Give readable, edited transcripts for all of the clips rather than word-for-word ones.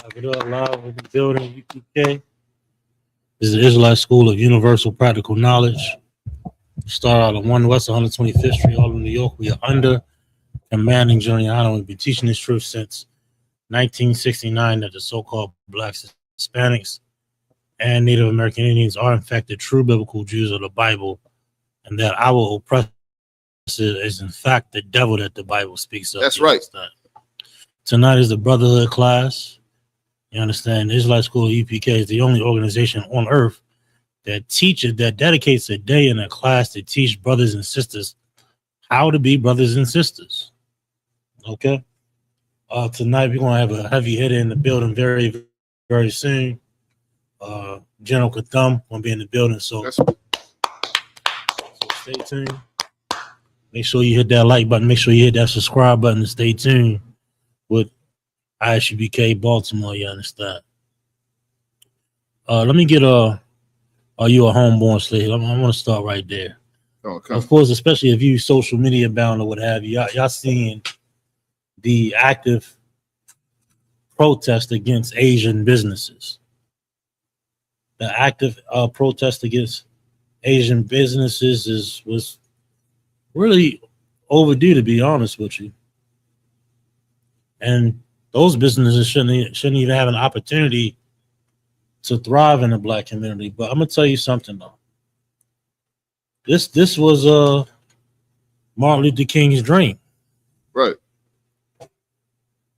Live it up, live in the building, UPK. This is the Israelite School of Universal Practical Knowledge. Start out on 1 West 125th Street, all in New York. We are under commanding Giuliano. We've been teaching this truth since 1969 that the so-called blacks, Hispanics, and Native American Indians are in fact the true biblical Jews of the Bible, and that our oppressor is in fact the devil that the Bible speaks of. That's right. Tonight is the Brotherhood class. You understand? The Israelite School of UPK is the only organization on earth that dedicates a day in a class to teach brothers and sisters how to be brothers and sisters. Okay? Tonight we're going to have a heavy hitter in the building very, very soon. General Katham going to be in the building, so stay tuned. Make sure you hit that like button. Make sure you hit that subscribe button and stay tuned with Isupk Baltimore, you understand? Let me get are you a homeborn slave? I want to start right there. Okay. Of course, especially if you social media bound or what have you, y'all seeing the active protest against Asian businesses. The active protest against Asian businesses was really overdue, to be honest with you. And those businesses shouldn't even have an opportunity to thrive in the black community. But I'm gonna tell you something though. This was Martin Luther King's dream. Right.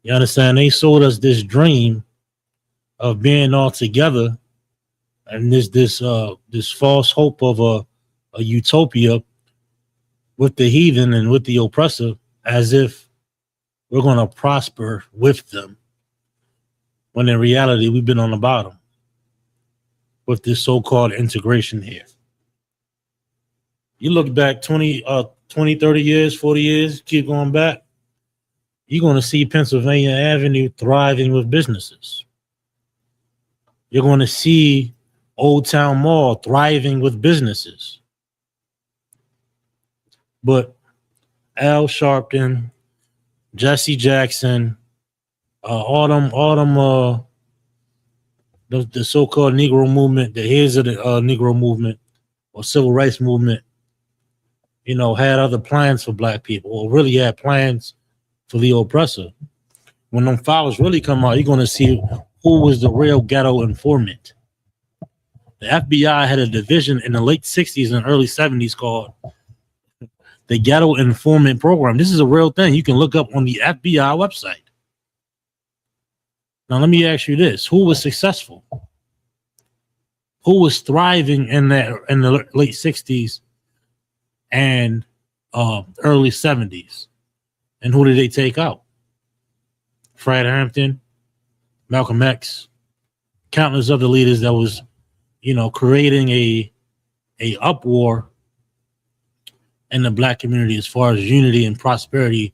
You understand? They sold us this dream of being all together, and this false hope of a utopia with the heathen and with the oppressor, as if we're going to prosper with them, when in reality we've been on the bottom with this so-called integration here. You look back 20, 30 years, 40 years, keep going back, you're going to see Pennsylvania Avenue thriving with businesses. You're going to see Old Town Mall thriving with businesses. But Al Sharpton, Jesse Jackson, the so-called Negro movement, the heads of the Negro movement or civil rights movement, had other plans for black people, or really had plans for the oppressor. When them files really come out, you're going to see who was the real ghetto informant. The FBI had a division in the late 60s and early 70s called the Ghetto Informant Program. This is a real thing. You can look up on the FBI website. Now, let me ask you this. Who was successful? Who was thriving in the late 60s and early 70s? And who did they take out? Fred Hampton, Malcolm X, countless other leaders that was, creating a uproar in the black community as far as unity and prosperity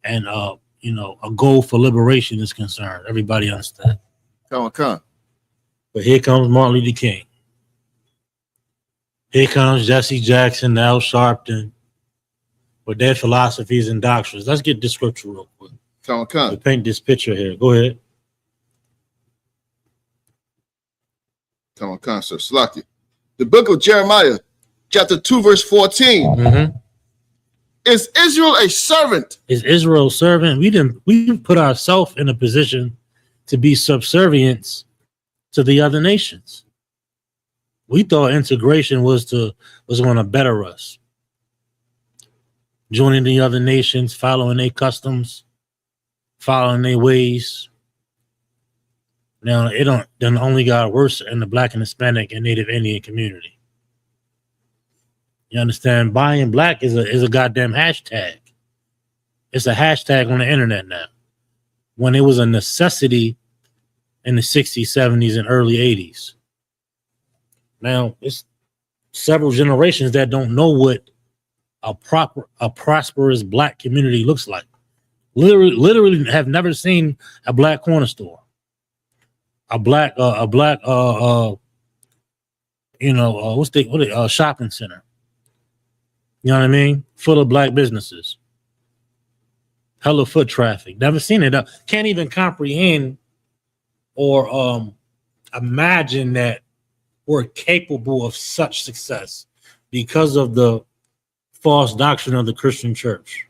and a goal for liberation is concerned. Everybody understand. Come. But here comes Martin Luther King. Here comes Jesse Jackson, Al Sharpton, with their philosophies and doctrines. Let's get this scripture real quick. Come. To paint this picture here. Go ahead. Come, sir. Slaki. The book of Jeremiah, chapter 2, verse 14. Mm-hmm. Is Israel a servant? Is Israel a servant? We put ourselves in a position to be subservient to the other nations. We thought integration was going to better us. Joining the other nations, following their customs, following their ways. Now it only got worse in the black and Hispanic and Native Indian community. You understand? Buying black is a goddamn hashtag. It's a hashtag on the internet now. When it was a necessity in the 60s, 70s, and early 80s. Now it's several generations that don't know what a prosperous black community looks like. Literally have never seen a black corner store. A black shopping center. You know what I mean? Full of black businesses. Hella foot traffic. Never seen it. Can't even comprehend or imagine that we're capable of such success because of the false doctrine of the Christian church.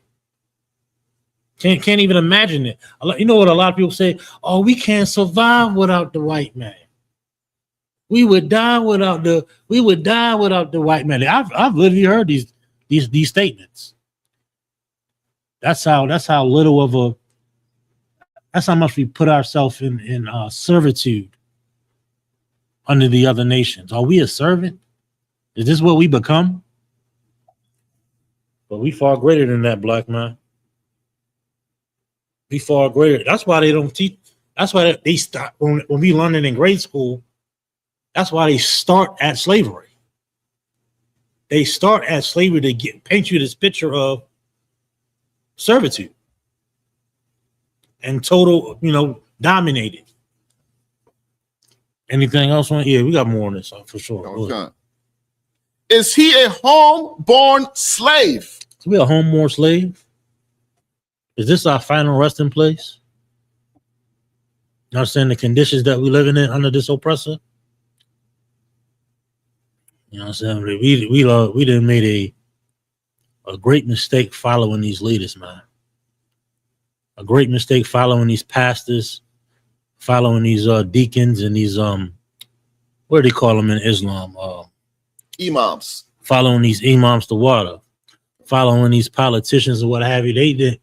Can't even imagine it. You know what a lot of people say? Oh, we can't survive without the white man. We would die without the white man. I've literally heard these statements. That's how little of a, that's how much we put ourselves in servitude under the other nations. Are we a servant? Is this what we become? But we far greater than that, black man. We far greater. That's why they don't teach. That's why they start when we learn it in grade school. That's why they start at slavery. They start at slavery to paint you this picture of servitude and total, dominated. Anything else on here? We got more on this for sure. Okay. Is he a homeborn slave? Is we a homeborn slave? Is this our final resting place? You understand the conditions that we living in under this oppressor? You know what I'm saying? We done made a great mistake following these leaders, man. A great mistake following these pastors, following these deacons and these what do they call them in Islam? Imams. Following these imams to water, following these politicians and what have you. They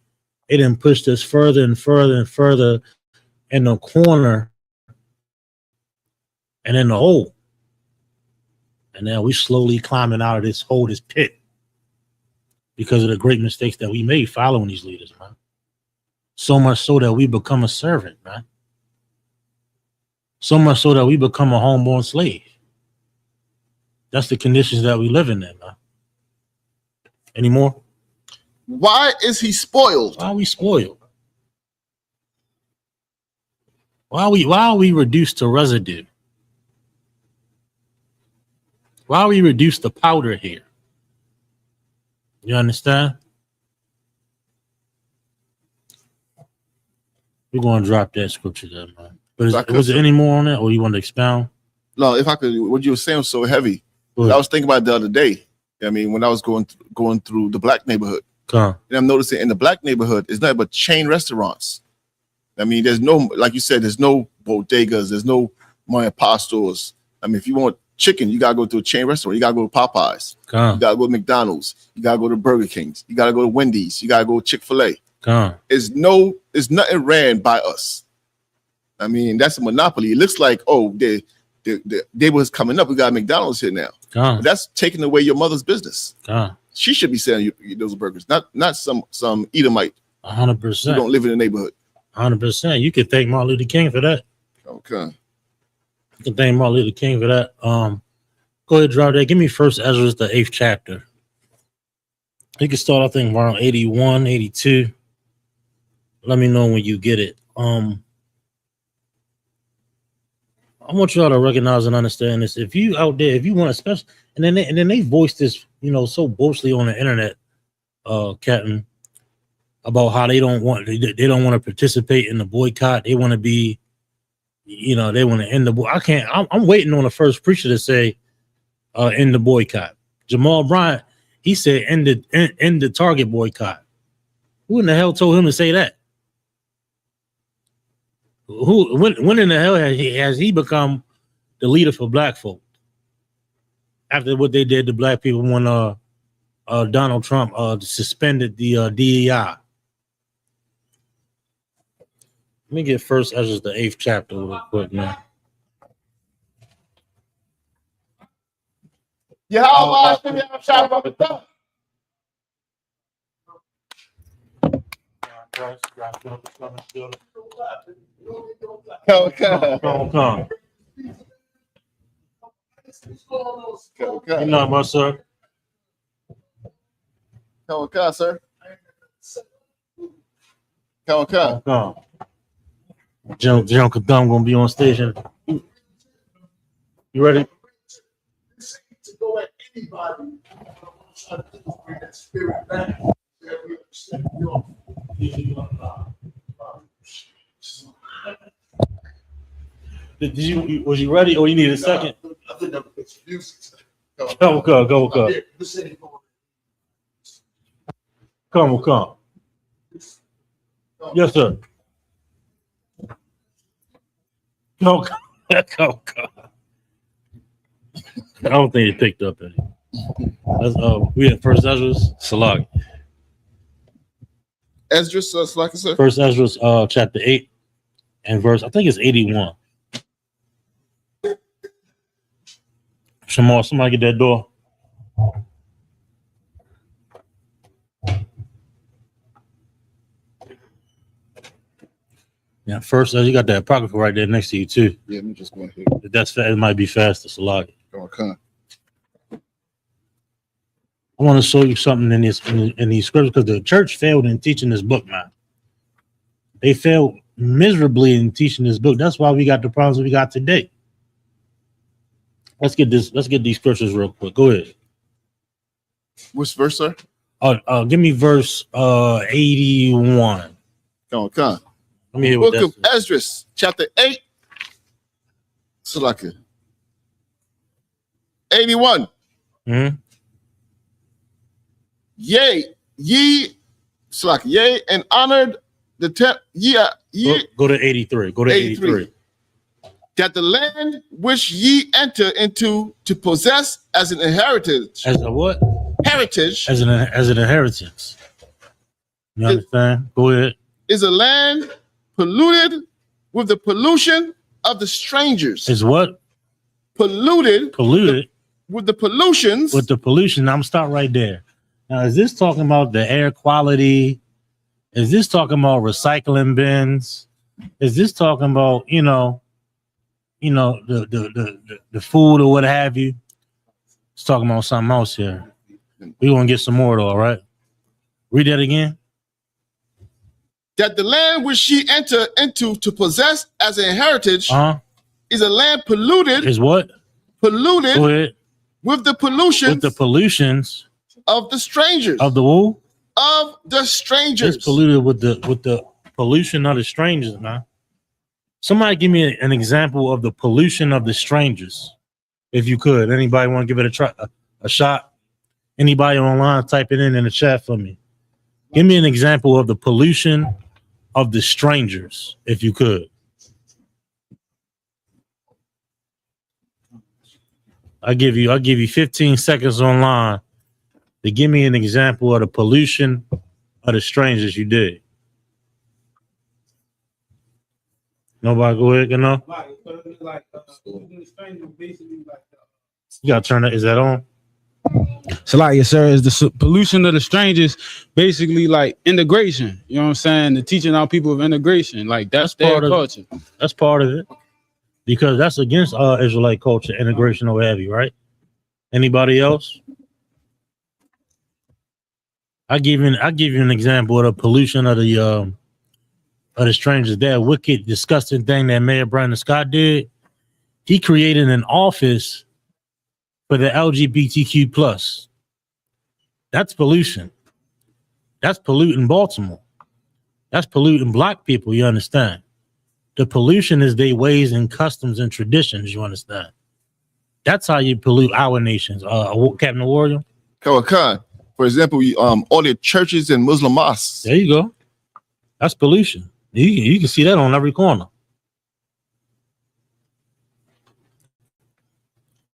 didn't push us further and further and further in the corner and in the hole. And now we slowly climbing out of this hole, this pit, because of the great mistakes that we made following these leaders, man. So much so that we become a servant, man. So much so that we become a homeborn slave. That's the conditions that we live in there, man. Any more? Why is he spoiled? Why are we spoiled? Why are we reduced to residue? Why are we reduced to powder here? You understand? We're going to drop that scripture there, man. But was there any more on that, or you want to expound? No, if I could, what you were saying was so heavy. I was thinking about it the other day. I mean, when I was going through the black neighborhood, and I'm noticing in the black neighborhood, it's nothing but chain restaurants. I mean, there's no, like you said, there's no bodegas, there's no mom and pop stores. I mean, if you want chicken, you gotta go to a chain restaurant. You gotta go to Popeyes. You gotta go to McDonald's. You gotta go to Burger King's. You gotta go to Wendy's. You gotta go to Chick-fil-A. It's nothing ran by us. I mean, that's a monopoly. It looks like, the neighborhood's coming up. We got McDonald's here now. But that's taking away your mother's business. She should be selling you those burgers, not some Edomite. 100%. Who don't live in the neighborhood. 100%. You could thank Martin Luther King for that. Okay. You can thank Martin Luther King for that. Go ahead, drop that. Give me First Ezra, the 8th chapter. You can start, I think, around 81, 82. Let me know when you get it. I want y'all to recognize and understand this. If you out there, if you want to, special, and then they voice this, so boastfully on the internet, Captain, about how they don't want to participate in the boycott. They want to be, they want to end the boycott. I'm waiting on the first preacher to say, end the boycott. Jamal Bryant, he said, end the Target boycott. Who in the hell told him to say that? When in the hell has he become the leader for black folk after what they did to black people when Donald Trump suspended the DEI? Let me get First Ezra, the 8th chapter real quick, man. Come. You know what, sir? Come, sir. Come. John Kadam gonna be on station. You ready? To go at anybody, try to bring that spirit back. Was you ready or you need a second? I think that was music. Come. Come. Yes, sir. Go. I don't think it picked up any. That's we had First Ezra's Salag. Esdras, Salaki, sir. First Ezra's chapter 8 and verse, I think it's 81. Somebody get that door. Yeah, first, you got that apocrypha right there next to you too. Yeah, let me just go ahead. If that's it might be faster, Salag. Okay. I want to show you something in these scriptures because the church failed in teaching this book, man. They failed miserably in teaching this book. That's why we got the problems we got today. Let's get these scriptures real quick. Go ahead. Which verse, sir? Give me verse 81. Come. Let me hear what Book of Esdras, chapter 8. Salaki. 81. Mm-hmm. Yea, and honored the Go to 83. Go to 83. That the land which ye enter into to possess as an inheritance. As a what? Heritage. As an inheritance. You understand? Go ahead. Is a land polluted with the pollution of the strangers. Is what? Polluted with the pollutions. With the pollution. I'm start right there. Now, is this talking about the air quality? Is this talking about recycling bins? Is this talking about, the food or what have you? It's talking about something else here. We're going to get some more though, all right? Read that again. That the land which ye enter into to possess as an heritage is a land polluted. Is what? Polluted. Go ahead. With the pollutions. With the pollutions. Of the strangers. Of the who? Of the strangers. It's polluted with the pollution of the strangers, man. Somebody give me an example of the pollution of the strangers, if you could. Anybody want to give it a shot? Anybody online, type it in the chat for me. Give me an example of the pollution of the strangers, if you could. I'll give you 15 seconds online to give me an example of the pollution of the strangers you did. Nobody go ahead, you know? You gotta turn that. Is that on? So like, yes, sir, is the pollution of the strangers basically like integration? You know what I'm saying? The teaching our people of integration, like that's their culture. That's part of it, because that's against Israelite culture, integration or what have you, right? Anybody else? I give you an example of the pollution of the strangers. That wicked, disgusting thing that Mayor Brandon Scott did. He created an office for the LGBTQ plus. That's pollution. That's polluting Baltimore. That's polluting black people. You understand? The pollution is their ways and customs and traditions. You understand? That's how you pollute our nations. Captain Warrior. Kawakan. For example, all the churches and Muslim mosques. There you go. That's pollution. You can see that on every corner.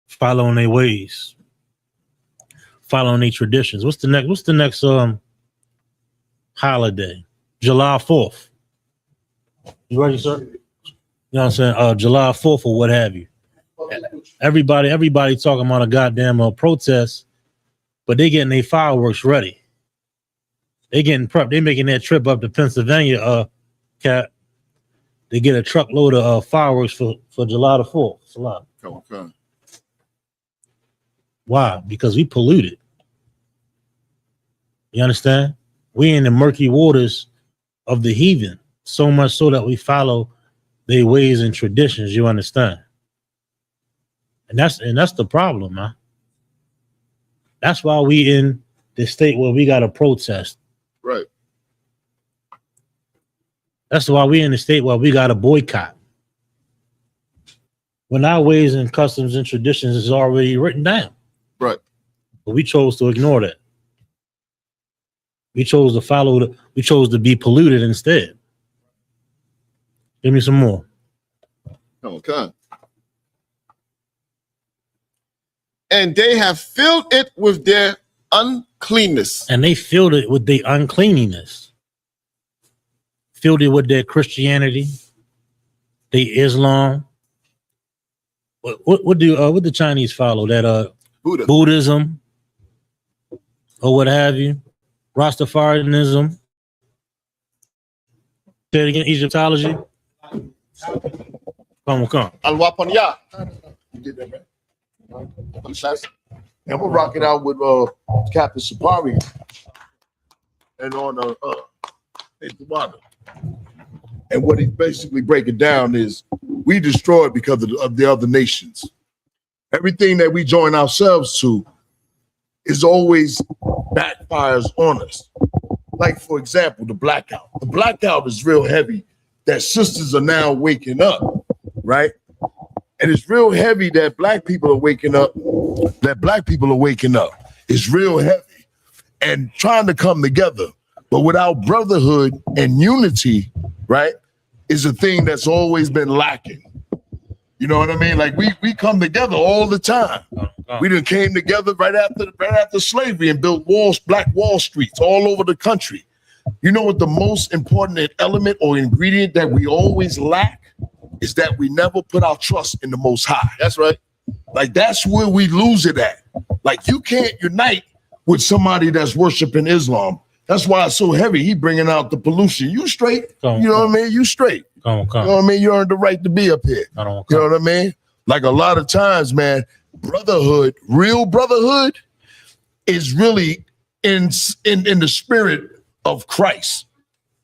Following their ways, following their traditions. What's the next holiday? July 4th. You ready, sir? You know what I'm saying? July 4th or what have you. Everybody talking about a goddamn protest, but they getting their fireworks ready. They getting prepped. They making that trip up to Pennsylvania. Cap. They get a truckload of fireworks for July the 4th. It's a lot. Okay. Why? Because we polluted. You understand? We in the murky waters of the heathen, so much so that we follow their ways and traditions. You understand? And that's the problem, man. That's why we in the state where we got to protest. Right. That's why we in the state where we got to boycott. when our ways and customs and traditions is already written down. Right. But we chose to ignore that. We chose to follow we chose to be polluted instead. Give me some more. Okay. And they have filled it with their uncleanness. And they filled it with their uncleanliness. Filled it with their Christianity, their Islam. What do the Chinese follow? That Buddhism or what have you? Rastafarianism. Say it again, Egyptology. Come. Al-Wapanya. And we're rocking out with Captain Sapari and on and what he's basically breaking down is we destroyed because of the other nations. Everything that we join ourselves to is always backfires on us. Like, for example, the blackout. The blackout is real heavy that sisters are now waking up, right? And it's real heavy that black people are waking up. It's real heavy and trying to come together. But without brotherhood and unity, right, is a thing that's always been lacking. You know what I mean? Like we come together all the time. We done came together right after slavery and built black wall streets all over the country. You know what the most important element or ingredient that we always lack is that we never put our trust in the Most High. That's right. Like that's where we lose it at. Like you can't unite with somebody that's worshiping Islam. That's why it's so heavy. He bringing out the pollution. You straight. You know what I mean? You straight. You know what I mean? You earned the right to be up here. You know what I mean? Like a lot of times, man, brotherhood, real brotherhood is really in the spirit of Christ,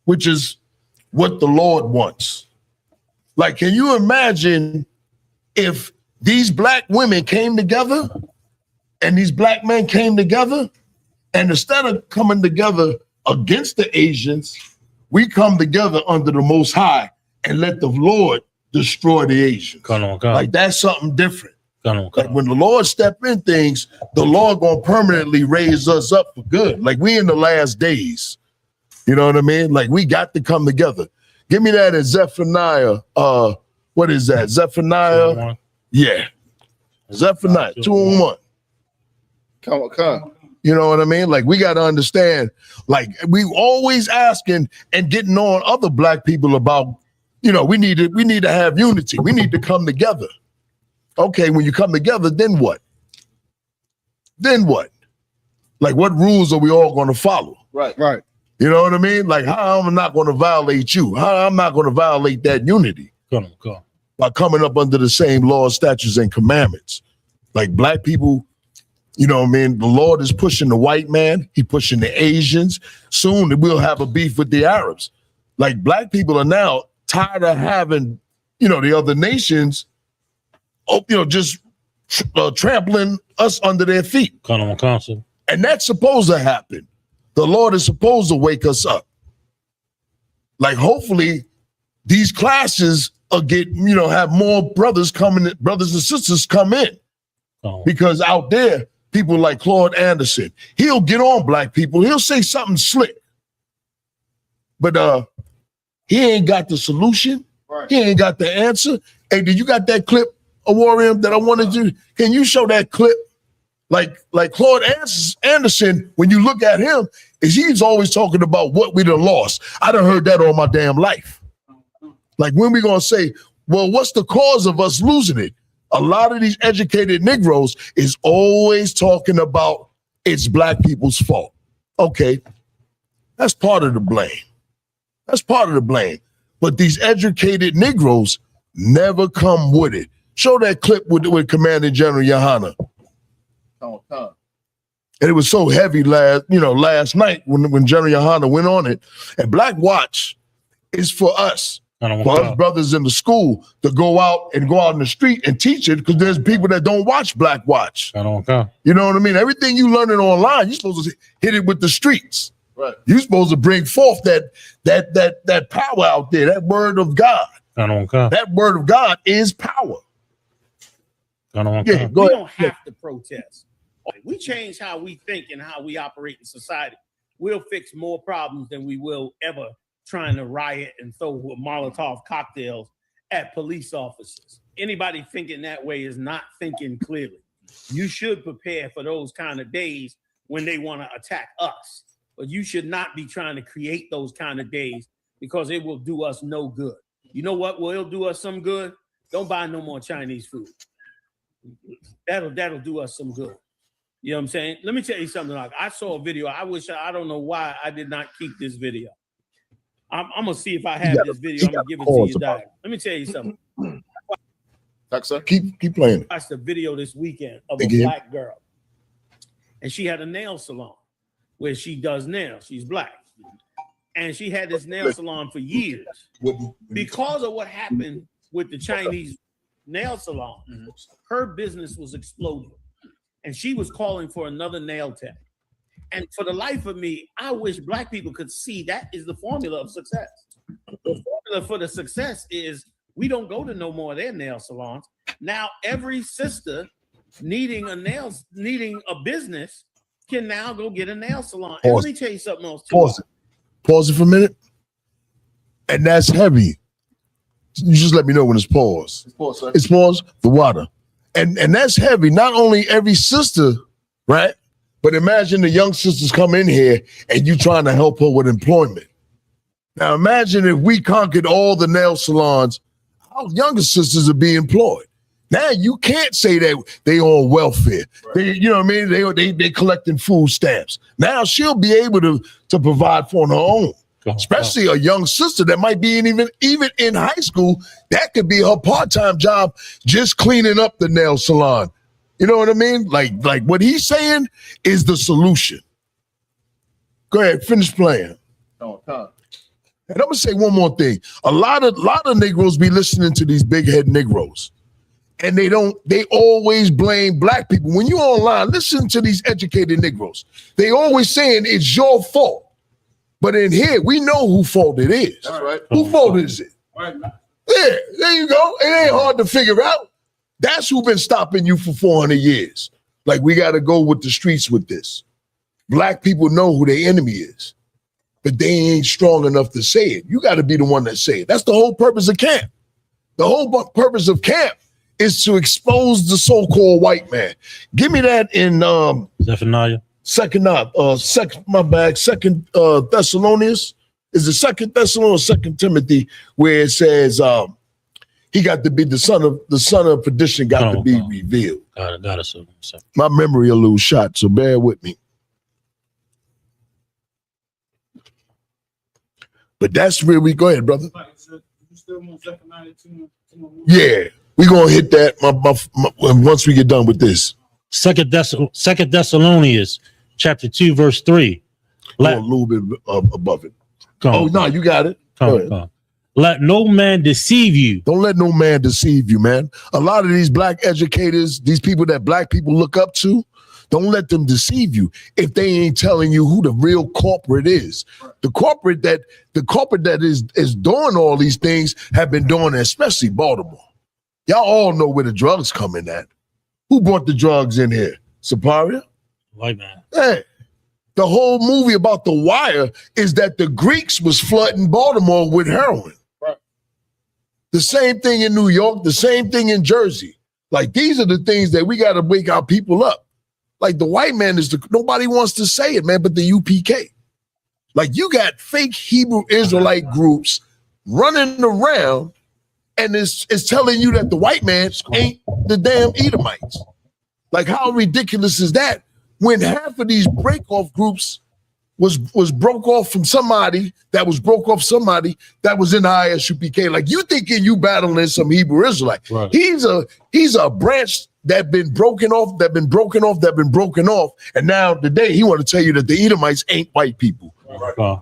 which is what the Lord wants. Like, can you imagine if these black women came together and these black men came together, and instead of coming together against the Asians, we come together under the Most High and let the Lord destroy the Asians. Like that's something different. Like when the Lord step in things, the Lord gonna permanently raise us up for good. Like we in the last days. You know what I mean? Like we got to come together. Give me that in Zephaniah. What is that? Zephaniah? Yeah. Zephaniah 2:1. Come. You know what I mean? Like we got to understand, like we always asking and getting on other black people about, you know, we need to have unity. We need to come together. Okay, when you come together, then what? Then what? Like what rules are we all going to follow? Right. You know what I mean? Like how I'm not going to violate you. How I'm not going to violate that unity. By coming up under the same laws, statutes, and commandments. Like black people, you know what I mean? The Lord is pushing the white man. He pushing the Asians. Soon we'll have a beef with the Arabs. Like black people are now tired of having, you know, the other nations, just trampling us under their feet. And that's supposed to happen. The Lord is supposed to wake us up. Like hopefully these classes will have more brothers and sisters come in. Because out there, people like Claude Anderson, he'll get on black people. He'll say something slick. But he ain't got the solution. Right. He ain't got the answer. Hey, did you got that clip, Warrior, that I wanted to? Can you show that clip? Like Claude Anderson, when you look at him, he's always talking about what we done lost. I done heard that all my damn life. Like when we gonna say, well, what's the cause of us losing it? A lot of these educated Negroes is always talking about it's black people's fault. Okay, that's part of the blame. But these educated Negroes never come with it. Show that clip with Commanding General Yohana. And it was so heavy last night when General Yohana went on it. And Black Watch is for us. For us brothers in the school to go out in the street and teach it, because there's people that don't watch Black Watch. You know what I mean? Everything you learning online, you're supposed to hit it with the streets. Right. You're supposed to bring forth that power out there, that word of God. That word of God is power. Yeah, We go don't ahead. have to protest. We change how we think and how we operate in society. We'll fix more problems than we will ever trying to riot and throw Molotov cocktails at police officers. Anybody thinking that way is not thinking clearly. You should prepare for those kind of days when they want to attack us, but you should not be trying to create those kind of days because it will do us no good. You know what will do us some good? Don't buy no more Chinese food. That'll do us some good. You know what I'm saying? Let me tell you something. Like I saw a video. I don't know why I did not keep this video. I'm gonna see if I have this video. I'm gonna give it to you, Doc. Let me tell you something. Keep playing. I watched a video this weekend of a black girl, and she had a nail salon where she does nails. She's black, and she had this nail salon for years. Because of what happened with the Chinese nail salon, her business was exploding, and she was calling for another nail tech. And for the life of me, I wish black people could see that is the formula of success. The formula for the success is we don't go to no more of their nail salons. Now every sister needing a business can now go get a nail salon. And let me tell you something else too. Pause it for a minute. And that's heavy. You just let me know when it's paused. It's paused, sir. It's paused. The water. And that's heavy. Not only every sister, right? But imagine the young sisters come in here and you trying to help her with employment. Now imagine if we conquered all the nail salons, our younger sisters would be employed. Now you can't say that they on welfare. Right. They, you know what I mean? They collecting food stamps. Now she'll be able to provide for her own. Especially a young sister that might be even in high school. That could be her part-time job, just cleaning up the nail salon. You know what I mean? Like what he's saying is the solution. Go ahead, finish playing. And I'm gonna say one more thing. A lot of Negroes be listening to these big head Negroes, and they always blame black people. When you online, listen to these educated Negroes. They always saying it's your fault. But in here, we know who fault it is. That's right. Who fault is it? Right. Yeah, there you go. It ain't hard to figure out. That's who been stopping you for 400 years. Like, we got to go with the streets with this. Black people know who their enemy is, but they ain't strong enough to say it. You got to be the one that say it. That's the whole purpose of camp. The whole purpose of camp is to expose the so-called white man. Give me that in Zephaniah. Second Thessalonians. Is it Second Thessalonians or Second Timothy, where it says he got to be the son of perdition got to be revealed. Got it. So. My memory a little shot, so bear with me. But that's where we go ahead, brother. Yeah, we're gonna hit that once we get done with this. Second Thessalonians chapter 2, verse 3. A little bit above it. No, you got it. Come. Let no man deceive you. Don't let no man deceive you, man. A lot of these black educators, these people that black people look up to, don't let them deceive you if they ain't telling you who the real corporate is. The corporate that is doing all these things have been doing it, especially Baltimore. Y'all all know where the drugs come in at. Who brought the drugs in here? Saparia? White man. Hey. The whole movie about The Wire is that the Greeks was flooding Baltimore with heroin. Right. The same thing in New York, the same thing in Jersey. Like, these are the things that we got to wake our people up. Like, the white man nobody wants to say it, man, but the UPK. Like, you got fake Hebrew Israelite groups running around and it's telling you that the white man ain't the damn Edomites. Like, how ridiculous is that? When half of these break-off groups was broke off from somebody that was broke off somebody that was in the ISUPK. Like, you thinking you battling some Hebrew Israelite. Right. He's a branch that been broken off. And now today he want to tell you that the Edomites ain't white people. Right.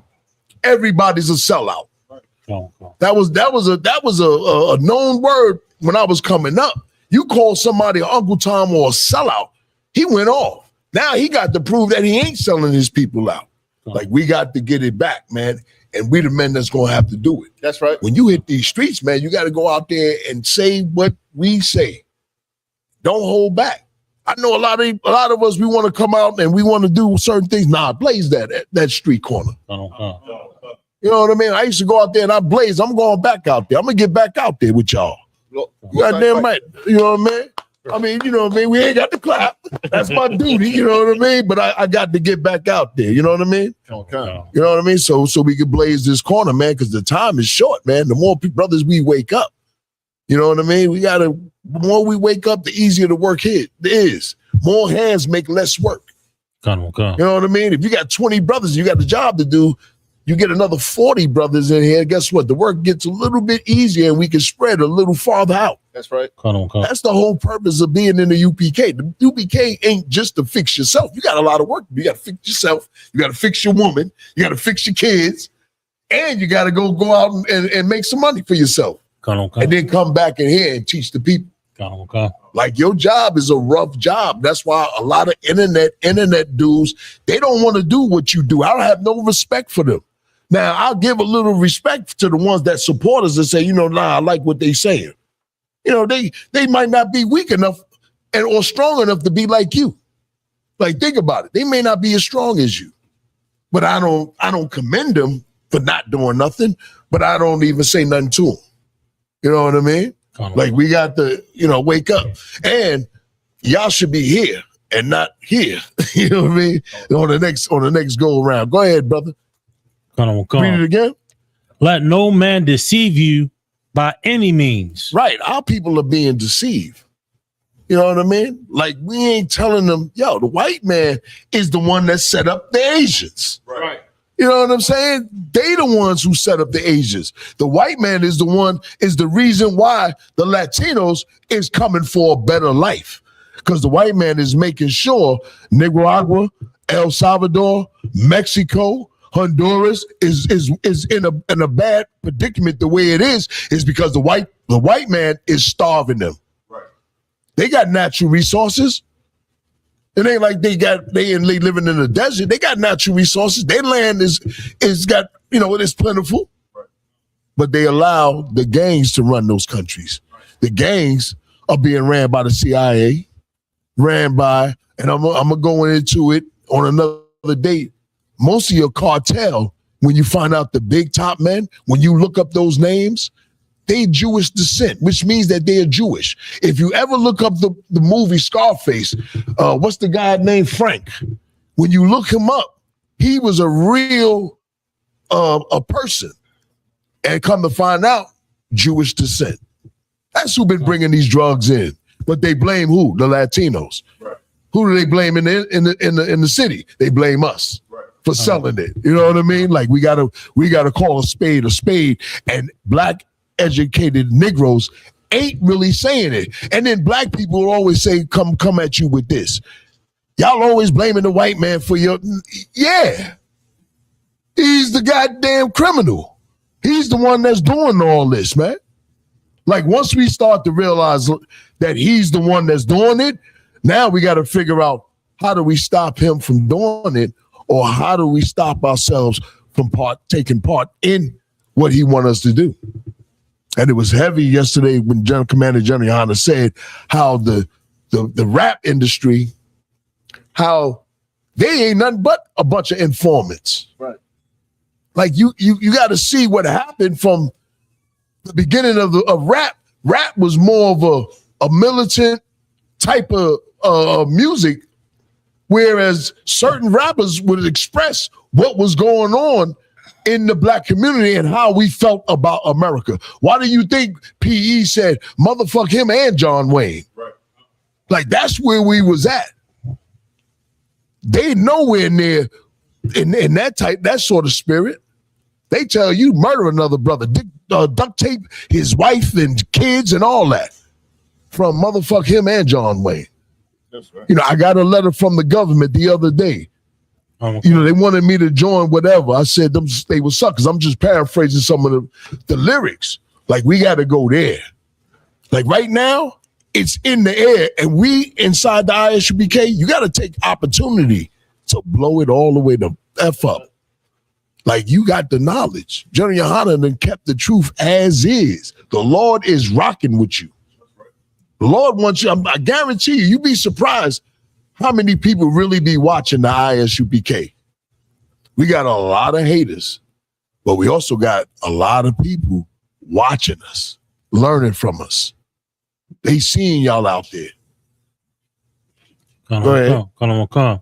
Everybody's a sellout. Right. That was a known word when I was coming up. You call somebody Uncle Tom or a sellout, he went off. Now he got to prove that he ain't selling his people out. Like, we got to get it back, man. And we the men that's going to have to do it. That's right. When you hit these streets, man, you got to go out there and say what we say. Don't hold back. I know a lot of us, we want to come out and we want to do certain things. Nah, blaze that street corner. You know what I mean? I used to go out there and I blaze. I'm going back out there. I'm gonna get back out there with y'all. Goddamn right. You know what I mean? I mean, you know what I mean? We ain't got to clap. That's my duty. You know what I mean? But I got to get back out there. You know what I mean? Okay. You know what I mean? So we can blaze this corner, man, because the time is short, man. The more brothers we wake up, you know what I mean? The more we wake up, the easier the work is. More hands make less work. You know what I mean? If you got 20 brothers, you got a job to do, you get another 40 brothers in here, guess what? The work gets a little bit easier and we can spread a little farther out. That's right. That's the whole purpose of being in the UPK. The UPK ain't just to fix yourself. You got a lot of work. You got to fix yourself. You got to fix your woman. You got to fix your kids. And you got to go out and make some money for yourself. And then come back in here and teach the people. Like your job is a rough job. That's why a lot of internet dudes, they don't want to do what you do. I don't have no respect for them. Now, I'll give a little respect to the ones that support us and say, you know, nah, I like what they saying. You know, they might not be weak enough or strong enough to be like you. Like, think about it. They may not be as strong as you. But I don't commend them for not doing nothing, but I don't even say nothing to them. You know what I mean? Like, we got to, you know, wake up. And y'all should be here and not here. You know what I mean? On the next go around. Go ahead, brother. Read it again. Let no man deceive you by any means. Right. Our people are being deceived. You know what I mean? Like, we ain't telling them, yo, the white man is the one that set up the Asians. Right. You know what I'm saying? They the ones who set up the Asians. The white man is the reason why the Latinos is coming for a better life. Because the white man is making sure Nicaragua, El Salvador, Mexico, Honduras is in a bad predicament the way it is because the white man is starving them. Right. They got natural resources. It ain't like they living in the desert. They got natural resources. Their land is got, you know, it is plentiful. Right. But they allow the gangs to run those countries. Right. The gangs are being ran by the CIA, and I'm gonna go into it on another date. Most of your cartel, when you find out the big top men, when you look up those names, they Jewish descent, which means that they are Jewish. If you ever look up the movie Scarface, what's the guy named Frank? When you look him up, he was a real a person. And come to find out, Jewish descent. That's who been bringing these drugs in. But they blame who? The Latinos. Right. Who do they blame in the city? They blame us. Right. For selling it. You know what I mean? Like, we gotta call a spade, and black educated Negroes ain't really saying it. And then black people will always say, come at you with this. Y'all always blaming the white man for yeah. He's the goddamn criminal. He's the one that's doing all this, man. Like, once we start to realize that he's the one that's doing it, now we got to figure out how do we stop him from doing it. Or how do we stop ourselves from taking part in what he wants us to do? And it was heavy yesterday when Commander General Hanna said how the rap industry, how they ain't nothing but a bunch of informants. Right. Like, you got to see what happened from the beginning of rap. Rap was more of a militant type of music. Whereas certain rappers would express what was going on in the black community and how we felt about America. Why do you think PE said, motherfuck him and John Wayne? Right. Like, that's where we was at. They nowhere near in that sort of spirit. They tell you murder another brother, duct tape his wife and kids and all that from motherfuck him and John Wayne. That's right. You know, I got a letter from the government the other day. You know, they wanted me to join whatever. I said they were suckers. I'm just paraphrasing some of the lyrics. Like, we got to go there. Like, right now, it's in the air. And we inside the ISUBK, you got to take opportunity to blow it all the way the F up. Like, you got the knowledge. General Hanna then kept the truth as is. The Lord is rocking with you. The Lord wants you. I guarantee you, you'd be surprised how many people really be watching the ISUPK. We got a lot of haters, but we also got a lot of people watching us, learning from us. They seeing y'all out there. Go ahead.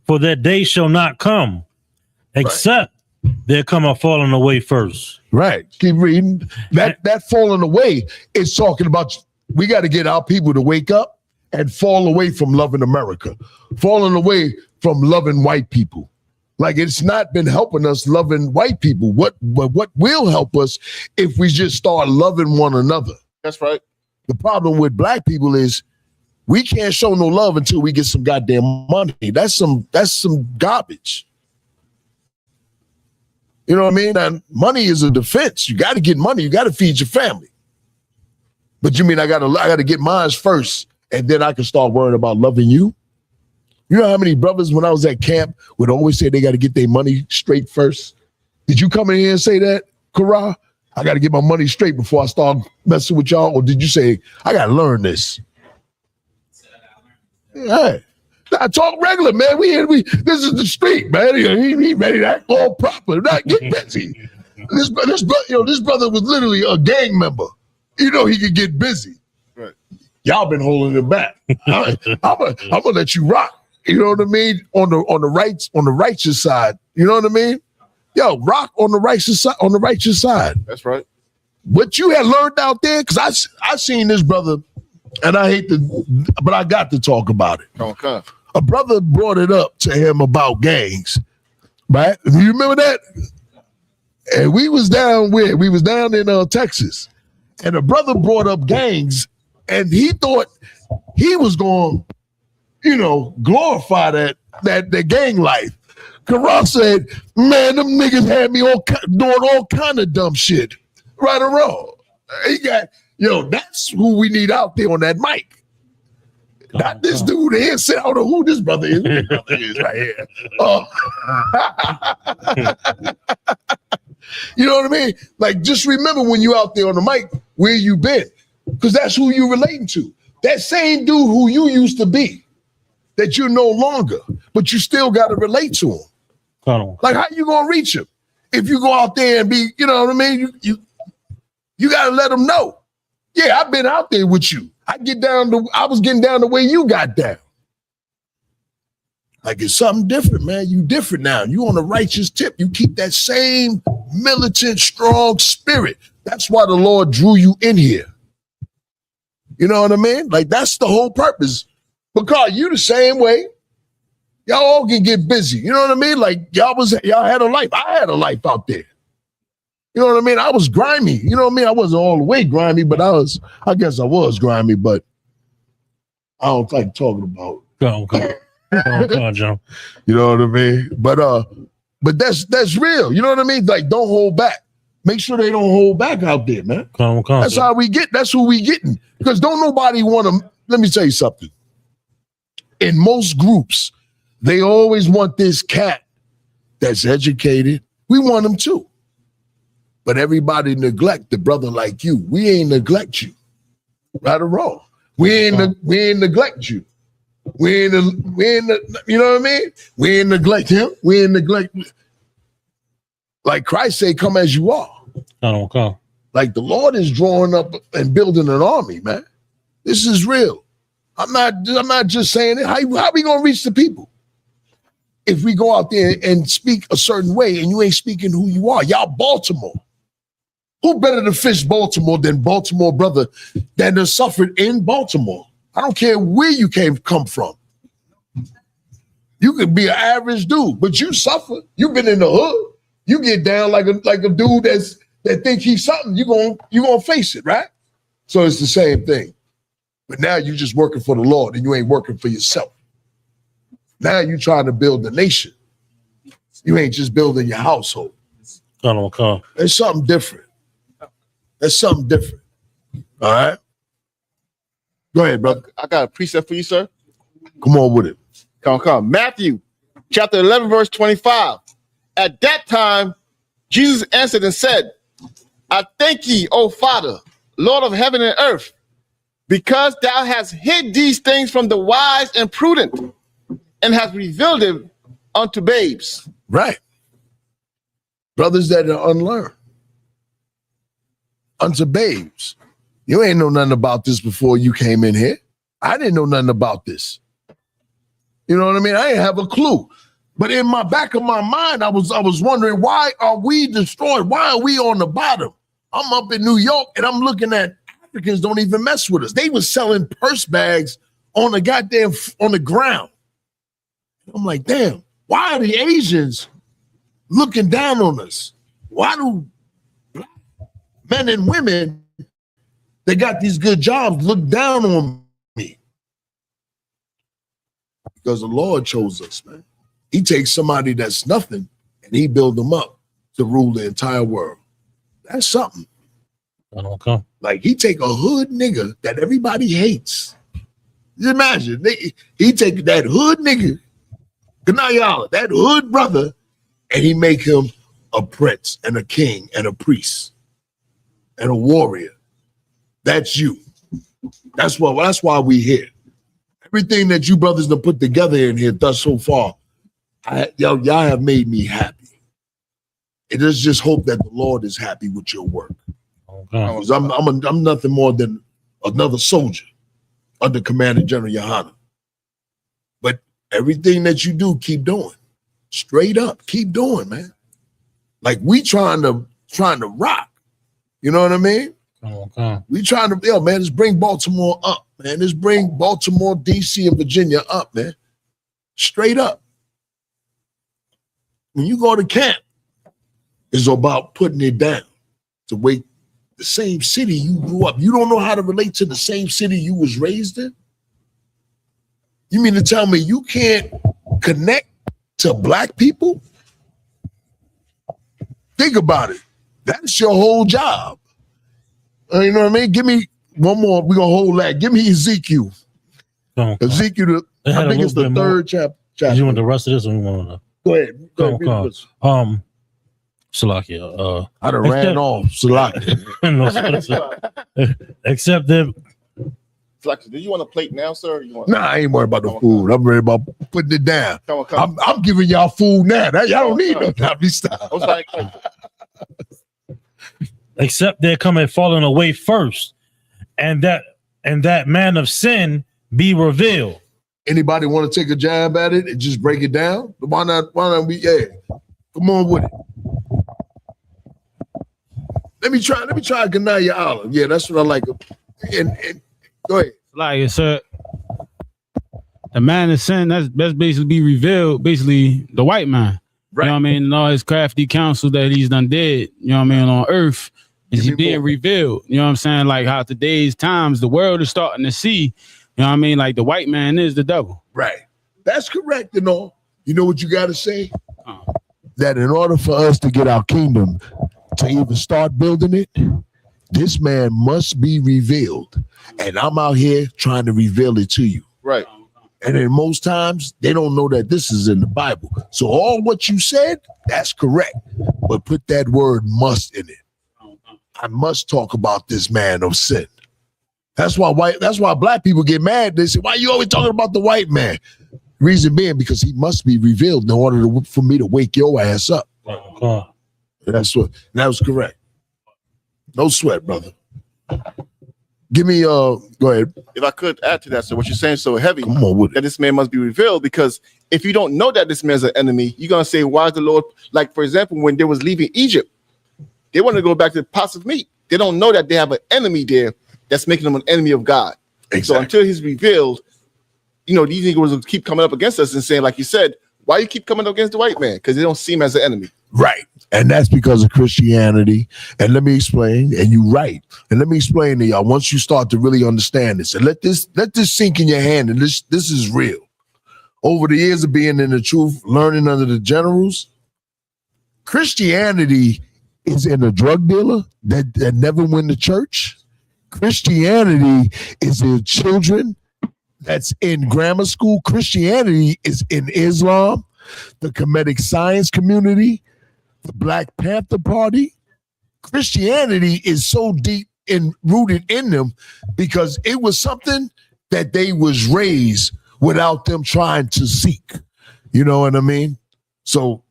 For that day shall not come, except there come a falling away first. Right. Keep reading. That falling away is talking about we got to get our people to wake up and fall away from loving America, falling away from loving white people. Like it's not been helping us loving white people. What will help us if we just start loving one another? That's right. The problem with black people is we can't show no love until we get some goddamn money. That's some garbage. You know what I mean? And money is a defense. You got to get money. You got to feed your family. But you mean I got to get mine first, and then I can start worrying about loving you? You know how many brothers when I was at camp would always say they got to get their money straight first? Did you come in here and say that, Kara? I got to get my money straight before I start messing with y'all? Or did you say, I got to learn this? Yeah. I talk regular, man. This is the street, man. He ready to act all proper. Not get busy. This brother was literally a gang member. You know he could get busy. Right. Y'all been holding it back. I'm gonna let you rock. You know what I mean? On the righteous side. You know what I mean? Yo, rock on the righteous side. On the righteous side. That's right. What you had learned out there, because I seen this brother, and I hate to, but I got to talk about it. Okay. A brother brought it up to him about gangs, right? You remember that? And we was down in Texas, and a brother brought up gangs, and he thought he was going, glorify that gang life. Karan said, "Man, them niggas had me doing all kind of dumb shit, right or wrong." He got, that's who we need out there on that mic. Not this dude here. I don't know who this brother is. This brother is right here. You know what I mean? Like, just remember when you out there on the mic, where you been. Because that's who you relating to. That same dude who you used to be, that you're no longer, but you still got to relate to him. Like, how you going to reach him? If you go out there and be, you know what I mean? You got to let him know. Yeah, I've been out there with you. I was getting down the way you got down. Like it's something different, man. You different now. You on the righteous tip. You keep that same militant, strong spirit. That's why the Lord drew you in here. You know what I mean? Like that's the whole purpose. Because you the same way. Y'all all can get busy. You know what I mean? Like y'all had a life. I had a life out there. You know what I mean? I was grimy. You know what I mean? I wasn't all the way grimy, but I guess I was grimy, but I don't like talking about it. Come on, John. You know what I mean? But that's real. You know what I mean? Like, don't hold back. Make sure they don't hold back out there, man. That's how we get. That's who we getting. Because don't nobody want to. Let me tell you something. In most groups, they always want this cat that's educated. We want them too. But everybody neglect the brother like you. We ain't neglect you. Right or wrong. We ain't neglect you. We ain't you know what I mean? We ain't neglect him. We ain't neglect. Like Christ say, come as you are. Like the Lord is drawing up and building an army, man. This is real. I'm not just saying it. How we gonna reach the people? If we go out there and speak a certain way and you ain't speaking who you are, y'all Baltimore. Who better to fish Baltimore than Baltimore brother that has suffered in Baltimore? I don't care where you come from. You could be an average dude, but you suffer. You've been in the hood. You get down like a dude that think he's something. You gonna face it, right? So it's the same thing. But now you're just working for the Lord and you ain't working for yourself. Now you're trying to build the nation. You ain't just building your household. There's something different. That's something different. All right? Go ahead, brother. I got a precept for you, sir. Come on with it. Come. Matthew, chapter 11, verse 25. At that time, Jesus answered and said, I thank ye, O Father, Lord of heaven and earth, because thou hast hid these things from the wise and prudent, and hast revealed them unto babes. Right. Brothers that are unlearned. Unto babes. You ain't know nothing about this before you came in here. I didn't know nothing about this. You know what I mean? I didn't have a clue. But in my back of my mind, I was wondering, why are we destroyed? Why are we on the bottom? I'm up in New York and I'm looking at Africans don't even mess with us. They were selling purse bags on the ground. I'm like, damn, why are the Asians looking down on us? Why do black men and women that got these good jobs look down on me? Because the Lord chose us, man. He takes somebody that's nothing and he build them up to rule the entire world. That's something. Okay. Like he take a hood nigga that everybody hates. Just imagine, he take that hood nigga, Ganayala, that hood brother, and he make him a prince and a king and a priest and a warrior. That's you. That's why we here. Everything that you brothers have put together in here thus so far, y'all have made me happy. It is just hope that the Lord is happy with your work. Okay. I'm nothing more than another soldier under Commander General Yohana. But everything that you do, keep doing. Straight up, keep doing, man. Like we trying to rock. You know what I mean? Okay. We trying to, man, let's bring Baltimore up, man. Let's bring Baltimore, DC, and Virginia up, man. Straight up. When you go to camp, it's about putting it down to wait. The same city you grew up. You don't know how to relate to the same city you was raised in? You mean to tell me you can't connect to black people? Think about it. That's your whole job. You know what I mean? Give me one more. We're going to hold that. Give me Ezekiel. Ezekiel, I think it's the third chapter. You want the rest of this, or you want to? Go ahead. Salakia. I done ran off. Salakia. Except that. Salakia, do you want a plate now, sir? I ain't worried about the food. I'm worried about putting it down. I'm giving y'all food now. Y'all don't need no time. Stop. Except they're coming falling away first, and that man of sin be revealed. Anybody want to take a jab at it and just break it down? Why not we? Yeah, come on with it. Let me try Ganaya Olive. Yeah, that's what I like. And go ahead. Like, sir, the man of sin, that's basically be revealed, basically the white man. Right. You know what I mean? And all his crafty counsel that he's done did, you know what I mean, on earth, is he being revealed. You know what I'm saying? Like how today's times, the world is starting to see, you know what I mean? Like the white man is the devil. Right. That's correct and all. You know what you got to say? That in order for us to get our kingdom, to even start building it, this man must be revealed. And I'm out here trying to reveal it to you. Right. And then most times they don't know that this is in the Bible. So all what you said, that's correct. But put that word must in it. I must talk about this man of sin. That's why black people get mad. They say, why are you always talking about the white man? Reason being, because he must be revealed in order for me to wake your ass up. That was correct. No sweat, brother. Give me go ahead. If I could add to that, so what you're saying so heavy, come on with it. That this man must be revealed, because if you don't know that this man's an enemy, you're gonna say, why is the Lord, like for example, when they was leaving Egypt, they want to go back to the pots of meat. They don't know that they have an enemy there that's making them an enemy of God. Exactly. So until he's revealed, these niggas will keep coming up against us and saying, like you said, why you keep coming up against the white man? Because they don't see him as an enemy. Right. And that's because of Christianity. And let me explain. And you're right. And let me explain to y'all, once you start to really understand this, and let this sink in your hand, and this is real. Over the years of being in the truth, learning under the generals, Christianity is in a drug dealer that never went to church. Christianity is in children that's in grammar school. Christianity is in Islam, the Kemetic science community, the Black Panther Party. Christianity is so deep rooted in them because it was something that they was raised without them trying to seek. You know what I mean? So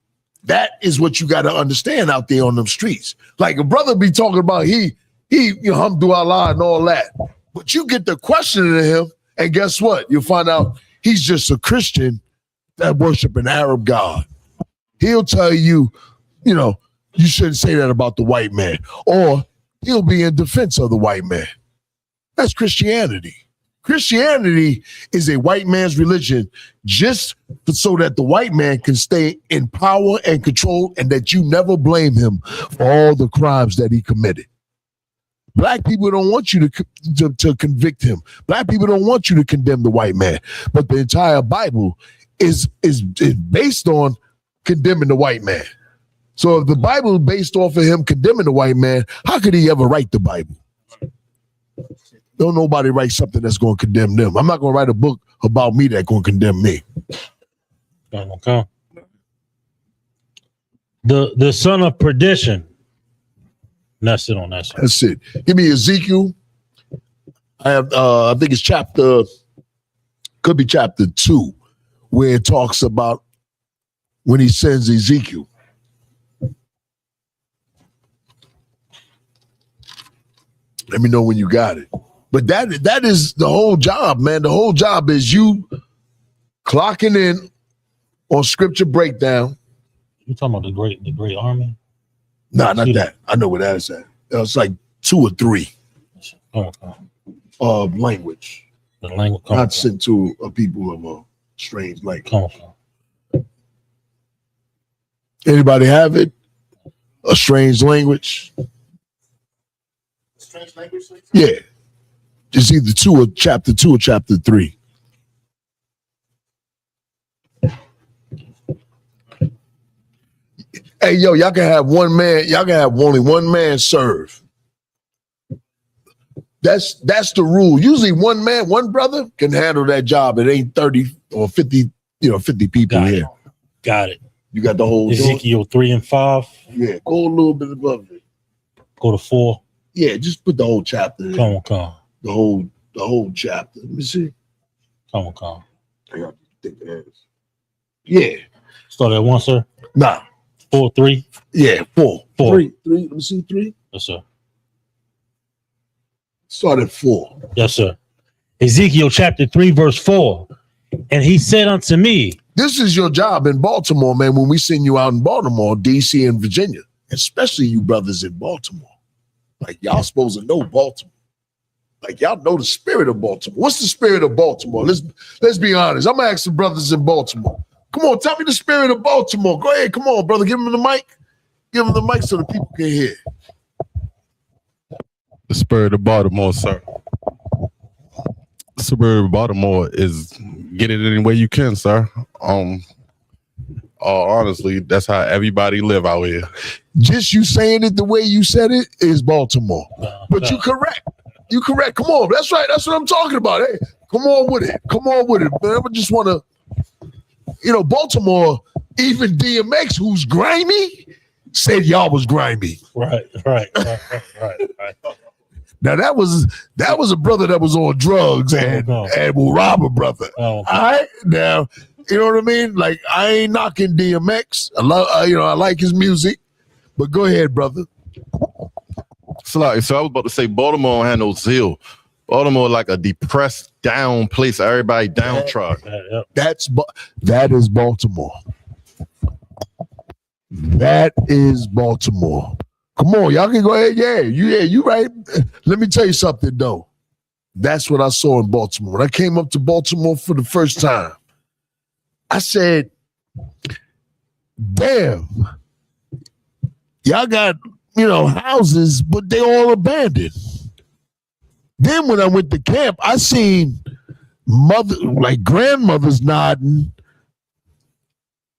that is what you got to understand out there on them streets. Like a brother be talking about he Alhamdulillah and all that. But you get the questioning of him, and guess what? You'll find out he's just a Christian that worship an Arab God. He'll tell you, you shouldn't say that about the white man. Or he'll be in defense of the white man. That's Christianity. Christianity is a white man's religion just so that the white man can stay in power and control and that you never blame him for all the crimes that he committed. Black people don't want you to convict him. Black people don't want you to condemn the white man. But the entire Bible is based on condemning the white man. So if the Bible is based off of him condemning the white man, how could he ever write the Bible? Don't nobody write something that's going to condemn them. I'm not going to write a book about me that's going to condemn me. Okay. The son of perdition. That's it on that side. That's it. Give me Ezekiel. I have I think it's could be chapter 2, where it talks about when he sends Ezekiel. Let me know when you got it. But that is the whole job, man. The whole job is you clocking in on scripture breakdown. You talking about the great army? Nah, not that. I know where that is at. It's like 2 or 3. Language. The language. Not sent to a people of a strange language. Anybody have it? A strange language? Strange language? Yeah. It's either chapter 2 or chapter 3. Hey, yo, y'all can have one man. Y'all can have only one man serve. That's the rule. Usually one man, one brother can handle that job. It ain't 30 or 50, 50 people here. Got it. You got the whole Ezekiel 3 and 5. Yeah, go a little bit above it. Go to 4. Yeah, just put the whole chapter in. Come on. The whole chapter. Let me see. Come on. I got to think it is. Yeah. Start at 1, sir? Nah. 4, 3? Yeah, 4. 3. Let me see, 3. Yes, sir. Start at 4. Yes, sir. Ezekiel chapter 3, verse 4. And he said unto me, this is your job in Baltimore, man, when we send you out in Baltimore, D.C., and Virginia, especially you brothers in Baltimore. Like, y'all supposed to know Baltimore. Like, y'all know the spirit of Baltimore. What's the spirit of Baltimore? Let's be honest. I'm going to ask the brothers in Baltimore. Come on, tell me the spirit of Baltimore. Go ahead. Come on, brother. Give him the mic. Give him the mic so the people can hear. The spirit of Baltimore, sir. The spirit of Baltimore is get it any way you can, sir. Honestly, that's how everybody live out here. Just you saying it the way you said it is Baltimore. But you correct. You correct. Come on. That's right. That's what I'm talking about. Hey, come on with it. Come on with it, man. I just want to, Baltimore, even DMX, who's grimy, said y'all was grimy. Right. Now that was a brother that was on drugs and will rob a brother. All right, now you know what I mean. Like I ain't knocking DMX. I love, I like his music. But go ahead, brother. So I was about to say Baltimore don't have no zeal. Baltimore like a depressed, down place. Everybody downtrodden. That is Baltimore. That is Baltimore. Come on, y'all can go ahead. Yeah, you right. Let me tell you something though. That's what I saw in Baltimore. When I came up to Baltimore for the first time, I said, damn, y'all got, houses, but they all abandoned. Then when I went to camp, I seen grandmothers nodding,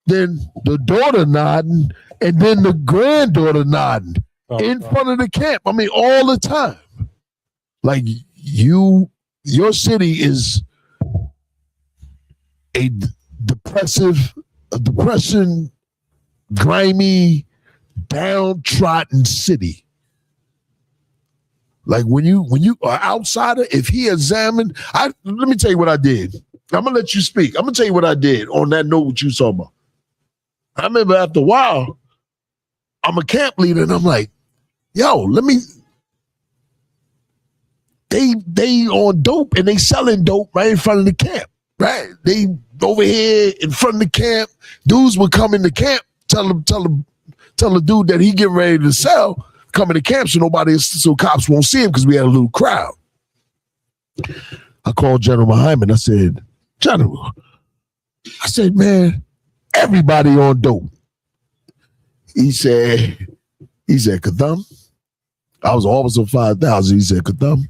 then the daughter nodding, and then the granddaughter nodding in front of the camp. I mean, all the time. Like your city is a depressing, grimy, downtrodden city. Like when you are outsider, if he examined, let me tell you what I did. I'm gonna let you speak. I'm gonna tell you what I did on that note what you saw about. I remember after a while, I'm a camp leader, and I'm like, yo, they on dope and they selling dope right in front of the camp. Right? They over here in front of the camp. Dudes would come in the camp, tell the dude that he getting ready to sell, come in the camp so cops won't see him because we had a little crowd. I called General Hyman. I said, General, man, everybody on dope. He said, Katham. I was always on 5,000. He said, Katham,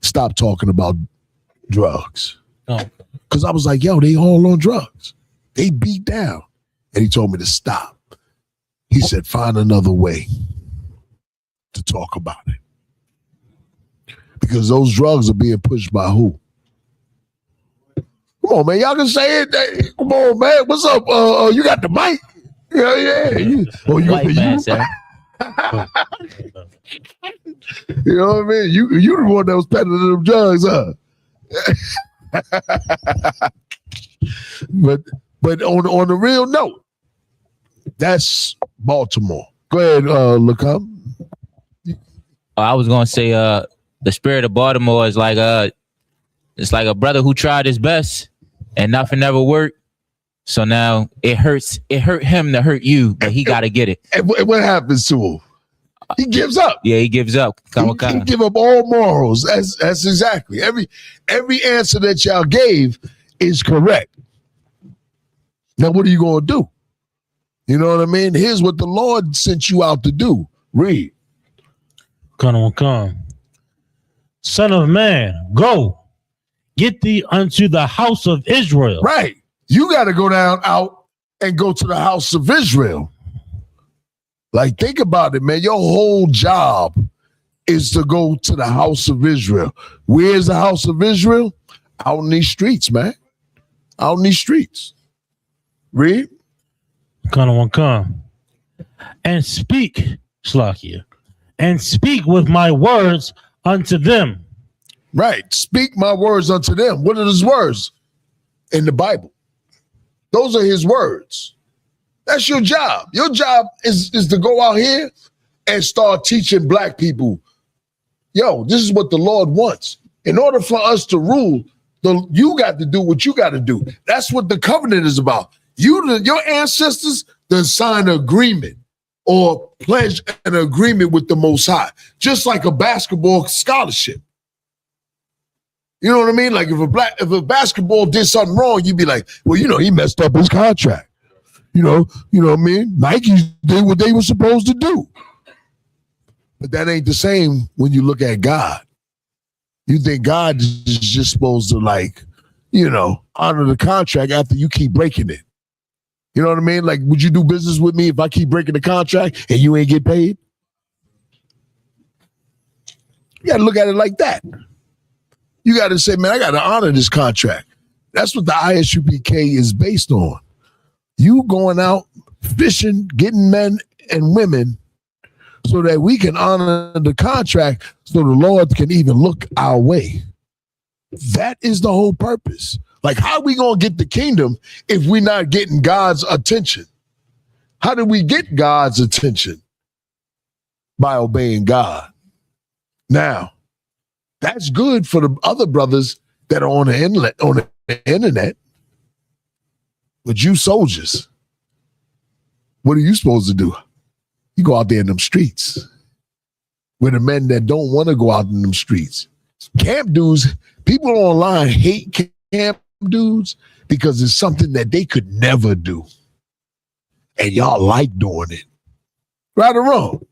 stop talking about drugs. Because I was like, yo, they all on drugs. They beat down. And he told me to stop. He said, find another way to talk about it. Because those drugs are being pushed by who? Come on, man. Y'all can say it. Hey, come on, man. What's up? You got the mic? Yeah. You White man, sir. You know what I mean? You the one that was peddling them drugs, huh? but on the real note, that's Baltimore. Go ahead, look up. I was gonna say the spirit of Baltimore is like it's like a brother who tried his best and nothing ever worked. So now it hurt him to hurt you, but he gotta get it. And what happens to him? He gives up. Yeah, he gives up. He give up all morals. That's exactly every answer that y'all gave is correct. Now, what are you gonna do? You know what I mean? Here's what the Lord sent you out to do. Read. Come. Son of man, go. Get thee unto the house of Israel. Right. You got to go out and go to the house of Israel. Like, think about it, man. Your whole job is to go to the house of Israel. Where's the house of Israel? Out in these streets, man. Out in these streets. Read. Come. And speak, Slakia, and speak with my words unto them. Right. Speak my words unto them. What are his words? In the Bible. Those are his words. That's your job. Your job is to go out here and start teaching black people, yo, this is what the Lord wants. In order for us to rule, you got to do what you got to do. That's what the covenant is about. Your ancestors then signed an agreement or pledged an agreement with the Most High, just like a basketball scholarship. You know what I mean? Like if a basketball did something wrong, you'd be like, well, he messed up his contract. You know what I mean? Nike did what they were supposed to do. But that ain't the same when you look at God. You think God is just supposed to honor the contract after you keep breaking it. You know what I mean? Like, would you do business with me if I keep breaking the contract and you ain't get paid? You got to look at it like that. You got to say, man, I got to honor this contract. That's what the ISUPK is based on. You going out fishing, getting men and women so that we can honor the contract so the Lord can even look our way. That is the whole purpose. Like, how are we going to get the kingdom if we're not getting God's attention? How do we get God's attention? By obeying God. Now, that's good for the other brothers that are on the internet. But you soldiers, what are you supposed to do? You go out there in them streets with the men that don't want to go out in them streets. Camp dudes, people online hate camp dudes because it's something that they could never do. And y'all like doing it. Right or wrong?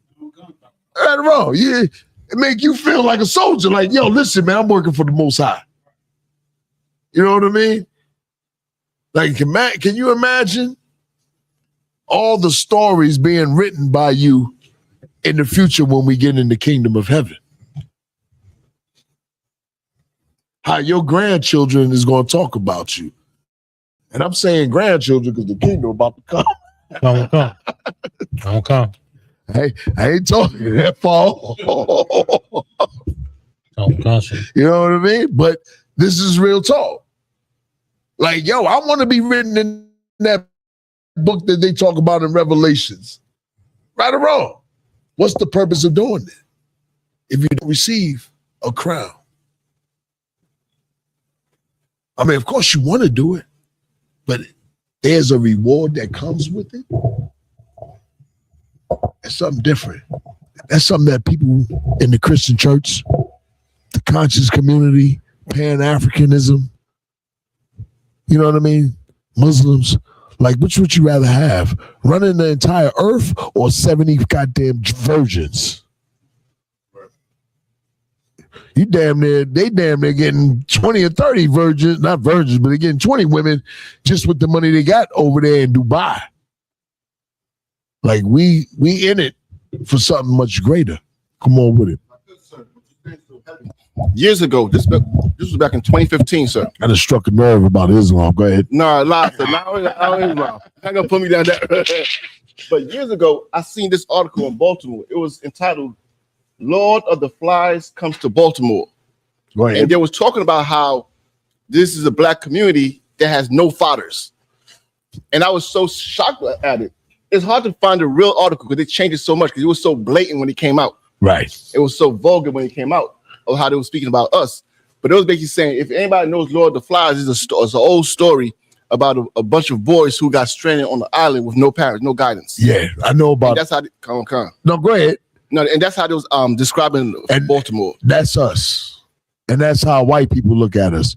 Right or wrong? Yeah, it make you feel like a soldier. Like, yo, listen, man, I'm working for the Most High. You know what I mean? Like, can you imagine all the stories being written by you in the future when we get in the kingdom of heaven? How your grandchildren is going to talk about you. And I'm saying grandchildren because the kingdom about to come. Come. I ain't talking that far. You know what I mean? But this is real talk. Like, yo, I want to be written in that book that they talk about in Revelations. Right or wrong? What's the purpose of doing it? If you don't receive a crown. I mean, of course you want to do it, but there's a reward that comes with it. It's something different. That's something that people in the Christian church, the conscious community, Pan-Africanism, you know what I mean? Muslims, like, which would you rather have? Running the entire earth or 70 goddamn virgins? They damn near getting 20 or 30 virgins, not virgins, but they're getting 20 women just with the money they got over there in Dubai. Like, we in it for something much greater. Come on with it. Years ago, this was back in 2015, sir. I just struck a nerve about Islam. Go ahead. No, lie, sir. Not Islam. Not gonna put me down there. But years ago, I seen this article in Baltimore. It was entitled "Lord of the Flies Comes to Baltimore," Go ahead. and they was talking about how this is a black community that has no fathers, and I was so shocked at it. It's hard to find a real article because they changed it so much because it was so blatant when it came out. Right. It was so vulgar when it came out of how they were speaking about us. But it was basically saying, if anybody knows Lord of the Flies, it's an old story about a bunch of boys who got stranded on the island with no parents, no guidance. Yeah, I know about and that's how. Come on. No, go ahead. No, and that's how they was describing Baltimore. That's us. And that's how white people look at us.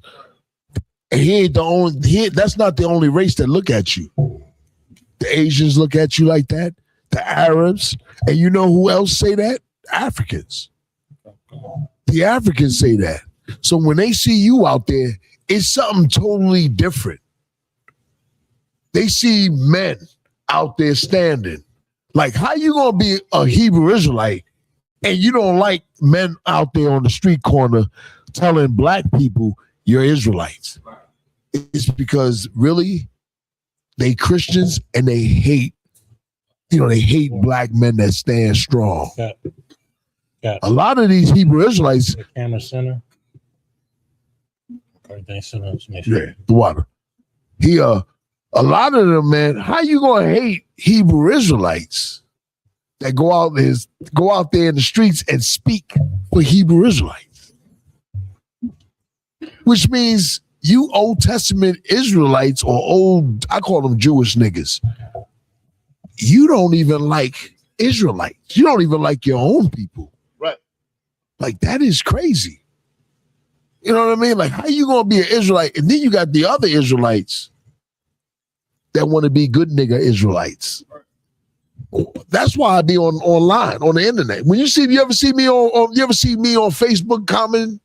And that's not the only race that look at you. The Asians look at you like that. The Arabs. And you know who else say that? Africans. The Africans say that. So when they see you out there, it's something totally different. They see men out there standing. Like, how you gonna be a Hebrew Israelite and you don't like men out there on the street corner telling black people you're Israelites? It's because really they Christians and they hate black men that stand strong. A lot of these Hebrew Israelites. The camera center. Everything center. Yeah, the water. A lot of them, man, how you gonna hate Hebrew Israelites that go out there in the streets and speak for Hebrew Israelites? Which means you Old Testament Israelites or I call them Jewish niggas. You don't even like Israelites. You don't even like your own people. Right. Like, that is crazy. You know what I mean? Like, how you gonna be an Israelite? And then you got the other Israelites that want to be good nigga Israelites. That's why I be online on the internet. When you ever see me on Facebook commenting?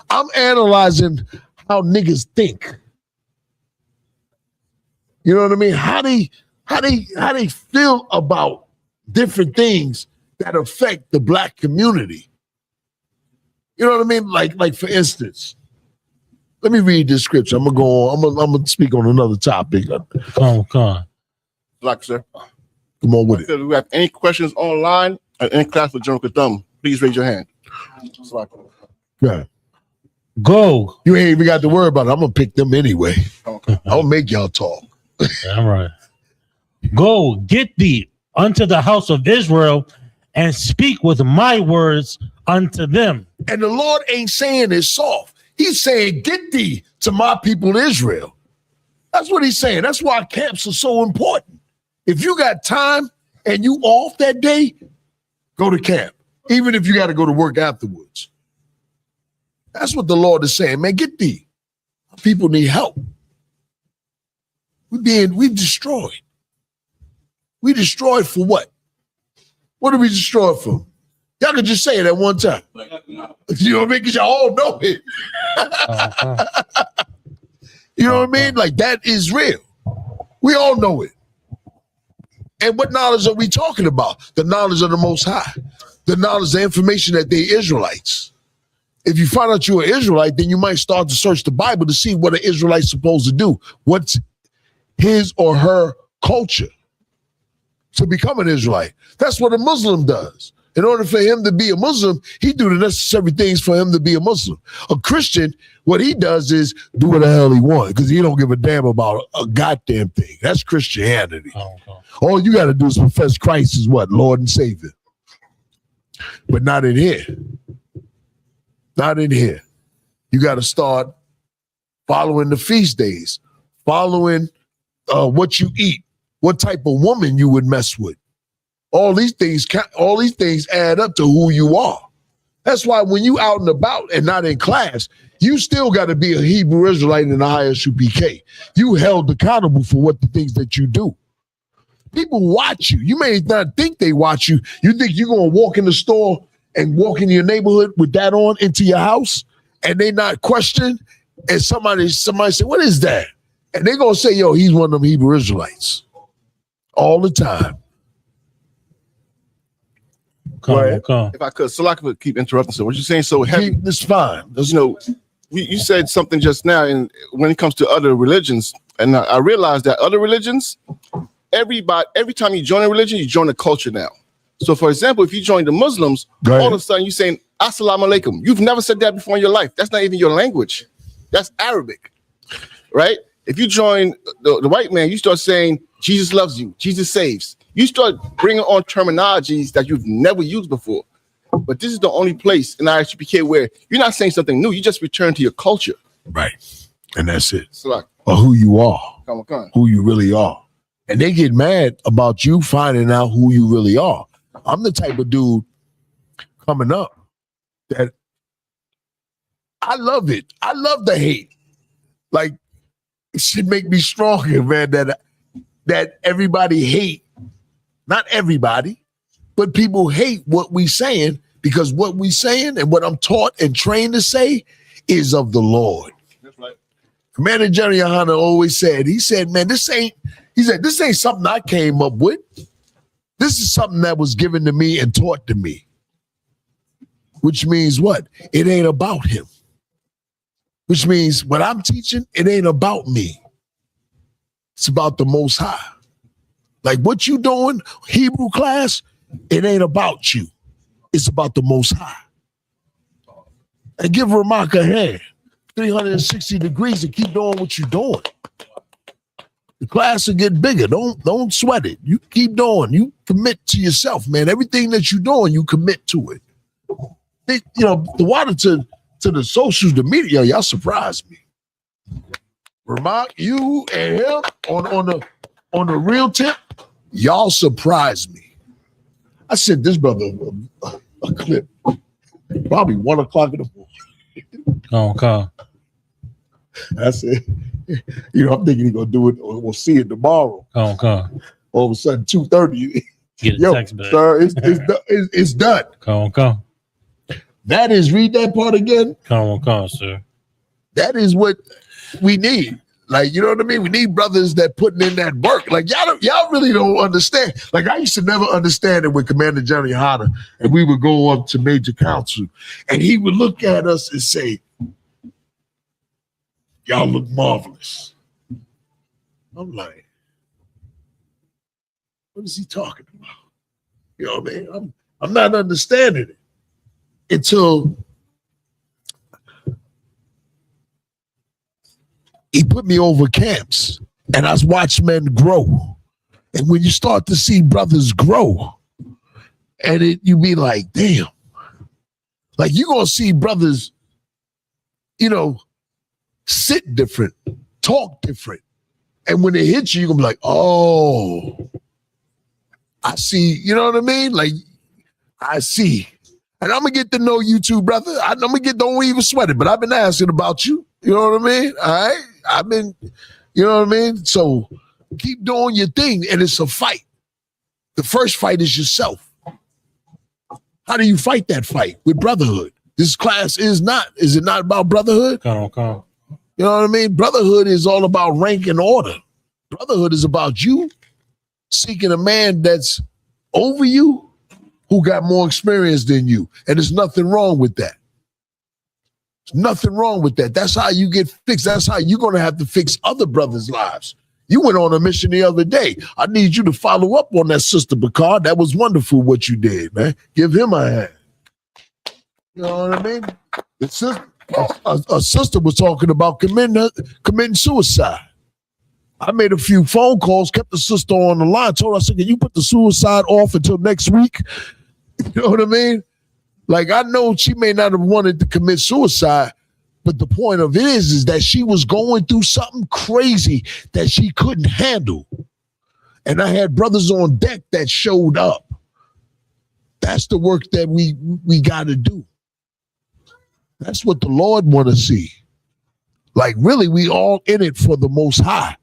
I'm analyzing how niggas think. You know what I mean? How they feel about different things that affect the black community. You know what I mean? Like for instance, let me read this scripture. I'm gonna go on. I'm gonna speak on another topic. Come on. Black, sir. Come on with it. If we have any questions online or in class with General Katham, please raise your hand. Yeah. Go. You ain't even got to worry about it. I'm gonna pick them anyway. I'll make y'all talk. All right. Go, get thee unto the house of Israel and speak with my words unto them. And the Lord ain't saying it soft. He's saying, get thee to my people Israel. That's what he's saying. That's why camps are so important. If you got time and you off that day, go to camp. Even if you got to go to work afterwards. That's what the Lord is saying. Man, get thee. People need help. We've destroyed. We destroyed for what? What did we destroy for? Y'all could just say it at one time. You know what I mean? Because y'all all know it. You know what I mean? Like, that is real. We all know it. And what knowledge are we talking about? The knowledge of the Most High. The knowledge, the information that they're Israelites. If you find out you're an Israelite, then you might start to search the Bible to see what an Israelite's supposed to do. What's his or her culture? to become an Israelite. That's what a Muslim does. In order for him to be a Muslim, he do the necessary things for him to be a Muslim. A Christian, what he does is do what the hell he wants because he don't give a damn about a goddamn thing. That's Christianity. All you got to do is profess Christ is what? Lord and Savior. But not in here. Not in here. You got to start following the feast days, following what you eat, what type of woman you would mess with. All these things add up to who you are. That's why when you out and about and not in class, you still got to be a Hebrew Israelite in the Isupk. You held accountable for what the things that you do. People watch you. You may not think they watch you. You think you're going to walk in the store and walk in your neighborhood with that on into your house and they not question, and somebody say, what is that? And they're going to say, yo, he's one of them Hebrew Israelites. All the time. If I could, so I could keep interrupting. So what you're saying so heavy. It's fine. You know, you said something just now, and when it comes to other religions, and I realized that other religions, every time you join a religion, you join a culture now. So, for example, if you join the Muslims, all of a sudden you're saying Assalamu alaikum. You've never said that before in your life. That's not even your language. That's Arabic, right? If you join the white man, you start saying Jesus loves you, Jesus saves. You start bringing on terminologies that you've never used before. But this is the only place in ISUPK where you're not saying something new. You just return to your culture. Right. And that's it. Salak. Or who you are. Come on. Who you really are. And they get mad about you finding out who you really are. I'm the type of dude coming up that I love it. I love the hate. Like, it should make me stronger, man, that everybody hate. Not everybody, but people hate what we saying because what we saying and what I'm taught and trained to say is of the Lord. That's right. Commander General Yohana always said, he said, this ain't something I came up with. This is something that was given to me and taught to me. Which means what? It ain't about him. Which means what I'm teaching, it ain't about me. It's about the Most High. Like what you doing, Hebrew class, it ain't about you. It's about the Most High. And give Ramak a hand. 360 degrees and keep doing what you're doing. The class will get bigger. Don't sweat it. You keep doing. You commit to yourself, man. Everything that you're doing, you commit to it. The water to the socials, the media, y'all surprised me. Ramak, you and him on the real tip, y'all surprised me. I sent this brother a clip, probably 1 o'clock in the morning. Okay. I said, I'm thinking he's gonna do it, or we'll see it tomorrow. Okay. All of a sudden, 2:30. Get a text back. Sir, it's done. Okay. That is, read that part again. Okay, sir. That is what we need. Like, you know what I mean? We need brothers that putting in that work. Like, y'all really don't understand. Like, I used to never understand it with Commander Johnny Hunter, and we would go up to Major Council, and he would look at us and say, y'all look marvelous. I'm like, what is he talking about? You know what I mean? I'm not understanding it until he put me over camps and I watched men grow. And when you start to see brothers grow, and you be like, damn, like you're going to see brothers, sit different, talk different. And when it hits you, you're going to be like, oh, I see. You know what I mean? Like, I see. And I'm going to get to know you too, brother. Don't even sweat it, but I've been asking about you. You know what I mean? All right. You know what I mean? So keep doing your thing. And it's a fight. The first fight is yourself. How do you fight that fight? With brotherhood. This class is it not about brotherhood? Come. You know what I mean? Brotherhood is all about rank and order. Brotherhood is about you seeking a man that's over you who got more experience than you. And there's nothing wrong with that. There's nothing wrong with that. That's how you get fixed. That's how you're going to have to fix other brothers' lives. You went on a mission the other day. I need you to follow up on that, Sister Bacard. That was wonderful what you did, man. Give him a hand. You know what I mean? A sister was talking about committing suicide. I made a few phone calls, kept the sister on the line, told her, I said, can you put the suicide off until next week? You know what I mean? Like, I know she may not have wanted to commit suicide, but the point of it is that she was going through something crazy that she couldn't handle. And I had brothers on deck that showed up. That's the work that we got to do. That's what the Lord want to see. Like, really, we all in it for the Most High.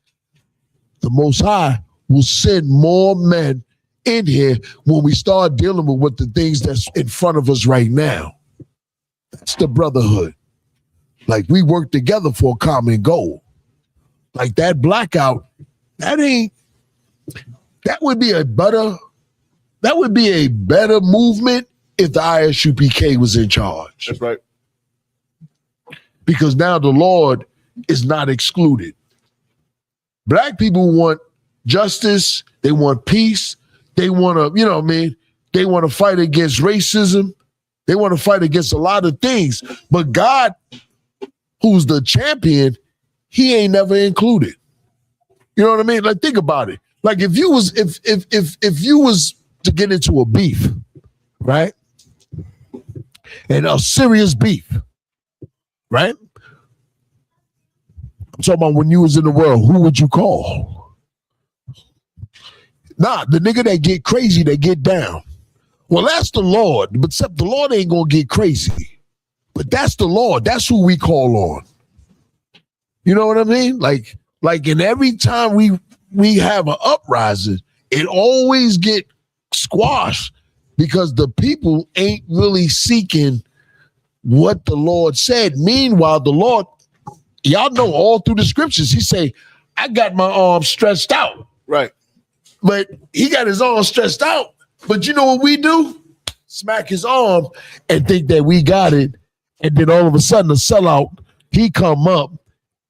The Most High will send more men in here when we start dealing with what the things that's in front of us right now. That's the brotherhood. Like, we work together for a common goal. Like that blackout, that would be a better movement if the ISUPK was in charge. That's right. Because now the Lord is not excluded. Black people want justice. They want peace. They want to, you know what I mean? They want to fight against racism. They want to fight against a lot of things. But God, who's the champion, he ain't never included. You know what I mean? Like, think about it. Like, if you was to get into a beef, right? And a serious beef, right? I'm talking about when you was in the world, who would you call? Nah, the nigga that get crazy, that get down. Well, that's the Lord, but except the Lord ain't gonna get crazy. But that's the Lord. That's who we call on. You know what I mean? Like, and every time we have an uprising, it always get squashed because the people ain't really seeking what the Lord said. Meanwhile, the Lord, y'all know all through the scriptures, he say, I got my arms stretched out. Right. But he got his arms stretched out. But you know what we do? Smack his arm and think that we got it. And then all of a sudden, the sellout, he come up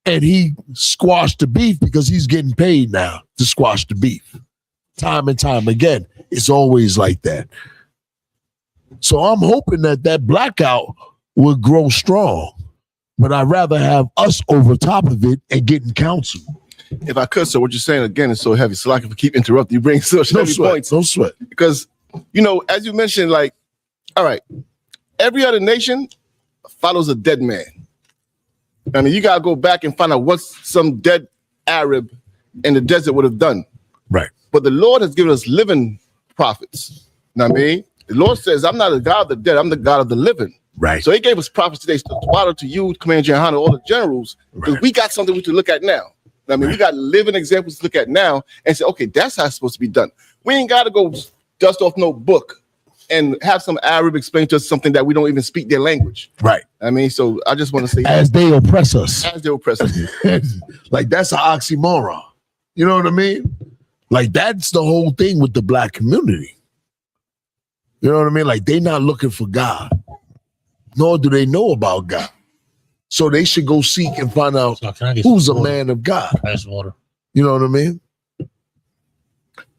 and he squashed the beef because he's getting paid now to squash the beef. Time and time again. It's always like that. So I'm hoping that blackout will grow strong. But I'd rather have us over top of it and getting counsel. If I could, so what you're saying again is so heavy. So like if I keep interrupting, you bring such heavy points. No sweat. Because, you know, as you mentioned, like, all right, every other nation follows a dead man. I mean, you got to go back and find out what some dead Arab in the desert would have done. Right. But the Lord has given us living prophets. You know what I mean? The Lord says, I'm not the God of the dead, I'm the God of the living. Right. So he gave us prophets today, to you, Commander Johanna, all the generals, because we got something we can look at now. I mean, we got living examples to look at now and say, okay, that's how it's supposed to be done. We ain't got to go dust off no book and have some Arab explain to us something that we don't even speak their language. Right. I mean, so I just want to say, as they oppress us. As they oppress us. Like, that's an oxymoron. You know what I mean? Like, that's the whole thing with the black community. You know what I mean? Like, they not looking for God, nor do they know about God. So they should go seek and find out who's a man of God. Ice water. You know what I mean?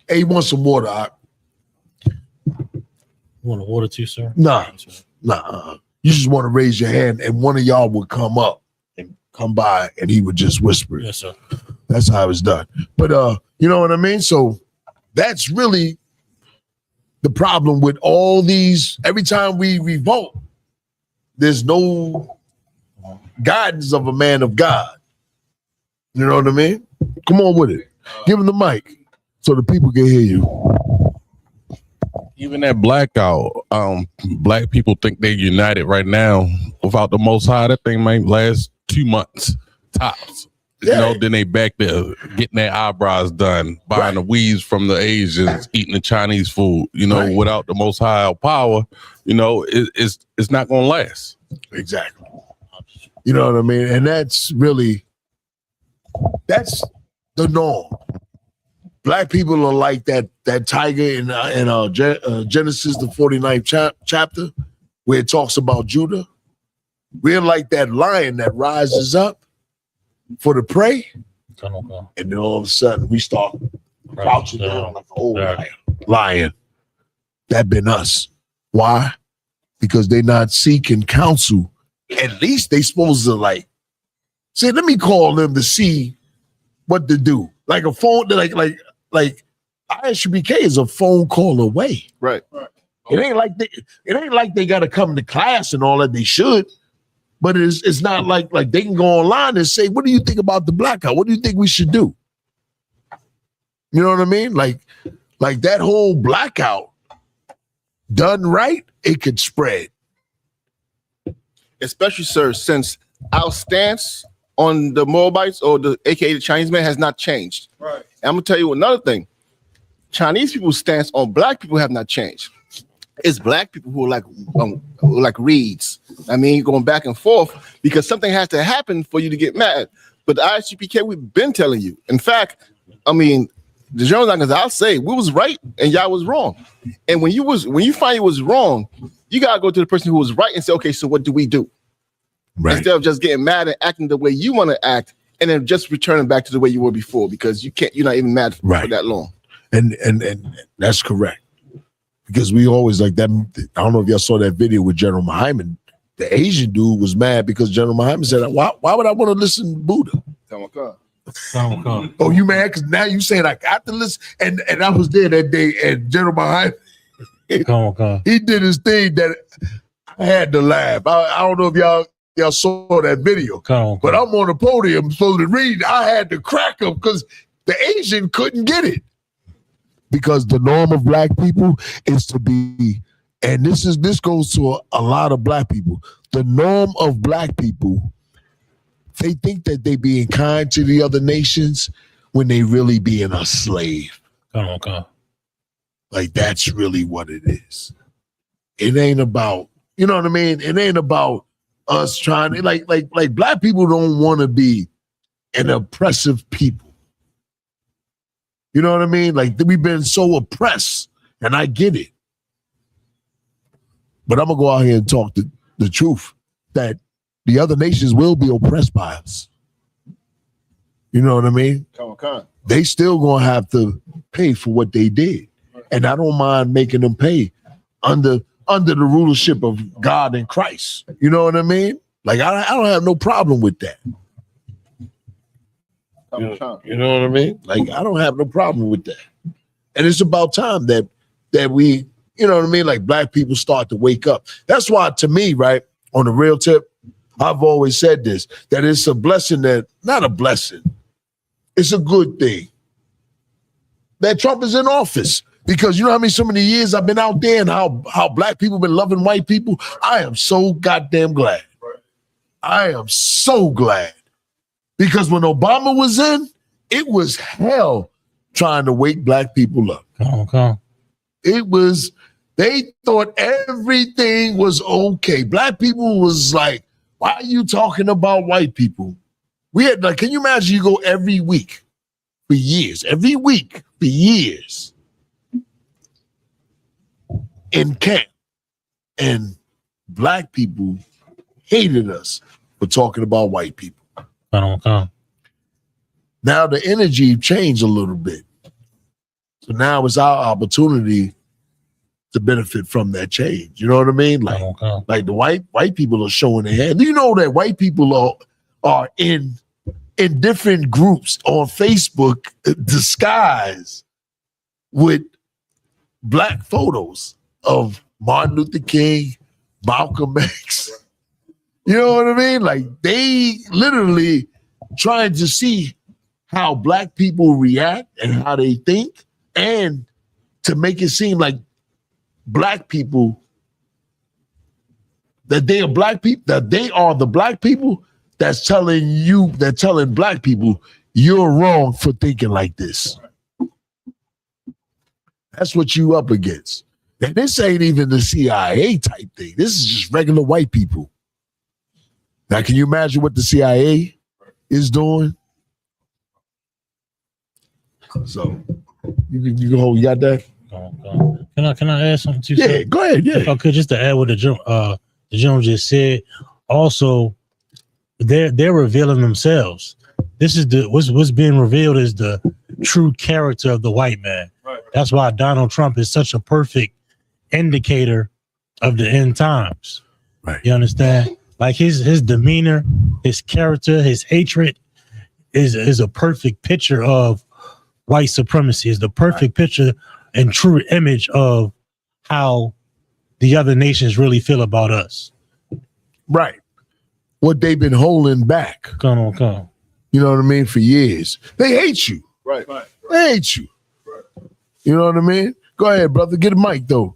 Hey, you want some water? You want a water too, sir? Nah. You just want to raise your hand and one of y'all would come up and come by and he would just whisper it. Yes, sir. That's how it's done. But you know what I mean? So that's really the problem with all these. Every time we revolt, there's no guidance of a man of God. You know what I mean? Come on with it. Give him the mic so the people can hear you. Even that blackout, black people think they're united right now. Without the Most High, that thing might last 2 months tops. Yeah. You know, then they back there getting their eyebrows done, buying the weaves from the Asians, eating the Chinese food. You know, without the Most High power, you know, it's not gonna last. Exactly. You know what I mean? And that's really, that's the norm. Black people are like that tiger in Genesis, the 49th chapter, where it talks about Judah. We're like that lion that rises up for the prey. And then all of a sudden we start crouching down like an old lion. That been us. Why? Because they not seeking counsel. At least they supposed to like say, let me call them to see what to do. Like a phone, like Isupk is a phone call away. Right. It ain't like they gotta come to class and all that. They should, but it's not like they can go online and say, what do you think about the blackout? What do you think we should do? You know what I mean? Like that whole blackout done right, it could spread. Especially, sir, since our stance on the Moabites or the aka the Chinese man has not changed. Right. And I'm gonna tell you another thing. Chinese people's stance on black people have not changed. It's black people who are like reeds. I mean, going back and forth because something has to happen for you to get mad. But the Isupk, we've been telling you. In fact, I mean, the journalists, I'll say, we was right and y'all was wrong. And when you find you was wrong, you gotta go to the person who was right and say, okay, so what do we do? Right. Instead of just getting mad and acting the way you want to act, and then just returning back to the way you were before, because you're not even mad for that long. And that's correct. Because we always like that. I don't know if y'all saw that video with General Muhammad. The Asian dude was mad because General Muhammad said, why would I want to listen to Buddha? Oh, you mad? Because now you saying I got to listen. And I was there that day, and General Muhammad, he did his thing that I had to laugh. I don't know if y'all saw that video, but I'm on the podium supposed to read. I had to crack him because the Asian couldn't get it. Because the norm of black people is to be, and this goes to a lot of black people. The norm of black people, they think that they being kind to the other nations when they really being a slave. Like that's really what it is. It ain't about, you know what I mean? It ain't about us trying to like black people don't want to be an oppressive people. You know what I mean? Like we've been so oppressed, and I get it. But I'm gonna go out here and talk the truth that the other nations will be oppressed by us. You know what I mean? They still gonna have to pay for what they did, and I don't mind making them pay under the rulership of God and Christ. You know what I mean? Like I don't have no problem with that. You know what I mean? Like I don't have no problem with that. And it's about time that we, you know what I mean? Like black people start to wake up. That's why to me, right, on the real tip, I've always said this, that it's a blessing not a blessing. It's a good thing that Trump is in office. Because you know how many years I've been out there and how black people been loving white people? I am so goddamn glad. I am so glad. Because when Obama was in, it was hell trying to wake black people up. They thought everything was okay. Black people was like, why are you talking about white people? We had like, can you imagine you go every week for years, in camp, and black people hated us for talking about white people. Now the energy changed a little bit. So now it's our opportunity to benefit from that change. You know what I mean? Like the white people are showing their hand. Do you know that white people are in different groups on Facebook disguised with black photos of Martin Luther King, Malcolm X. You know what I mean? Like they literally trying to see how black people react and how they think, and to make it seem like black people, that they are black people, that they are the black people that's telling black people you're wrong for thinking like this. That's what you up against. And this ain't even the CIA type thing. This is just regular white people. Now, can you imagine what the CIA is doing? So you got that? Can I add something to you? Yeah, go ahead. Yeah, if I could, just to add what the gentleman just said. Also, they're revealing themselves. this is what's being revealed is the true character of the white man. Right. That's why Donald Trump is such a perfect indicator of the end times. Right. You understand? Like his demeanor, his character, his hatred is a perfect picture of white supremacy. Is the perfect picture and true image of how the other nations really feel about us. Right. What they've been holding back. Come on. You know what I mean? For years. They hate you. Right. They hate you. Right. You know what I mean? Go ahead, brother. Get a mic, though.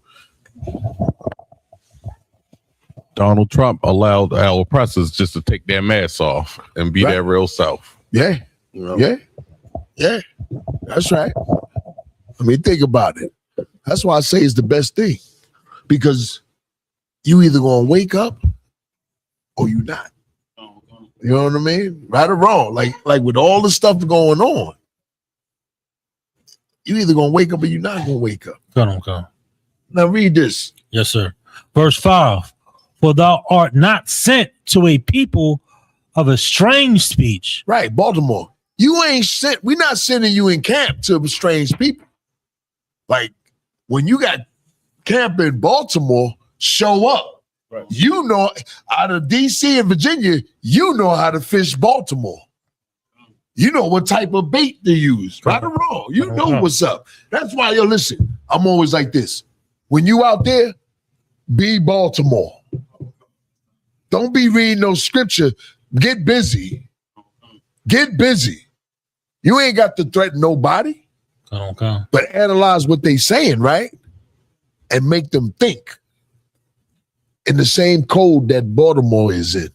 Donald Trump allowed our oppressors just to take their masks off and be their real self. Yeah. You know? Yeah. That's right. I mean, think about it. That's why I say it's the best thing. Because you either gonna wake up or you not. You know what I mean? Right or wrong. Like with all the stuff going on, you either gonna wake up or you're not gonna wake up. Come. Now read this. Yes, sir. Verse 5. For thou art not sent to a people of a strange speech. Right, Baltimore. You ain't sent. We're not sending you in camp to strange people. Like when you got camp in Baltimore, show up. Right. You know, out of DC and Virginia, you know how to fish Baltimore. You know what type of bait to use, right or wrong. You know what's up. That's why, yo, listen, I'm always like this. When you out there, be Baltimore. Don't be reading no scripture. Get busy. Get busy. You ain't got to threaten nobody. Come. But analyze what they saying, right? And make them think in the same code that Baltimore is in.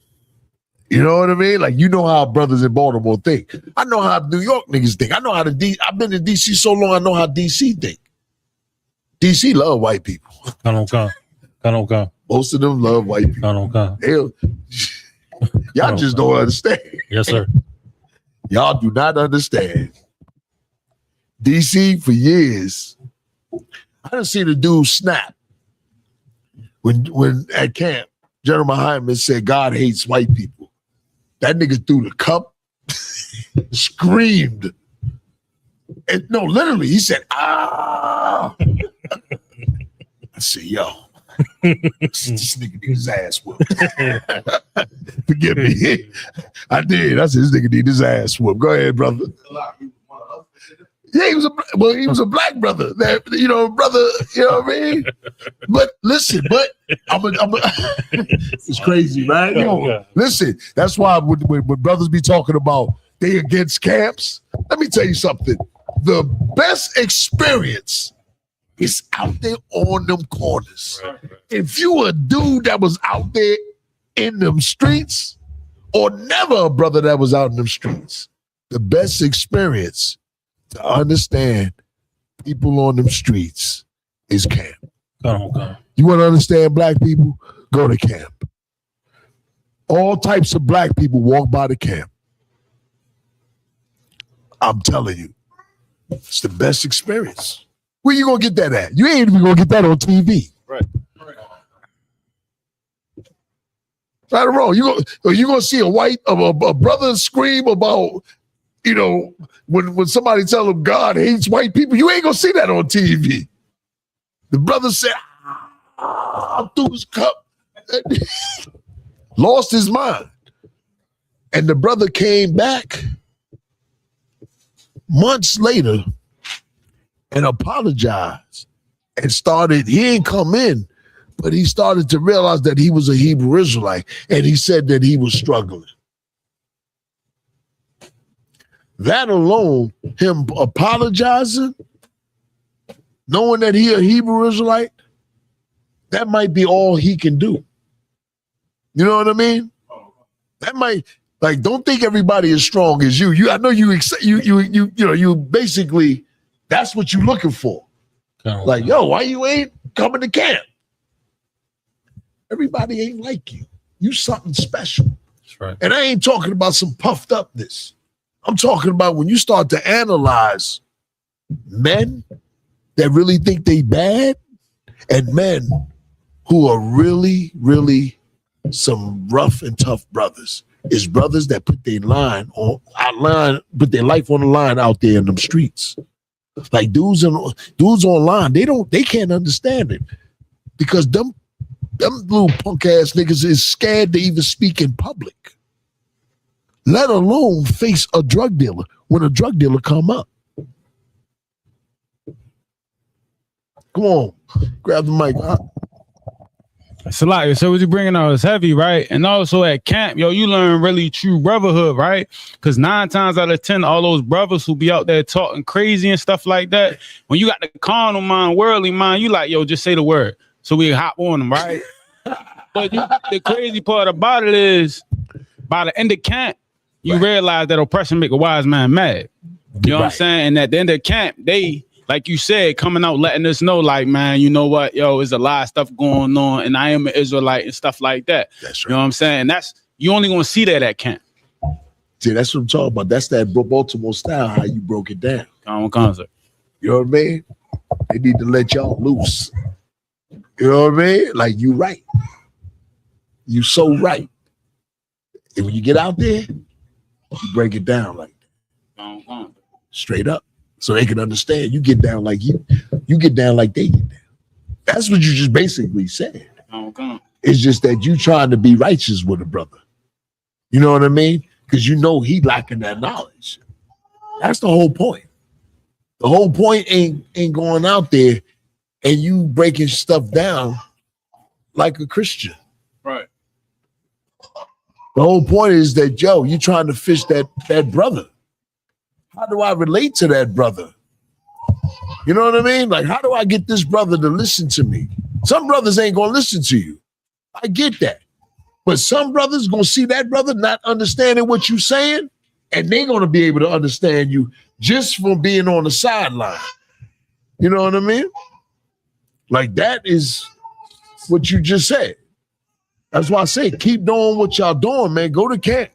You know what I mean? Like, you know how brothers in Baltimore think. I know how New York niggas think. I know how I've been in DC so long, I know how DC think. DC love white people. Come. Most of them love white people. Come. Y'all just don't understand. Yes, sir. Y'all do not understand. DC for years, I done seen a dude snap when at camp, General Hyman said God hates white people. That nigga threw the cup, screamed. And no, literally, he said, ah. I said, yo, this nigga need his ass whooped. Forgive me. I did. I said, this nigga need his ass whooped. Go ahead, brother. Yeah, he was a black brother. That, brother, you know what I mean? But listen, it's crazy, right? Listen, that's why when brothers be talking about they against camps, let me tell you something. The best experience is out there on them corners. If you a dude that was out there in them streets, or never a brother that was out in them streets, the best experience to understand people on them streets is camp. You want to understand black people? Go to camp. All types of black people walk by the camp. I'm telling you, it's the best experience. Where you gonna get that at? You ain't even gonna get that on TV. Right. Right or wrong? You gonna see a brother scream about, when somebody tell him God hates white people, you ain't gonna see that on TV. The brother said, threw his cup, lost his mind. And the brother came back months later and apologized and he ain't come in, but he started to realize that he was a Hebrew Israelite, and he said that he was struggling. That alone, him apologizing, knowing that he a Hebrew Israelite, that might be all he can do. You know what I mean? That might, don't think everybody as strong as you. I know you basically, that's what you looking for. Yo, why you ain't coming to camp? Everybody ain't like you. You something special. That's right. And I ain't talking about some puffed upness. I'm talking about when you start to analyze men that really think they bad and men who are really, really some rough and tough brothers. is brothers that put their life on the line out there in them streets. Like dudes online, they can't understand it because them little punk ass niggas is scared to even speak in public, let alone face a drug dealer when a drug dealer come up. Come on, grab the mic. Salaki, so what you bringing out is heavy, right? And also at camp, yo, you learn really true brotherhood, right? Because 9 times out of 10, all those brothers who be out there talking crazy and stuff like that, when you got the carnal mind, worldly mind, you like, yo, just say the word so we hop on them, right? But the crazy part about it is, by the end of camp, you realize that oppression make a wise man mad. You know what I'm saying? And at the end of camp, they, like you said, coming out letting us know, like, man, you know what, yo, there's a lot of stuff going on, and I am an Israelite and stuff like that. That's right. You know what I'm saying? And that's, you only gonna see that at camp. See, that's what I'm talking about. That's that Baltimore style, how you broke it down. Common concept. You know what I mean? They need to let y'all loose. You know what I mean? Like, you right. You so right. And when you get out there, you break it down like that. Straight up. So they can understand. You get down like you get down like they get down. That's what you just basically said. It's just that you trying to be righteous with a brother. You know what I mean? Because you know he lacking that knowledge. That's the whole point. The whole point ain't going out there and you breaking stuff down like a Christian. Right. The whole point is that, yo, you trying to fish that brother. How do I relate to that brother? You know what I mean? Like, how do I get this brother to listen to me? Some brothers ain't gonna listen to you. I get that. But some brothers gonna see that brother not understanding what you saying, and they gonna be able to understand you just from being on the sideline. You know what I mean? Like, that is what you just said. That's why I say, keep doing what y'all doing, man. Go to camp.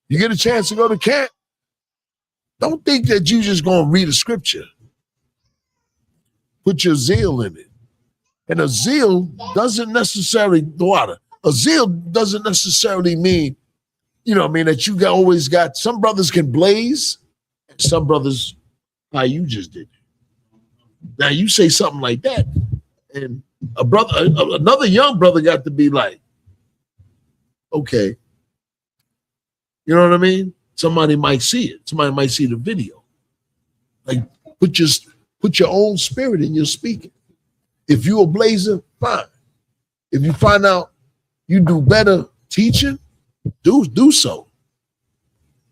You get a chance to go to camp. Don't think that you just gonna read a scripture. Put your zeal in it. And a zeal doesn't necessarily mean, you know what I mean, that you always got, some brothers can blaze, and some brothers, how you just did. Now you say something like that, and another young brother got to be like, okay. You know what I mean? Somebody might see it. Somebody might see the video. Like, put your own spirit in your speaking. If you a blazer, fine. If you find out you do better teaching, do so.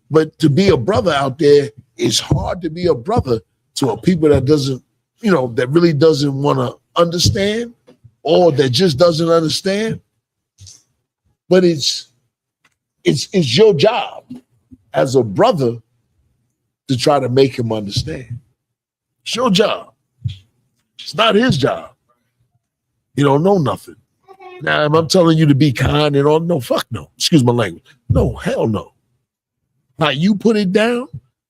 But to be a brother out there, it's hard to be a brother to a people that doesn't, you know, that really doesn't want to understand, or that just doesn't understand. But it's your job as a brother to try to make him understand. It's your job. It's not his job. He don't know nothing. Now, if I'm telling you to be kind and all, no, fuck no. Excuse my language. No, hell no. How you put it down,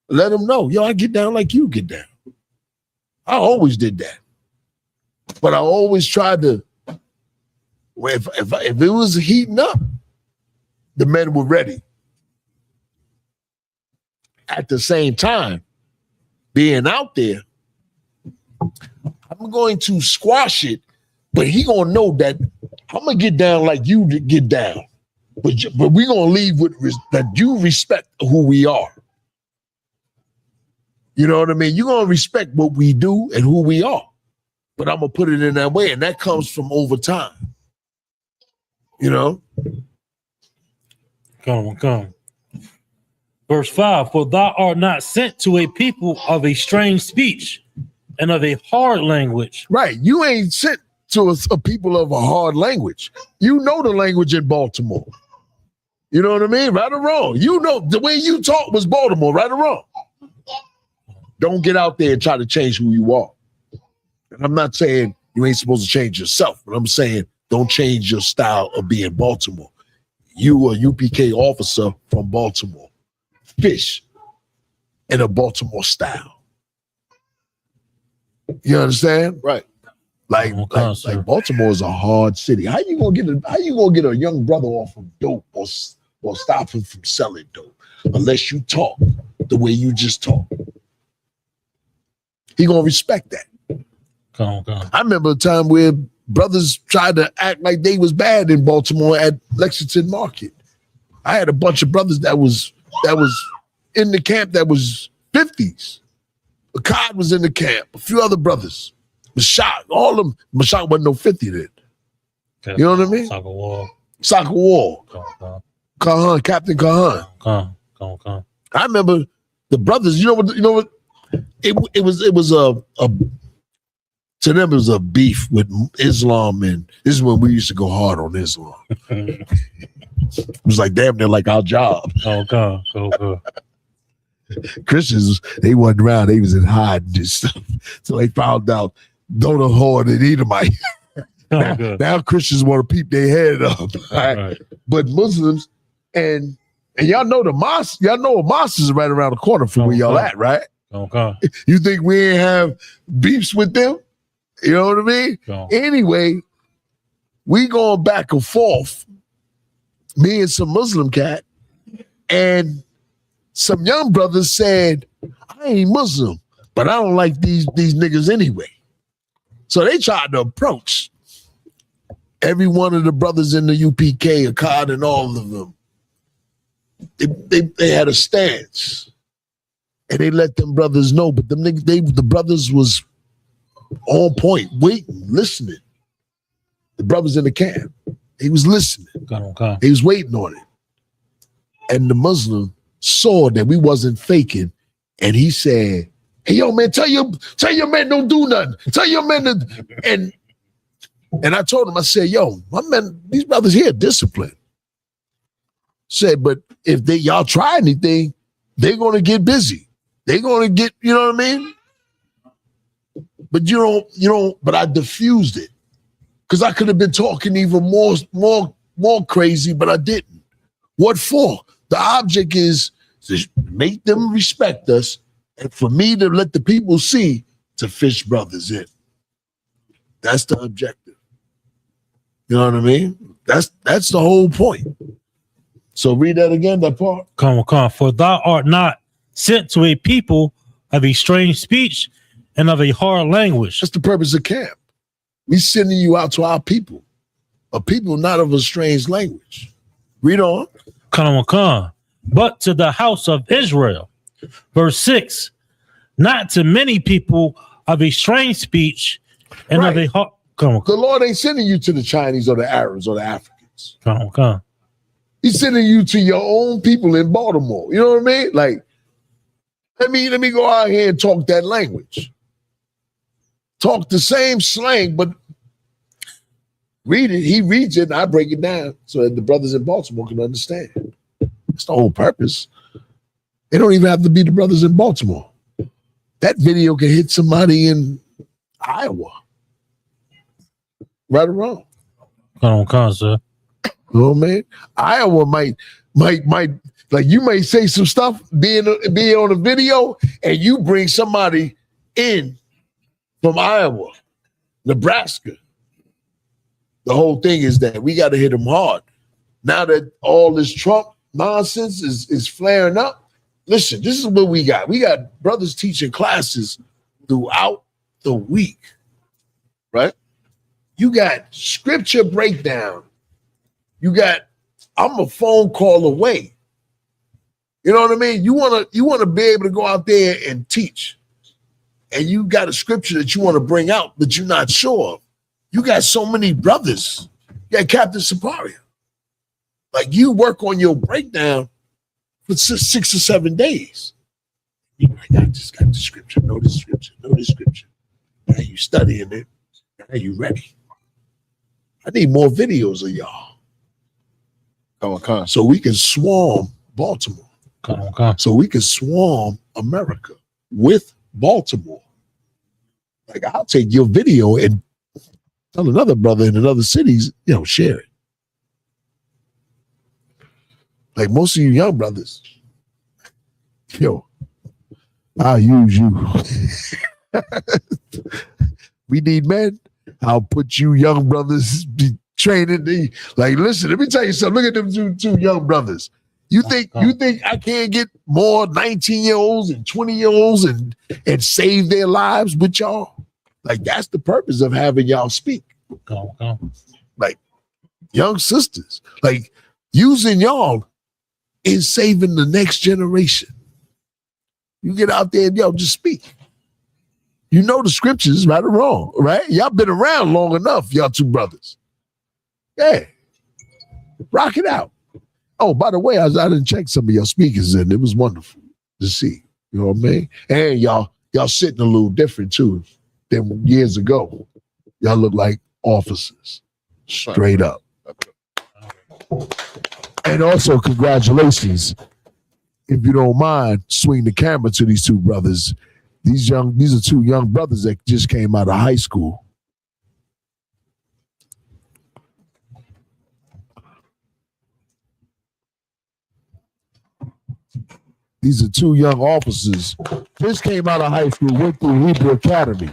let him know. Yo, I get down like you get down. I always did that. But I always tried to, if it was heating up, the men were ready. At the same time, being out there, I'm going to squash it, but he gonna know that I'm gonna get down like you get down. But we're gonna leave with that you respect who we are. You know what I mean? You're gonna respect what we do and who we are. But I'm gonna put it in that way, and that comes from over time. You know? Come. Verse 5, for thou art not sent to a people of a strange speech and of a hard language. Right. You ain't sent to a people of a hard language. You know the language in Baltimore. You know what I mean? Right or wrong. You know the way you talk was Baltimore, right or wrong. Don't get out there and try to change who you are. And I'm not saying you ain't supposed to change yourself, but I'm saying don't change your style of being Baltimore. You a UPK officer from Baltimore. Fish in a Baltimore style. You understand? Right. Like Baltimore is a hard city. How you gonna get a young brother off of dope or or stop him from selling dope unless you talk the way you just talk. He gonna respect that. Come on. I remember a time where brothers tried to act like they was bad in Baltimore at Lexington Market. I had a bunch of brothers that was in the camp that was 50s. Akkad was in the camp, a few other brothers. Mashak, all of them. Mashak wasn't no 50 then. Okay. You know what I mean? Soccer Wall. Kahan, Captain Kahan. Come. I remember the brothers, you know what? It was to them it was a beef with Islam, and this is when we used to go hard on Islam. It was like damn near like our job. Come. Christians, they wasn't around, they was in hiding and stuff. So they found out don't hold and Edomite. Now Christians want to peep their head up. Right? But Muslims and y'all know the mosque, y'all know a mosque is right around the corner from where y'all at, right? You think we ain't have beefs with them? You know what I mean? Anyway, we going back and forth, me and some Muslim cat, and some young brothers said, I ain't Muslim, but I don't like these niggas anyway. So they tried to approach every one of the brothers in the UPK, Akkad, and all of them. They had a stance, and they let them brothers know. But the brothers was on point, waiting, listening. The brothers in the camp, he was listening. He was waiting on it. And the Muslim saw that we wasn't faking, and he said, "Hey, yo, man, tell your man don't do nothing. Tell your man to." And I told him, I said, "Yo, my man, these brothers here disciplined." Said, but if y'all try anything, they're gonna get busy. They're gonna get, you know what I mean? But you don't. But I diffused it because I could have been talking even more crazy, but I didn't. What for? The object is to make them respect us, and for me to let the people see to fish brothers in. That's the objective. You know what I mean? That's the whole point. So read that again, that part. Come. For thou art not sent to a people of a strange speech and of a hard language. That's the purpose of camp. We sending you out to our people, a people not of a strange language. Read on. Come. But to the house of Israel. Verse 6. Not to many people of a strange speech and of a hard. Come. The Lord ain't sending you to the Chinese or the Arabs or the Africans. Come. He's sending you to your own people in Baltimore. You know what I mean? Like, let me go out here and talk that language. Talk the same slang, but read it. He reads it, and I break it down so that the brothers in Baltimore can understand. That's the whole purpose. They don't even have to be the brothers in Baltimore. That video can hit somebody in Iowa. Right or wrong? Come, sir. You know what I mean? Iowa might like you may say some stuff being on a video, and you bring somebody in from Iowa, Nebraska. The whole thing is that we got to hit them hard. Now that all this Trump nonsense is flaring up, listen, this is what we got. We got brothers teaching classes throughout the week, right? You got scripture breakdown. I'm a phone call away. You know what I mean? You wanna be able to go out there and teach. And you got a scripture that you want to bring out that you're not sure of. You got so many brothers. You got Captain Saparia. Like you work on your breakdown for 6 or 7 days. You're like, I just got the scripture, know this scripture. Now you studying it. Now you ready. I need more videos of y'all. Come. So we can swarm Baltimore. Come. So we can swarm America with Baltimore. Like I'll take your video and tell another brother in another cities, share it. Like most of you young brothers, I'll use you. We need men. I'll put you young brothers training these. Like, listen, let me tell you something. Look at them two young brothers. You think I can't get more 19-year-olds and 20-year-olds and save their lives with y'all? Like, that's the purpose of having y'all speak. Like, young sisters, like using y'all is saving the next generation. You get out there and just speak. You know the scriptures, right or wrong, right? Y'all been around long enough, y'all two brothers. Yeah. Rock it out. Oh, by the way, I didn't check some of your speakers and it was wonderful to see. You know what I mean? And y'all sitting a little different too than years ago. Y'all look like officers. Straight up. And also, congratulations. If you don't mind, swing the camera to these two brothers. These are two young brothers that just came out of high school. These are two young officers. Just came out of high school, went through Hebrew Academy.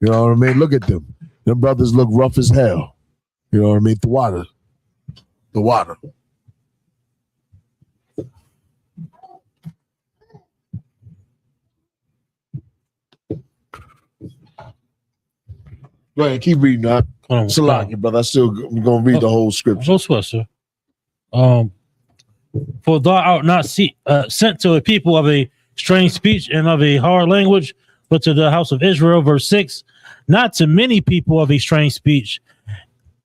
You know what I mean? Look at them. Them brothers look rough as hell. You know what I mean? The water. Go ahead, keep reading that. Salaki, brother. I'm going to read the whole scripture. No sweat, sir. For thou art not sent to a people of a strange speech and of a hard language, but to the house of Israel, verse 6, not to many people of a strange speech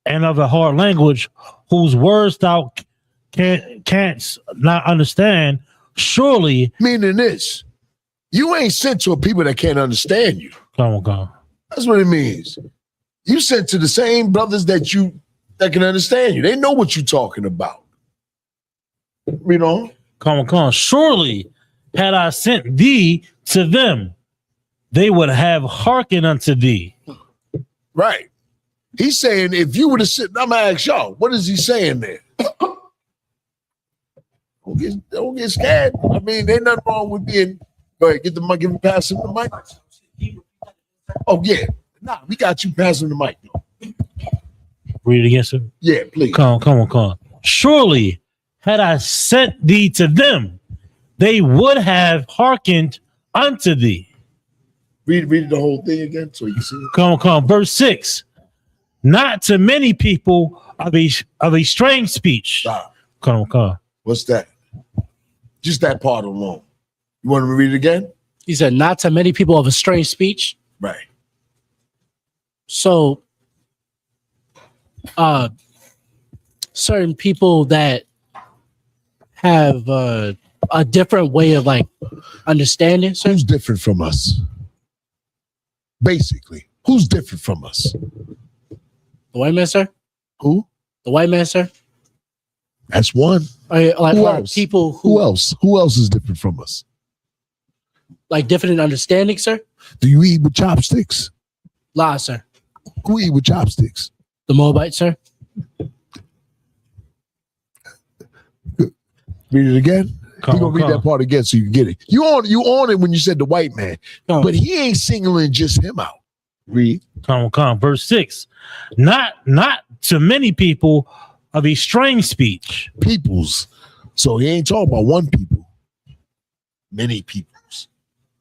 and of a hard language, whose words thou canst not understand, surely. Meaning this, you ain't sent to a people that can't understand you. Come on. That's what it means. You sent to the same brothers that can understand you. They know what you're talking about. You know? Come on. Surely had I sent thee to them, they would have hearkened unto thee. Right. He's saying if you would have said, I'm going to ask y'all, what is he saying there? Don't get scared. I mean, there's nothing wrong with being, go ahead, get the mic, pass him the mic. Oh, yeah. Nah, we got you passing the mic. Read it again, sir. Yeah, please. Come on. Surely had I sent thee to them, they would have hearkened unto thee. Read the whole thing again so you can see it. Come on. Verse 6. Not to many people of a strange speech. Stop. Come on. What's that? Just that part alone. You want me to read it again? He said, not to many people of a strange speech. Right. So, certain people that have a different way of like understanding. So who's different from us? Basically, who's different from us? The white man, sir. Who? The white man, sir. That's one. Like who else? People who else? Who else is different from us? Like different in understanding, sir. Do you eat with chopsticks? Lie, sir. Who eat with chopsticks? The Moabite, sir. Read it again. You're gonna read that part again so you can get it. You on it when you said the white man, but he ain't singling just him out. Read. Come on. Verse 6. Not to many people of a strange speech. Peoples. So he ain't talking about one people. Many peoples.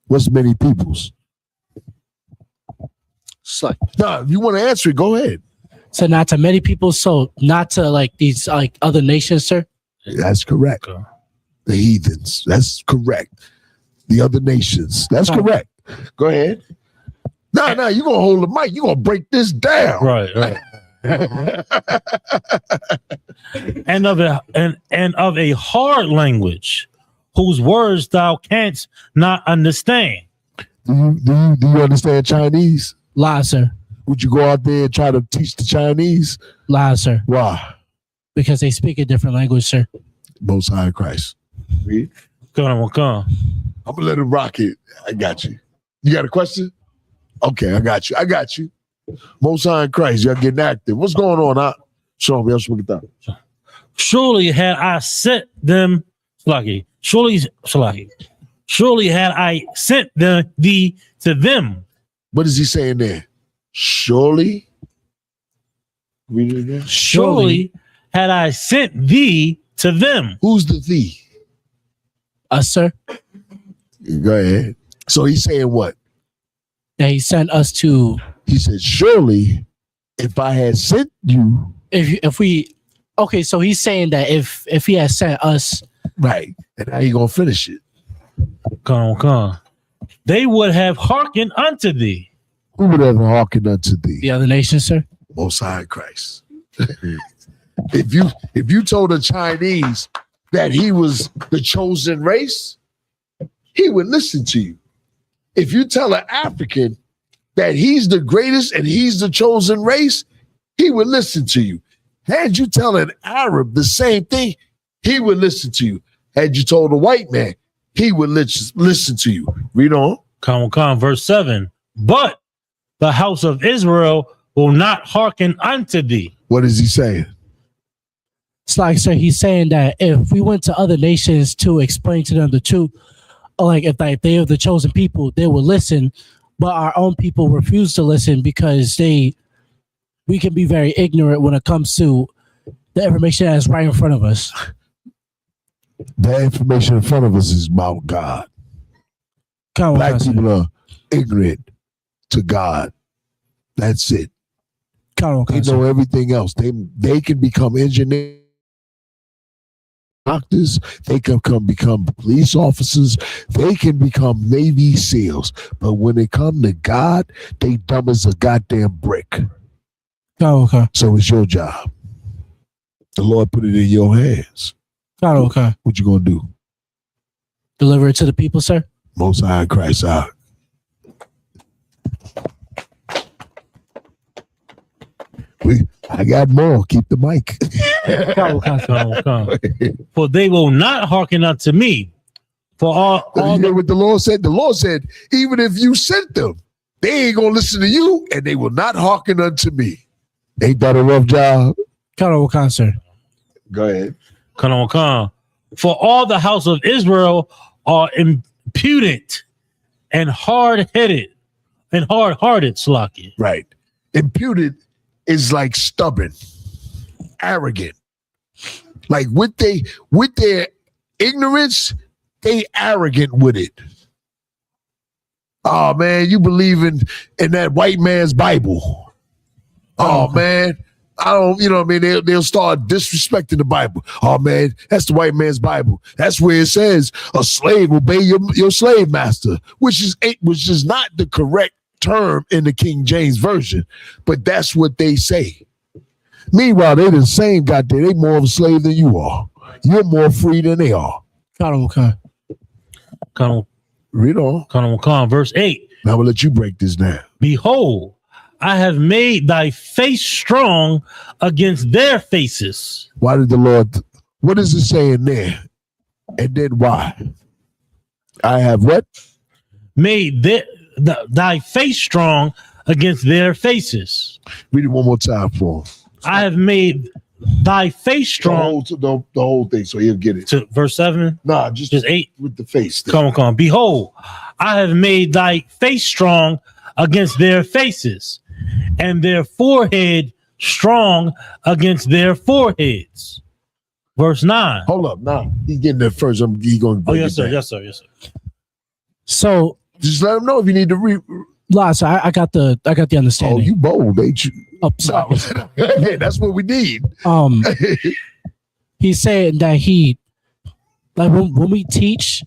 What's many peoples? Nah, if you want to answer it, go ahead. So not to many people, so not to like these like other nations, sir. That's correct. The heathens. That's correct. The other nations. That's correct. Go ahead. No, you're gonna hold the mic. You're gonna break this down. Right. and of a hard language, whose words thou canst not understand. Do you understand Chinese? Lie, sir. Would you go out there and try to teach the Chinese? Lie, sir. Why? Because they speak a different language, sir. Most High Christ. Read. Come. I'm gonna let him rock it. I got you. You got a question? Okay, I got you. Most High in Christ, y'all getting active. What's going on? Show me. Look at that. Surely had I sent them, Slaki. Surely had I sent thee to them. What is he saying there? Surely Read it again. Surely had I sent thee to them. Who's the thee? Us, sir. Go ahead. So he's saying what? That he sent us to. He said, surely if I had sent you. If we. Okay, so he's saying that if he had sent us. Right. And how you going to finish it? Come on. They would have hearkened unto thee. Who would have hearkened unto thee? The other nations, sir. Most High Christ. If you told a Chinese that he was the chosen race, he would listen to you. If you tell an African that he's the greatest and he's the chosen race, he would listen to you. Had you tell an Arab the same thing, he would listen to you. Had you told a white man, he would listen to you. Read on. Come on, verse 7. But the house of Israel will not hearken unto thee. What is he saying? It's like, sir, he's saying that if we went to other nations to explain to them the truth, like if they are the chosen people, they will listen, but our own people refuse to listen because we can be very ignorant when it comes to the information that's right in front of us. The information in front of us is about God. Black people are ignorant to God. That's it. They know everything else. They can become engineers, doctors. They can become police officers. They can become Navy SEALs. But when it comes to God, they dumb as a goddamn brick. So it's your job. The Lord put it in your hands. What you gonna do? Deliver it to the people, sir. Most High Christ out. I got more. Keep the mic. For they will not hearken unto me. For all you know what the Lord said? The Lord said, even if you sent them, they ain't gonna listen to you, and they will not hearken unto me. Ain't that a rough job? Sir. Go ahead. For all the house of Israel are impudent and hard-headed and hard-hearted, Slaki. Right. Impudent is like stubborn, arrogant. Like with their ignorance, they arrogant with it. Oh man, you believe in that white man's Bible. Oh man, I don't, you know what I mean? They'll start disrespecting the Bible. Oh man, that's the white man's Bible. That's where it says a slave obey your slave master, which is not the correct term in the King James Version, but that's what they say. Meanwhile, they're the same goddamn. They more of a slave than you are. You're more free than they are. Read on. Verse 8. Now I'm gonna let you break this down. Behold, I have made thy face strong against their faces. Why did the Lord? What is it saying there? And then why? I have what? Made thy face strong against their faces. Read it one more time for him. I have made thy face strong. The whole thing, so he'll get it. To verse 7? Nah, just 8. With the face. Come on. Behold, I have made thy face strong against their faces, and their forehead strong against their foreheads. Verse 9. Hold up. Now, he's getting there first. He's going to break yes, it down. Yes, sir. So, just let him know if you need to read. So I got the understanding. Oh, you bold, ain't you? Oh, sorry. Yeah, that's what we need. He's saying that when we teach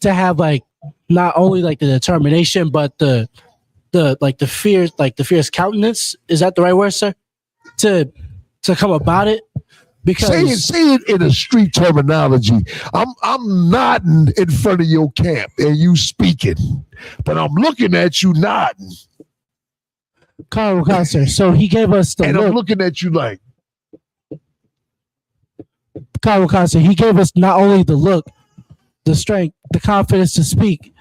to have like not only like the determination, but the fierce countenance. Is that the right word, sir? To come about it. Because say it in a street terminology. I'm nodding in front of your camp and you speaking, but I'm looking at you nodding. Sir. So he gave us the and look. I'm looking at you like. Sir, he gave us not only the look, the strength, the confidence to speak.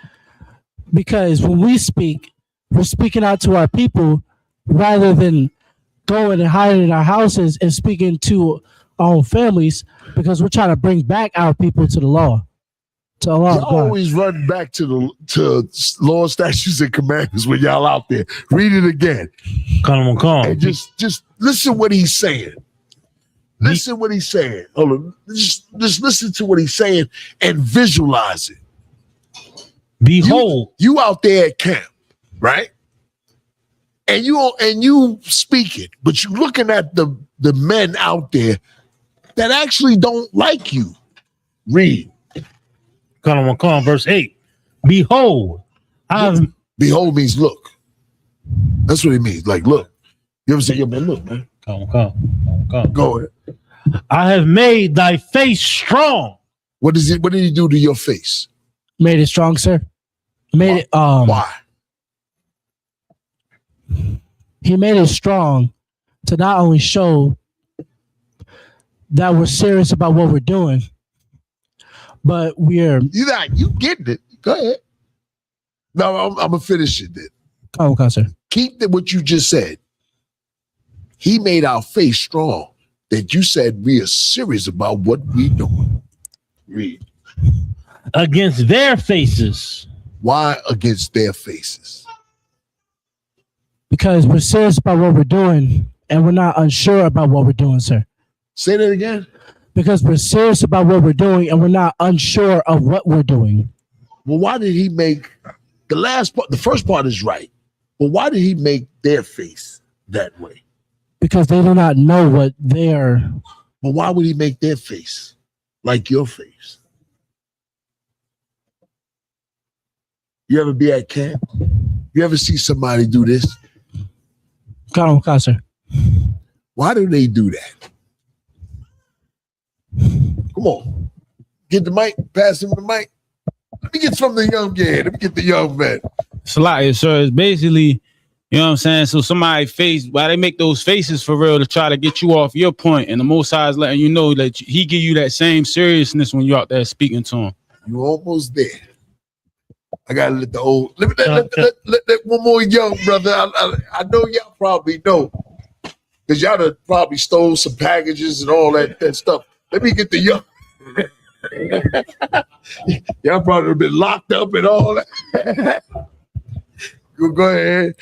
Because when we speak, we're speaking out to our people rather than going and hiding in our houses and speaking to our own families, because we're trying to bring back our people to the law. To Allah. Y'all always run back to law, statutes, and commandments when y'all out there. Read it again. Come on. And just listen what he's saying. Listen what he's saying. Hold on. Just listen to what he's saying and visualize it. Behold, you out there at camp, right? And you speaking, but you looking at the men out there that actually don't like you. Read. Come on, verse 8. Behold, behold means look. That's what it means. Like, look. You ever say, yo, man, look, man. Come. Go ahead. I have made thy face strong. What did he do to your face? Made it strong, sir. Made it why? He made it strong to not only show that we're serious about what we're doing, but you getting it. Go ahead. No, I'm gonna finish it then. Come, sir. Keep what you just said. He made our face strong. That you said we are serious about what we doing. Read. Against their faces. Why against their faces? Because we're serious about what we're doing and we're not unsure about what we're doing, sir. Say that again. Because we're serious about what we're doing and we're not unsure of what we're doing. Well, why did he make the last part? The first part is right. But why did he make their face that way? Because they do not know what they are. But why would he make their face like your face? You ever be at camp? You ever see somebody do this? Come, sir. Why do they do that? Come on. Get the mic. Pass him the mic. Let me get from the young man. Let me get the young man. It's a lot, sir. It's basically, you know what I'm saying? So somebody why they make those faces for real to try to get you off your point, and the Most High is letting you know that he give you that same seriousness when you're out there speaking to him. You almost there. I gotta let the old let one more young brother. I know y'all probably know because y'all done probably stole some packages and all that stuff. Let me get the young. Y'all probably have been locked up and all that. Go ahead.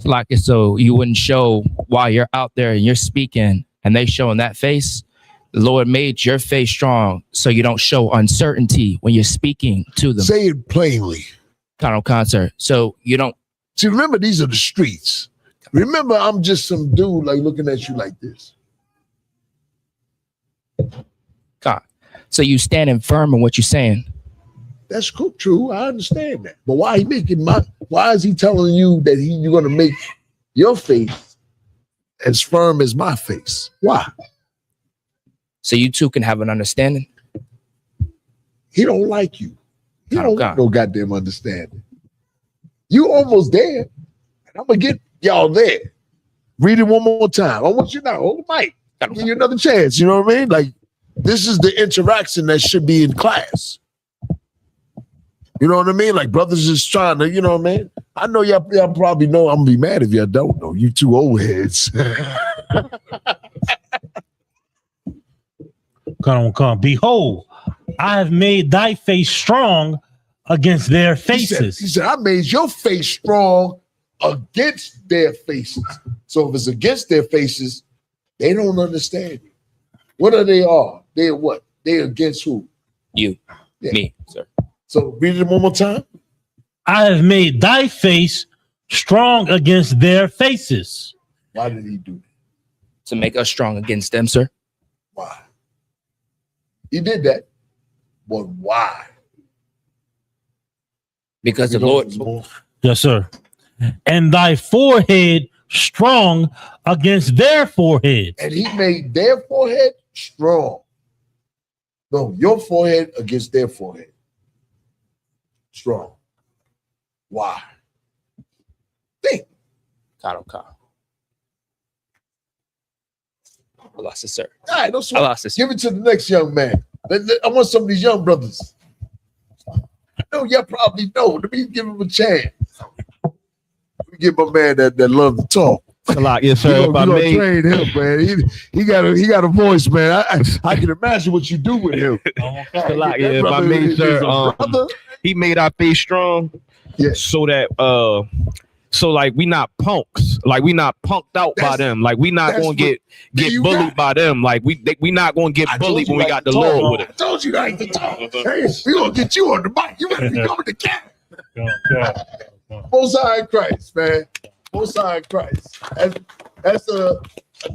Like it, so you wouldn't show while you're out there and you're speaking and they showing that face. The Lord made your face strong so you don't show uncertainty when you're speaking to them. Say it plainly. Concert. So you don't see. Remember, these are the streets. Remember, I'm just some dude like looking at you like this. God. So you standing firm in what you're saying. That's cool, true. I understand that. But why is he telling you that you're gonna make your face as firm as my face? Why? So you two can have an understanding. He don't like you. He don't want no goddamn understanding. You almost there. And I'm gonna get y'all there. Read it one more time. I want you now. Hold the mic. I'll give you another chance. You know what I mean? Like, this is the interaction that should be in class. You know what I mean? Like, brothers is trying to, you know what I mean? I know y'all probably know. I'm gonna be mad if y'all don't know. You two old heads. Come. Behold, I have made thy face strong against their faces. He said, I made your face strong against their faces. So if it's against their faces, they don't understand you. What are they are? They're what? They're against who? You. Yeah. Me, sir. So read it one more time. I have made thy face strong against their faces. Why did he do that? To make us strong against them, sir. Why? He did that. But why? Because the Lord. Yes, sir. And thy forehead strong against their forehead. And he made their forehead strong. No, your forehead against their forehead. Strong. Why? Think. God. I lost it, sir. All right, no sweat. I lost it. Give it to the next young man. I want some of these young brothers. I know y'all probably know. Let me give him a chance. Let me give my man that love to talk. Yes, sir. If I may train him, man. He got a voice, man. I can imagine what you do with him. If I may, sir. He made our faith strong. Yeah. So that so like we not punks. Like we not punked out by them. Like we not gonna get bullied by them. Like we not gonna get bullied when we got the Lord with it. I told you not to talk. Hey, we gonna get you on the mic. You better be coming to camp. Most High in Christ, man. Most High in Christ. That's a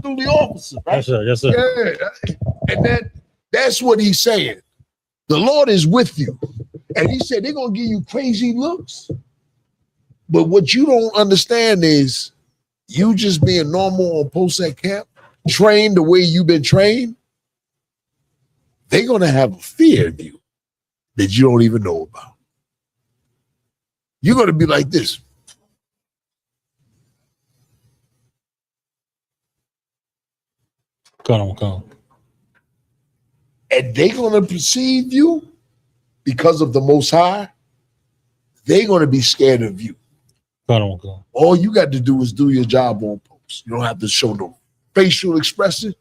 duty officer, right? Yes, sir. Yes, sir. Yeah. And that's what he's saying. The Lord is with you. And he said they're gonna give you crazy looks. But what you don't understand is you just being normal on post at camp, trained the way you've been trained, they're gonna have a fear of you that you don't even know about. You're gonna be like this. Come on. And they're gonna perceive you because of the Most High. They're gonna be scared of you. Come on. All you got to do is do your job on post. You don't have to show no facial expression.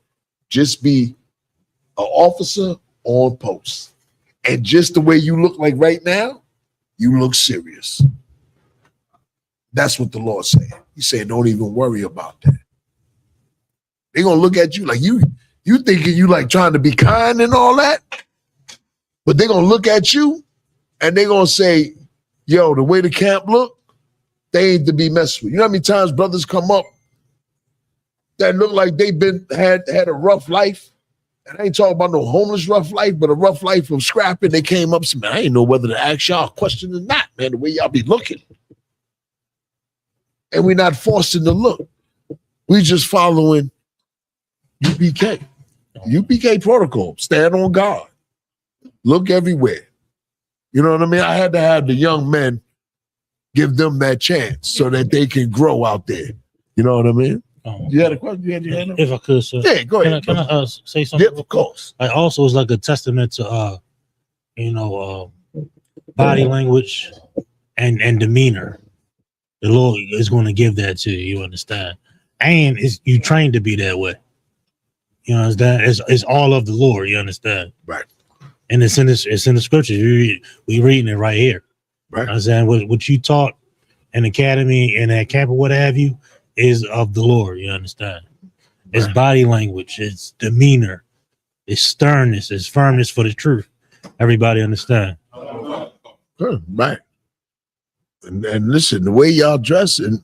Just be an officer on post. And just the way you look like right now, you look serious. That's what the Lord said. He said, don't even worry about that. They're gonna look at you like you thinking you like trying to be kind and all that, but they're gonna look at you and they're gonna say, yo, the way the camp look, they ain't to be messed with. You know how many times brothers come up that look like they've had a rough life? And I ain't talking about no homeless rough life, but a rough life of scrapping. They came up and said, man, I ain't know whether to ask y'all a question or not, man, the way y'all be looking. And we're not forcing the look. We just following UPK. UPK protocol. Stand on guard. Look everywhere. You know what I mean? I had to have the young men give them that chance so that they can grow out there. You know what I mean? You had a question? You had your hand up? If I could, sir. Yeah, go ahead. Can I say something? Yep, of course. Like also, it's like a testament to body language and demeanor. The Lord is going to give that to you. You understand? And you trained to be that way. You understand? It's all of the Lord. You understand? Right. And it's in the scriptures. We reading it right here. Right. You understand? What you taught in academy and at camp or what have you is of the Lord. You understand? It's body language. It's demeanor. It's sternness. It's firmness for the truth. Everybody understand? Right. And listen, the way y'all dress, and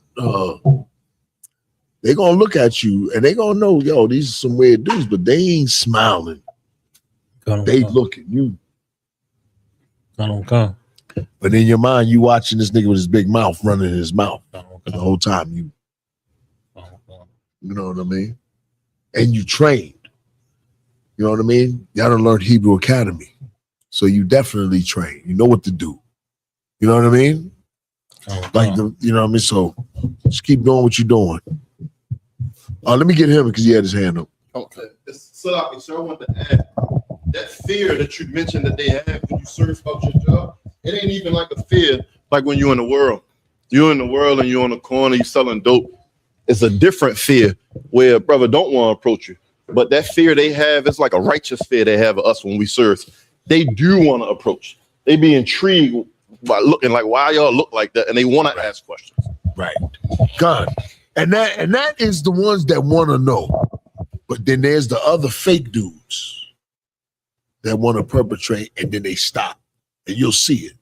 they're gonna look at you and they're gonna know, yo, these are some weird dudes, but they ain't smiling. They looking you. Come. But in your mind, you watching this nigga with his big mouth running his mouth the whole time. You know what I mean? And you trained. You know what I mean? Y'all done learned Hebrew Academy. So you definitely trained. You know what to do. You know what I mean? You know what I mean? So just keep doing what you're doing. Let me get him because he had his hand up. Okay. So I want to add that fear that you mentioned that they have when you serve out your job. It ain't even like a fear like when you're in the world. You're in the world and you're on the corner, you're selling dope. It's a different fear where a brother don't want to approach you. But that fear they have is like a righteous fear they have of us when we serve. They do want to approach. They be intrigued by looking like, why y'all look like that? And they want to ask questions. Right. God. And that is the ones that want to know. But then there's the other fake dudes that want to perpetrate and then they stop. And you'll see it.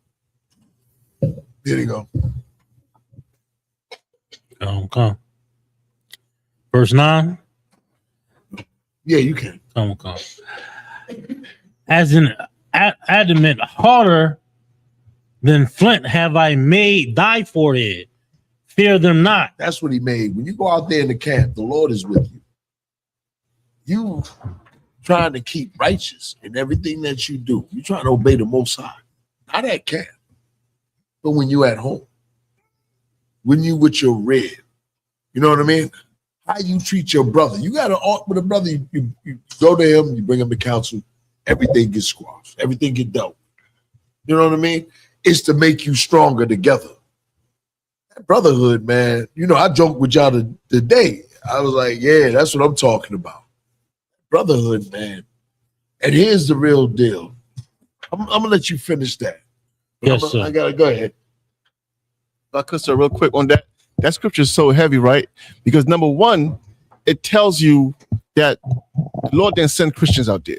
There you go. Okay. Verse 9. Yeah, you can. Come. As an adamant harder than flint have I made thy forehead. Fear them not. That's what he made. When you go out there in the camp, the Lord is with you. You trying to keep righteous in everything that you do. You trying to obey the Most High. Not at camp, but when you at home. When you with your red. You know what I mean? How you treat your brother. You got an art with a brother. You go to him, you bring him to counsel. Everything gets squashed. Everything get dealt. You know what I mean? It's to make you stronger together. Brotherhood, man. You know, I joked with y'all today. I was like, yeah, that's what I'm talking about. Brotherhood, man. And here's the real deal. I'm gonna let you finish that. Yes, sir. I gotta go ahead. Sir, real quick on that. That scripture is so heavy, right? Because number one, it tells you that the Lord didn't send Christians out there.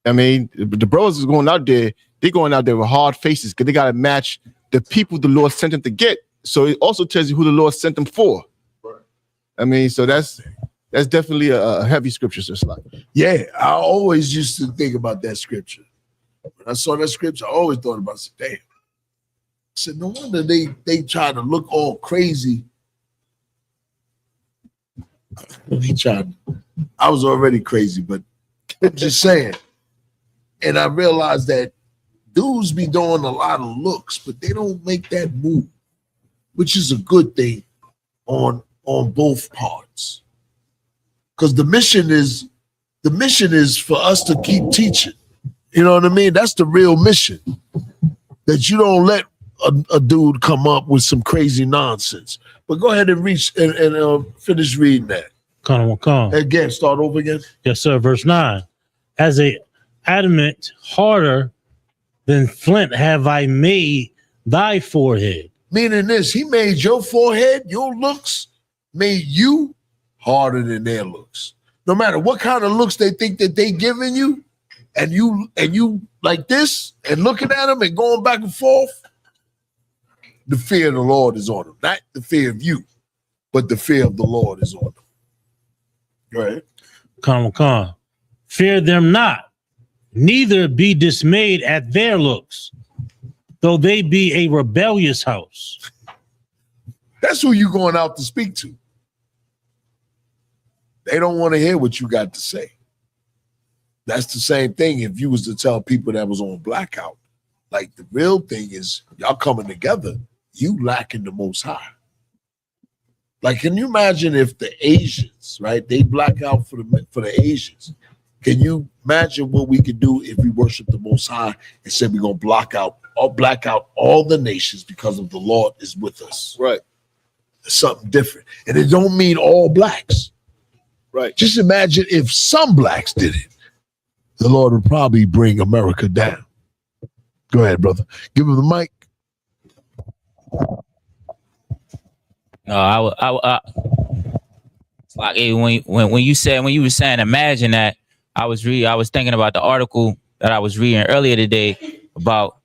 I mean, the brothers is going out there, they're going out there with hard faces because they got to match the people the Lord sent them to get. So it also tells you who the Lord sent them for. Right. I mean, so that's definitely a heavy scripture, Sir Slack. Yeah, I always used to think about that scripture. When I saw that scripture, I always thought about it. I said, damn. I said, no wonder they try to look all crazy. I was already crazy, but I'm just saying. And I realized that dudes be doing a lot of looks, but they don't make that move, which is a good thing on both parts. Because the mission is for us to keep teaching. You know what I mean? That's the real mission. That you don't let a dude come up with some crazy nonsense. But go ahead and finish reading that. Come. Again, start over again. Yes, sir. Verse 9. As a adamant harder than flint have I made thy forehead. Meaning this, he made your forehead, your looks, made you harder than their looks. No matter what kind of looks they think that they giving you, and you like this, and looking at them and going back and forth, the fear of the Lord is on them. Not the fear of you, but the fear of the Lord is on them. Go ahead. Come. Fear them not, neither be dismayed at their looks, though they be a rebellious house. That's who you going out to speak to. They don't want to hear what you got to say. That's the same thing if you was to tell people that was on blackout. Like, the real thing is y'all coming together, you lacking the Most High. Like, can you imagine if the Asians, right, they black out for the Asians? Can you imagine what we could do if we worship the Most High and said we're gonna black out all the nations because of the Lord is with us? Right. It's something different. And it don't mean all blacks. Right. Just imagine if some blacks did it. The Lord would probably bring America down. Go ahead, brother. Give him the mic. No, it's like when you were saying imagine that, I was thinking about the article that I was reading earlier today about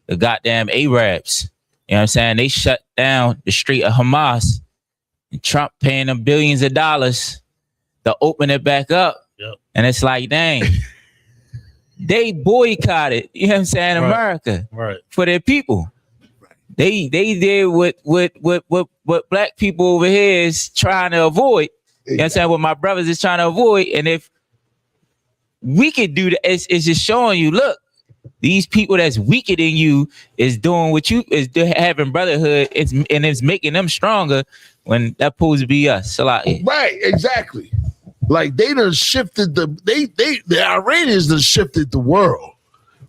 the goddamn Arabs. You know what I'm saying? They shut down the street of Hamas, and Trump paying them billions of dollars to open it back up. Yep. And it's like, dang, they boycotted, you know what I'm saying, right. America, right, for their people. They did what black people over here is trying to avoid. You know what I'm saying? What my brothers is trying to avoid. And if we could do that, it's just showing you, look, these people that's weaker than you is doing what you is having brotherhood, and it's making them stronger when that's supposed to be us. So like, right, exactly. Like they done shifted the Iranians done shifted the world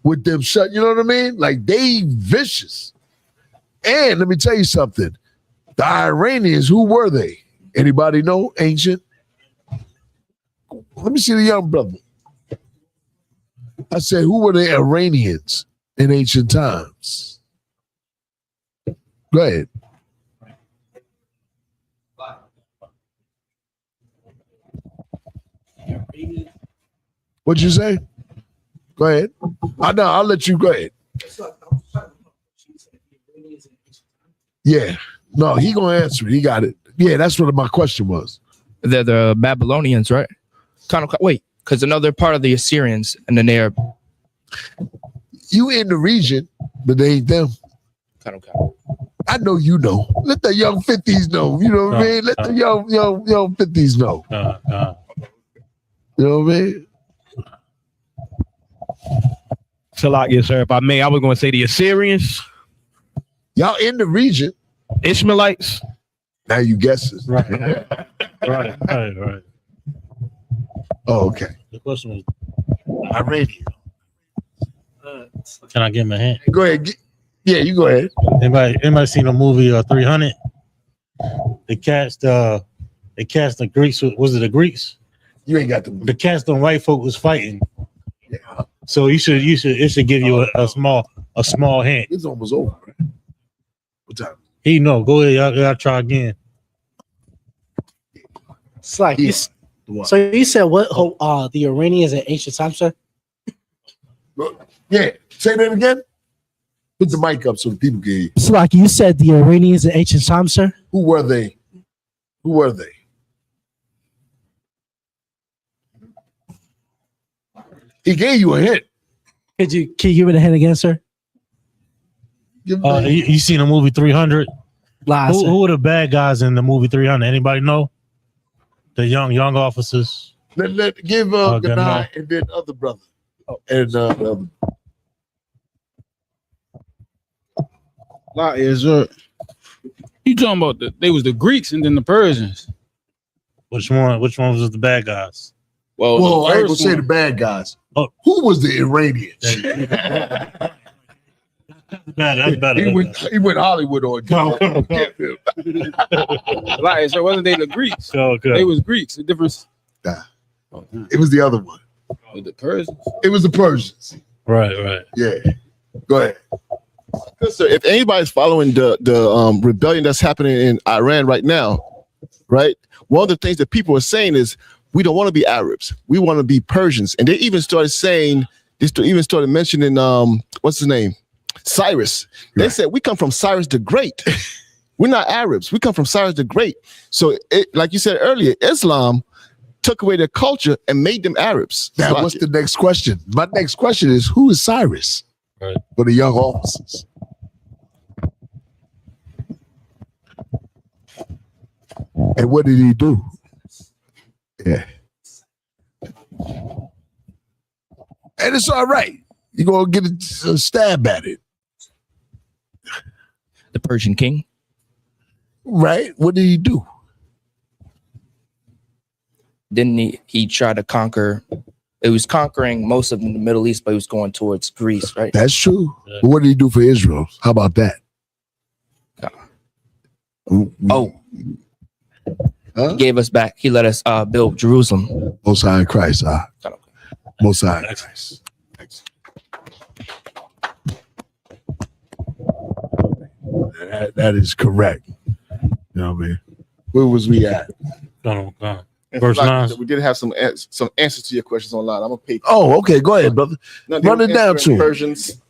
with them shut. You know what I mean? Like they vicious. And let me tell you something. The Iranians, who were they? Anybody know? Ancient? Let me see the young brother. I said, who were the Iranians in ancient times? Go ahead. What'd you say? Go ahead. I'll let you go ahead. Yeah. No, he gonna answer it. He got it. Yeah, that's what my question was. They're the Babylonians, right? Because another part of the Assyrians, and then they're you in the region, but they ain't them. I know you know. Let the young 50s know. You know what I mean? Let the young 50s know. You know what I mean? So like, yes, sir. If I may, I was going to say the Assyrians. Y'all in the region. Ishmaelites. Now you guessing. Right. right. Oh, okay. The question was Iranian. Can I give him a hand? Go ahead. Yeah, you go ahead. Anybody seen the movie 300? They cast the Greeks. Was it the Greeks? You ain't got the cast on white folk was fighting. Yeah. So it should give you a small hint. It's almost over. What time? Go ahead, y'all try again. It's like so you said what? The Iranians in ancient times, sir? Yeah, say that again. Put the mic up so the people can hear you. It's like you said the Iranians in ancient times, sir. Who were they? He gave you a hint. Can you give it a hint again, sir? You seen the movie 300? Who are the bad guys in the movie 300? Anybody know? The young officers. Let give Ganai and then other brother. And the other. You talking about they was the Greeks and then the Persians. Which one was the bad guys? Well, I ain't gonna say the bad guys. Oh. Who was the Iranians? That's better. He went Hollywood on. Like, so wasn't they the Greeks? Okay. They was Greeks. The difference. It was the other one. The Persians. It was the Persians. Right. Yeah. Go ahead. Good, sir. If anybody's following the rebellion that's happening in Iran right now, right? One of the things that people are saying is we don't want to be Arabs. We want to be Persians. And they even started saying, mentioning what's his name? Cyrus. They said we come from Cyrus the Great. We're not Arabs. We come from Cyrus the Great. So like you said earlier, Islam took away their culture and made them Arabs. Now, what's the next question? My next question is, who is Cyrus? Right. For the young officers. And what did he do? Yeah. And it's all right. You're going to get a stab at it. The Persian king. Right? What did he do? Didn't he try to conquer? It was conquering most of the Middle East, but he was going towards Greece, right? That's true. Yeah. But what did he do for Israel? How about that? He gave us back. He let us build Jerusalem. Most High in Christ. Most High in Christ. That is correct. You know what I mean? Where was we at? Verse 9. We did have some answers to your questions online. I'm gonna pay. Oh, okay. Go ahead, brother. Run it down to Persians.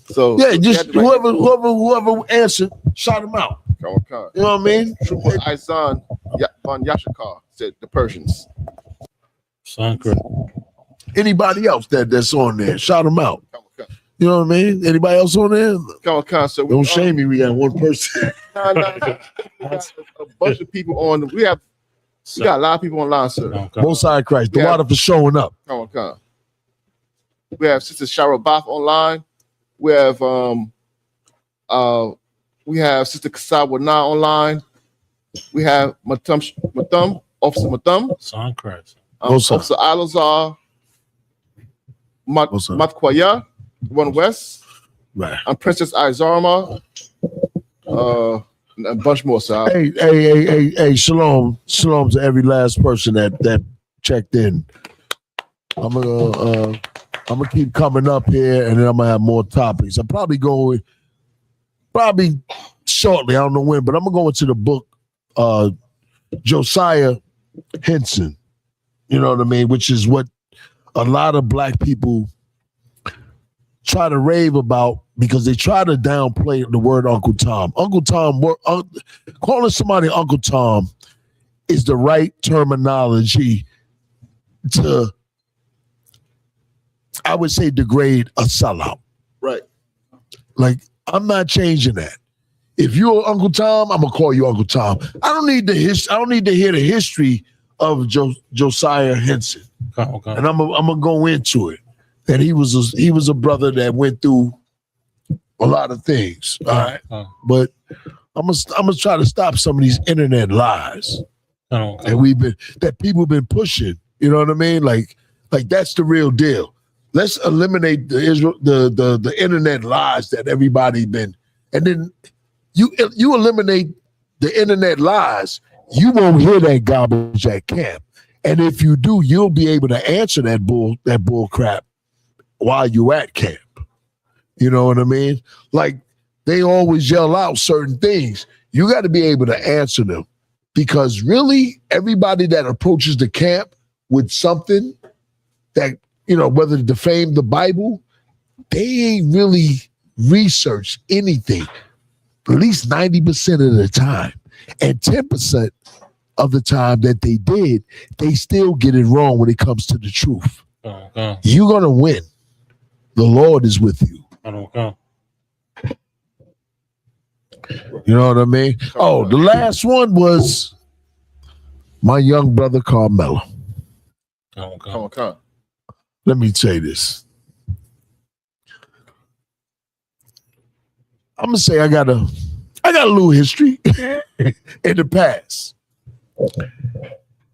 So yeah, just whoever answered, shout him out. You know what I mean? Izan von Yashikar said the Persians. Anybody else that's on there, shout them out. You know what I mean? Anybody else on there? So don't shame me. We got one person. A bunch of people on. We got a lot of people online, sir. Most High Christ. The water for showing up. We have Sister Shara Bath online. We have Sister Kasawa Na online. We have Matum, Officer Matum. Officer Alazar. Matkwaya, One West. Right. I'm Princess Izarma. And a bunch more, sir. Hey, shalom to every last person that checked in. I'm gonna keep coming up here, and then I'm gonna have more topics. I'm probably shortly. I don't know when, but I'm gonna go into the book, Josiah Henson. You know what I mean? Which is what a lot of black people try to rave about because they try to downplay the word Uncle Tom. Uncle Tom, calling somebody Uncle Tom is the right terminology to, I would say, degrade a sellout. Right. Like, I'm not changing that. If you're Uncle Tom, I'm gonna call you Uncle Tom. I don't need to hear the history of Josiah Henson. Okay. And I'm gonna go into it. That he was a brother that went through a lot of things. All right. But I'm gonna try to stop some of these internet lies. And that people been pushing. You know what I mean? Like that's the real deal. let's eliminate the internet lies that everybody been, and then you eliminate the internet lies, you won't hear that garbage at camp. And if you do, you'll be able to answer that bull crap while you at camp. You know what I mean? Like they always yell out certain things. You got to be able to answer them, because really everybody that approaches the camp with something that, you know, whether to defame the Bible, they ain't really researched anything, at least 90% of the time. And 10% of the time that they did, they still get it wrong when it comes to the truth. You're going to win. The Lord is with you. You know what I mean? Oh, the last one was my young brother Carmelo. Let me say this. I'm gonna say I got a little history in the past.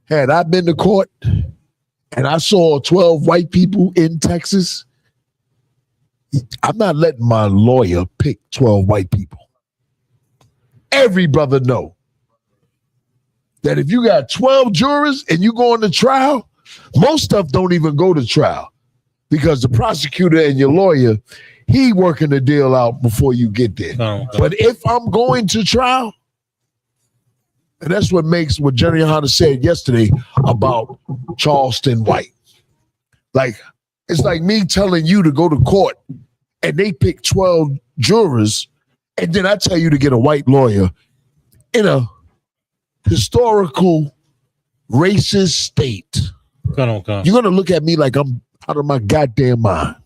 Had I been to court and I saw 12 white people in Texas, I'm not letting my lawyer pick 12 white people. Every brother know that if you got 12 jurors and you go on to trial, most stuff don't even go to trial, because the prosecutor and your lawyer, he working the deal out before you get there. But if I'm going to trial, and that's what makes what Jerry Hunter said yesterday about Charleston White. Like, it's like me telling you to go to court and they pick 12 jurors, and then I tell you to get a white lawyer in a historical racist state. You're going to look at me like I'm out of my goddamn mind.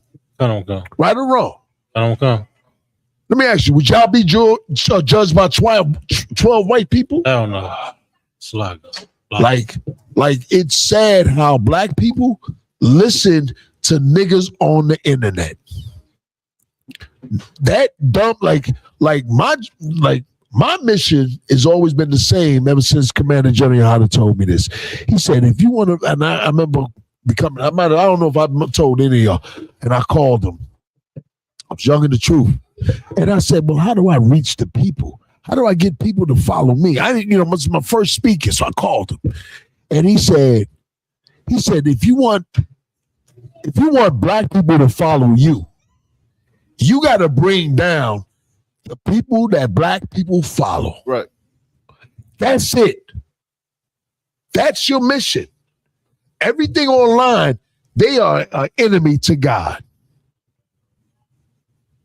Right or wrong? Let me ask you, would y'all be judged by 12 white people? Hell no. Like it's sad how black people listen to niggas on the internet. That dumb, like my mission has always been the same ever since Commander Jerry Hunter told me this. He said, if you want to, and I remember becoming, I don't know if I told any of y'all, and I called him. I was young in the truth. And I said, well, how do I reach the people? How do I get people to follow me? I didn't, it's my first speaker, so I called him. And he said, if you want black people to follow you, you got to bring down the people that black people follow. Right. That's it. That's your mission. Everything online, they are an enemy to God.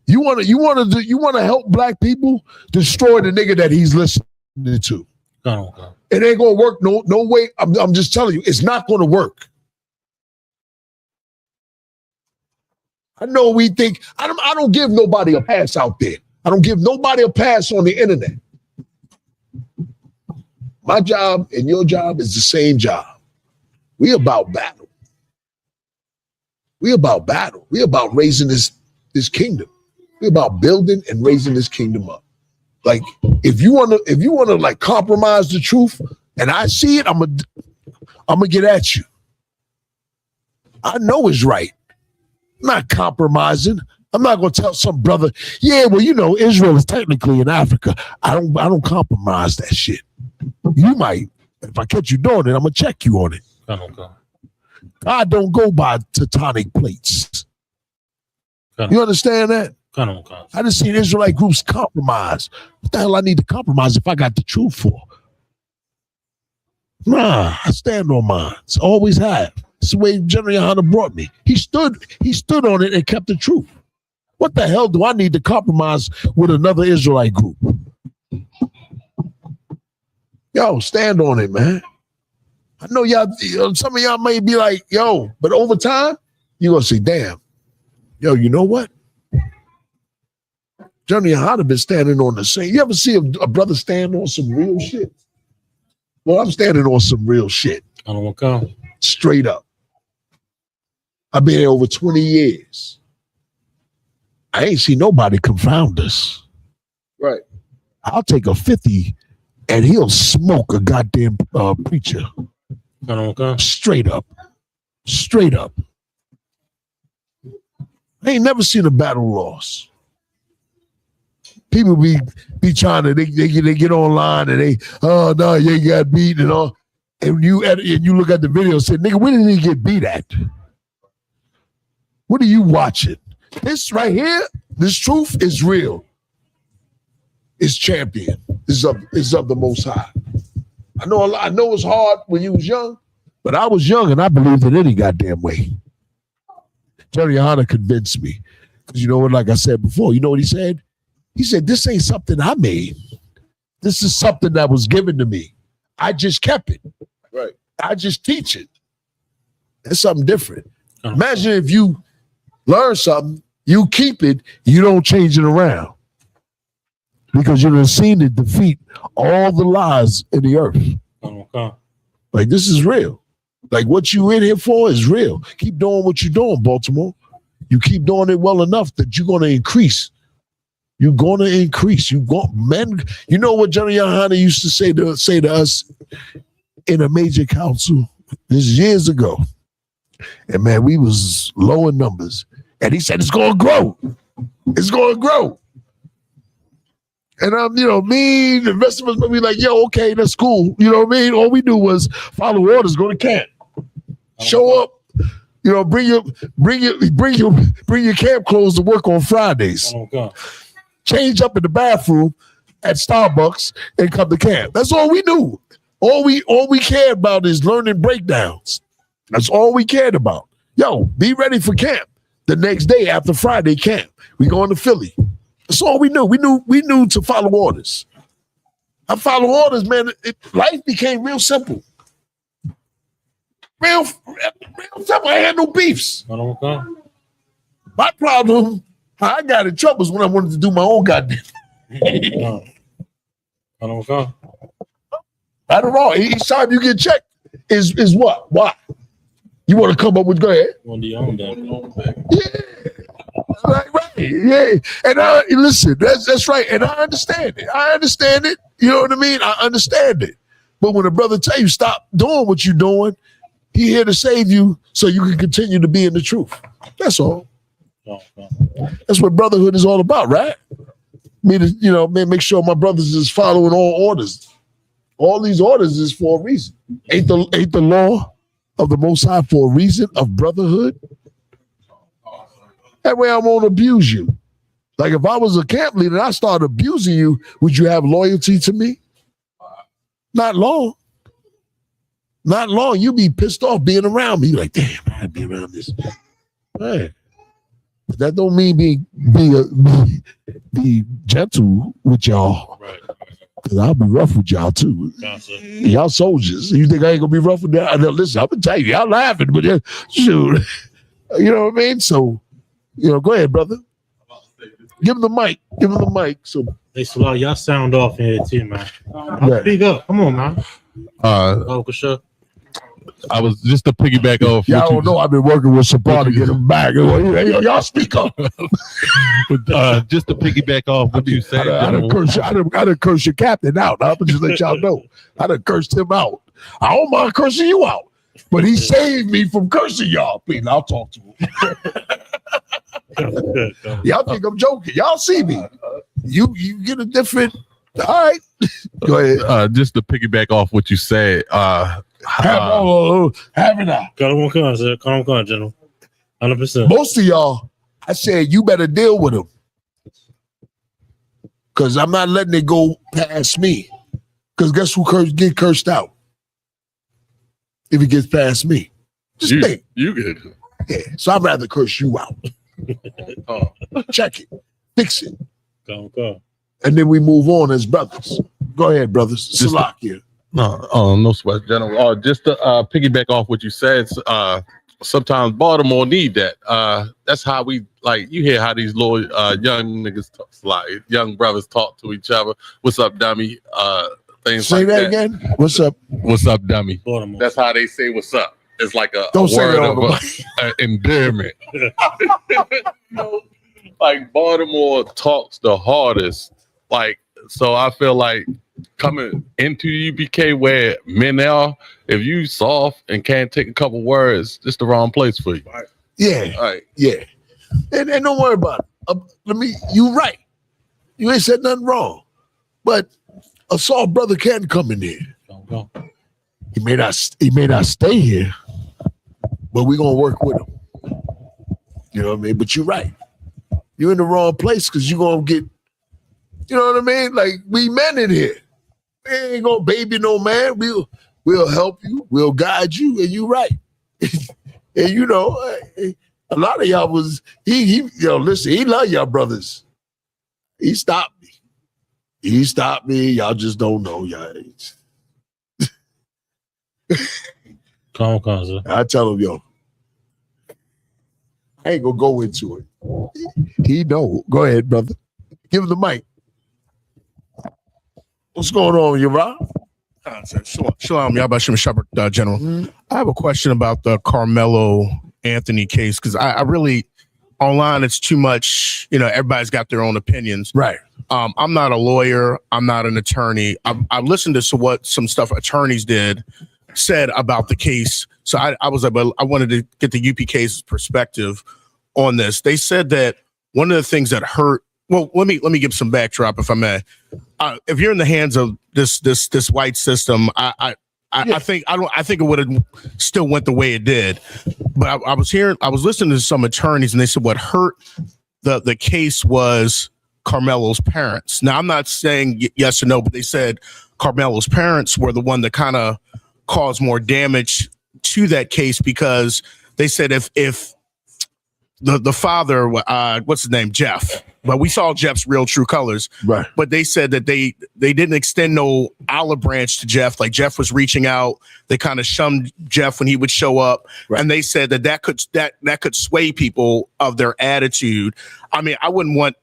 You want to help black people destroy the nigga that he's listening to. It ain't gonna work. No way. I'm just telling you, it's not gonna work. I know we think I don't give nobody a pass out there. I don't give nobody a pass on the internet. My job and your job is the same job. We about battle. We about battle. We about raising this kingdom. We about building and raising this kingdom up. Like, if you wanna like compromise the truth, and I see it, I'm gonna get at you. I know it's right. I'm not compromising. I'm not gonna tell some brother, yeah, well, Israel is technically in Africa. I don't compromise that shit. You might. If I catch you doing it, I'm gonna check you on it. God don't go by tectonic plates. You understand that? I just seen Israelite groups compromise. What the hell I need to compromise if I got the truth for? Nah, I stand on mine. Always have. It's the way General Hunter brought me. He stood on it and kept the truth. What the hell do I need to compromise with another Israelite group? Yo, stand on it, man. I know y'all, some of y'all may be like, yo, but over time, you're going to say, damn, yo, you know what? Johnny Hunter been standing on the same. You ever see a brother stand on some real shit? Well, I'm standing on some real shit. I don't want to come. Straight up. I've been here over 20 years. I ain't seen nobody confound us. Right. I'll take a 50 and he'll smoke a goddamn preacher. I don't want to come. Straight up. Straight up. I ain't never seen a battle lost. People be trying to they get online and they no, you got beat and all. And you look at the video and say, nigga, where did he get beat at? What are you watching? This right here, this truth is real. It's champion. It's of the Most High. I know it's hard when you was young, but I was young and I believed in any goddamn way. Jerry Hanna convinced me. Because you know what, like I said before, you know what he said? He said, this ain't something I made. This is something that was given to me. I just kept it. Right. I just teach it. That's something different. Imagine if you learn something, you keep it, you don't change it around. Because you've seen it defeat all the lies in the earth. Like, this is real. Like, what you in here for is real. Keep doing what you're doing, Baltimore. You keep doing it well enough that you're going to increase. You're going to increase. You know what Johnny Yohana used to say to us in a major council? This is years ago. And man, we was low in numbers. And he said, it's going to grow. It's going to grow. And me, the rest of us would be like, yo, okay, that's cool. You know what I mean? All we do was follow orders, go to camp. Show up, bring your camp clothes to work on Fridays. Change up in the bathroom at Starbucks and come to camp. That's all we knew. All we cared about is learning breakdowns. That's all we cared about. Yo, be ready for camp. The next day after Friday camp, we going to Philly. That's all we knew. We knew to follow orders. I follow orders, man. Life became real simple. Real simple. I had no beefs. My problem, I got in trouble when I wanted to do my own goddamn. Not at all. Each time you get checked is what? Why? You want to come up with, go ahead. Yeah. Right. Yeah. And listen, that's right. And I understand it. You know what I mean? I understand it. But when a brother tell you stop doing what you're doing, he here to save you so you can continue to be in the truth. That's all. That's what brotherhood is all about, right? Me to, make sure my brothers is following all orders. All these orders is for a reason. Ain't the law of the Most High for a reason of brotherhood? That way I won't abuse you. Like if I was a camp leader and I started abusing you, would you have loyalty to me? Not long. Not long. You'd be pissed off being around me. You're like, damn, I gotta be around this. Man. But that don't mean be gentle with y'all. Right. Because I'll be rough with y'all too. Y'all soldiers. You think I ain't gonna be rough with that? Listen, I'm gonna tell you, y'all laughing, but shoot. You know what I mean? So, go ahead, brother. Give him the mic. So hey, Salah, y'all sound off in here too, man. Speak up. Come on, man. Sure. I was just to piggyback off. Y'all don't know I've been working with Sapar to get him back. Y'all speak up. Just to piggyback off what you said. I done curse your captain out. I'm gonna just let y'all know. I done cursed him out. I don't mind cursing you out, but he saved me from cursing y'all. Please, I'll talk to him. Y'all think I'm joking. Y'all see me. You get a different. All right. Go ahead. Just to piggyback off what you said. Haven't I? Come on, sir. Come on, General. 100%. Most of y'all, I said you better deal with them. Because I'm not letting it go past me. Because guess who get cursed out? If it gets past me. Just think. You get it. Yeah. So I'd rather curse you out. Check it. Fix it. Go. And then we move on as brothers. Go ahead, brothers. Salak here. No sweat, General. Just to piggyback off what you said, sometimes Baltimore need that. That's how we you hear how these little young niggas talk, young brothers talk to each other. What's up, dummy? Things say like that again. What's up? What's up, dummy? Baltimore. That's how they say what's up. It's like a Don't say word that of endearment. Like Baltimore talks the hardest. So I feel like coming into UBK where men are, if you soft and can't take a couple words, it's the wrong place for you. Yeah. Right. Yeah. And don't worry about it. You right. You ain't said nothing wrong. But a soft brother can come in here. He may not stay here, but we're gonna work with him. You know what I mean? But you're right. You're in the wrong place because you're gonna get, you know what I mean? Like, we men in here. We ain't gonna baby no man. We'll help you, we'll guide you, and you right. And you know, a lot of y'all was listen, he love y'all brothers. He stopped me. Y'all just don't know, y'all. Come on, sir. I tell him, yo, I ain't gonna go into it. He know. Go ahead, brother. Give him the mic. What's going on, you Rob? Shalom, Yabashim Shepherd, General. Mm-hmm. I have a question about the Carmelo Anthony case because I really, online, it's too much. You know, everybody's got their own opinions. Right. I'm not a lawyer. I'm not an attorney. I've listened to what some stuff attorneys said about the case. So I wanted to get the UPK's perspective on this. They said that one of the things that hurt. Well, let me give some backdrop, if I may. If you're in the hands of this white system, I think it would have still went the way it did. But I was listening to some attorneys, and they said what hurt the case was Carmelo's parents. Now, I'm not saying yes or no, but they said Carmelo's parents were the one that kind of caused more damage to that case because they said if the father, what's his name, Jeff. But we saw Jeff's real true colors. Right. But they said that they didn't extend no olive branch to Jeff. Like Jeff was reaching out. They kind of shunned Jeff when he would show up. Right. And they said that could sway people of their attitude. I mean, I wouldn't want,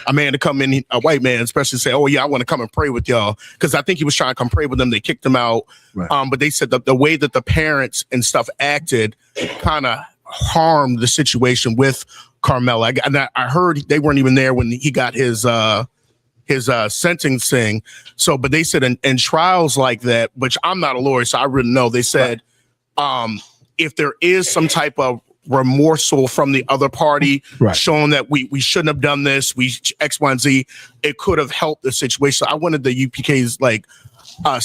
a man to come in, a white man, especially say, oh yeah, I want to come and pray with y'all. Because I think he was trying to come pray with them. They kicked him out. Right. But they said that the way that the parents and stuff acted kind of harmed the situation with Carmelo. I heard they weren't even there when he got his sentencing. So, but they said in trials like that, which I'm not a lawyer, so I really know. They said if there is some type of remorsal from the other party, showing that we shouldn't have done this, we X, Y, and Z, it could have helped the situation. So I wanted the UPK's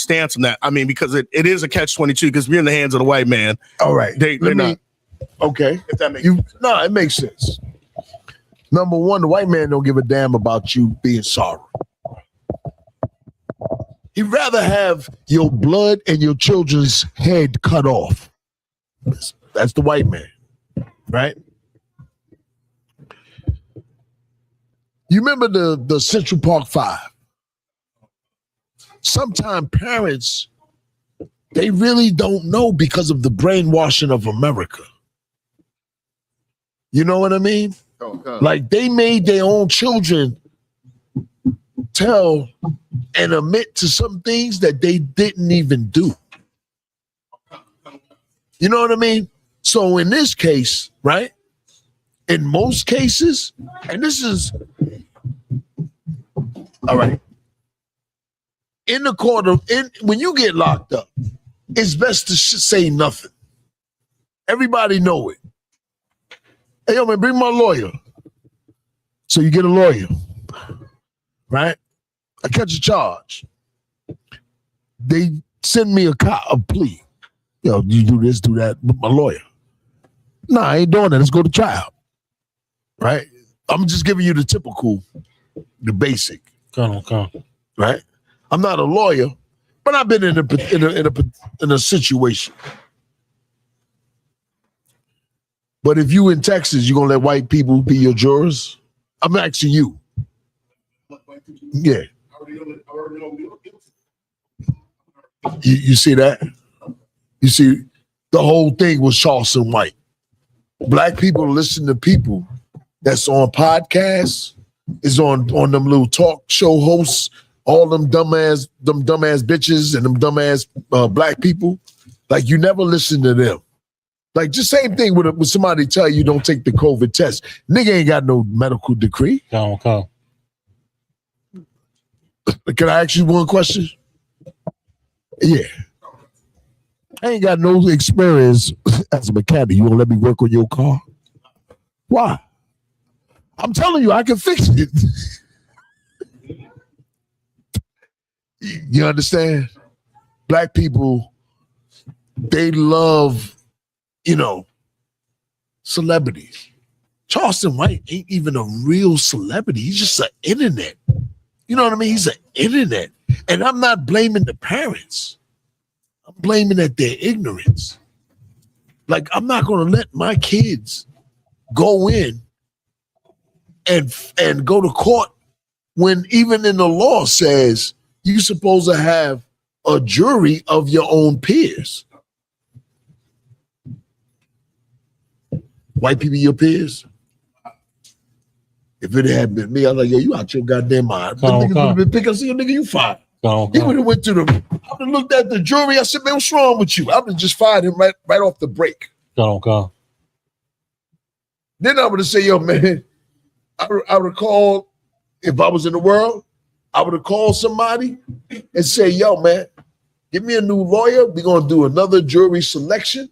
stance on that. I mean, because it is a catch-22 because we're in the hands of the white man. All right, they're not. Okay. If that makes sense. No, it makes sense. Number one, the white man don't give a damn about you being sorry. He'd rather have your blood and your children's head cut off. That's the white man, right? You remember the Central Park 5? Sometimes parents, they really don't know because of the brainwashing of America. You know what I mean? Like they made their own children tell and admit to some things that they didn't even do. You know what I mean? So in this case, right? In most cases, and this is all right. In the court when you get locked up, it's best to say nothing. Everybody know it. Hey, yo, man, bring my lawyer. So you get a lawyer, right? I catch a charge. They send me a plea. Yo, you do this, do that, with my lawyer. Nah, I ain't doing that. Let's go to trial, right? I'm just giving you the typical, the basic. Come on. Right? I'm not a lawyer, but I've been in a situation. But if you in Texas, you gonna let white people be your jurors? I'm asking you. Yeah. You see that? You see, the whole thing was Charleston White. Black people listen to people that's on podcasts, is on them little talk show hosts, all them dumbass bitches and them dumbass black people. Like you never listen to them. Like just same thing with somebody tell you don't take the COVID test. Nigga ain't got no medical degree. Come. Can I ask you one question? Yeah. I ain't got no experience as a mechanic. You gonna let me work on your car? Why? I'm telling you, I can fix it. You understand? Black people, they love, celebrities. Charleston White ain't even a real celebrity. He's just an internet. You know what I mean? He's an internet. And I'm not blaming the parents. I'm blaming at their ignorance. Like, I'm not going to let my kids go in and go to court when even in the law says you're supposed to have a jury of your own peers. White people, your peers? If it had been me, I'm like, yo, you out your goddamn mind. The niggas would have been picking, see a nigga, you fired. He would have went to I would have looked at the jury. I said, man, what's wrong with you? I would have just fired him right off the break. Then I would have said, yo, man, I would have called, if I was in the world, I would have called somebody and say, yo, man, give me a new lawyer. We're going to do another jury selection.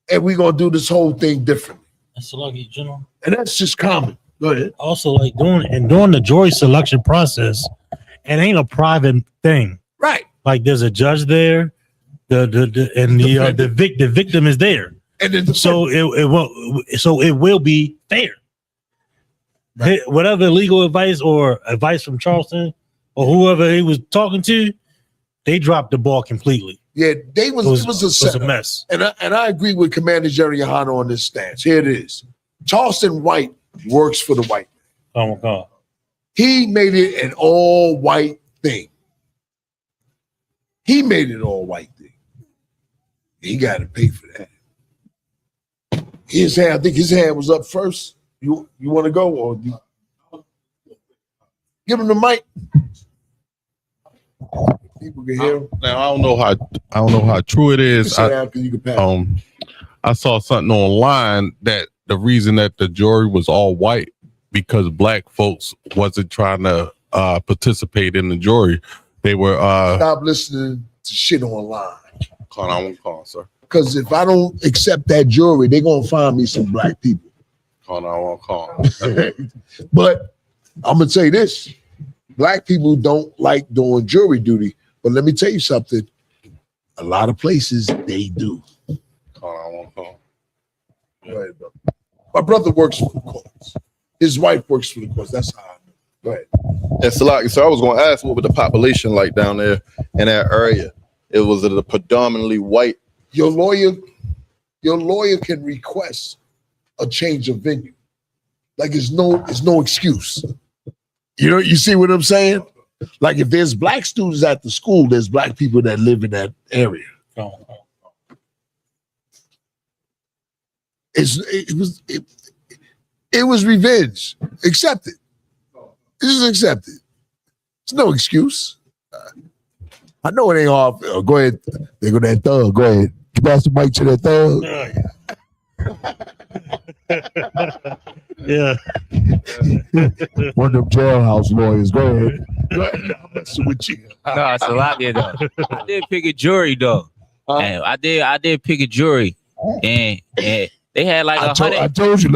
And we're going to do this whole thing differently. That's lucky, General. And that's just common. Go ahead. Also, like during the jury selection process, it ain't a private thing. Right. Like there's a judge there, the victim is there. And then it will be fair. Right. Whatever legal advice or advice from Charleston or whoever he was talking to, they dropped the ball completely. Yeah, it was a mess. And I agree with Commander Jerry Yohana on this stance. Here it is. Charleston White works for the white man. Oh my God. He made it an all-white thing. He made it an all-white thing. He got to pay for that. I think his hand was up first. You want to go or give him the mic? People can hear him. Now I don't know how true it is. I saw something online that the reason that the jury was all white because black folks wasn't trying to participate in the jury. They were stop listening to shit online. I won't call, sir. Because if I don't accept that jury, they're gonna find me some black people. I won't call. But I'm gonna say this: black people don't like doing jury duty. But let me tell you something: a lot of places they do. I won't call. Go ahead, brother. My brother works for the courts. His wife works for the courts. That's how I know. Go ahead. And so I was going to ask, what was the population like down there in that area? It was a predominantly white. Your lawyer can request a change of venue. Like it's no excuse. You see what I'm saying? Like if there's black students at the school, there's black people that live in that area. It was revenge. Accept it. This is accepted. It's no excuse. I know it ain't hard. Go ahead. There go that thug. Go ahead. Pass the mic to that thug. Yeah. One of them jailhouse lawyers. Go ahead. I'm messing with you. No, it's a lot there though. I did pick a jury though. And I did pick a jury. And they had like 100. I told you.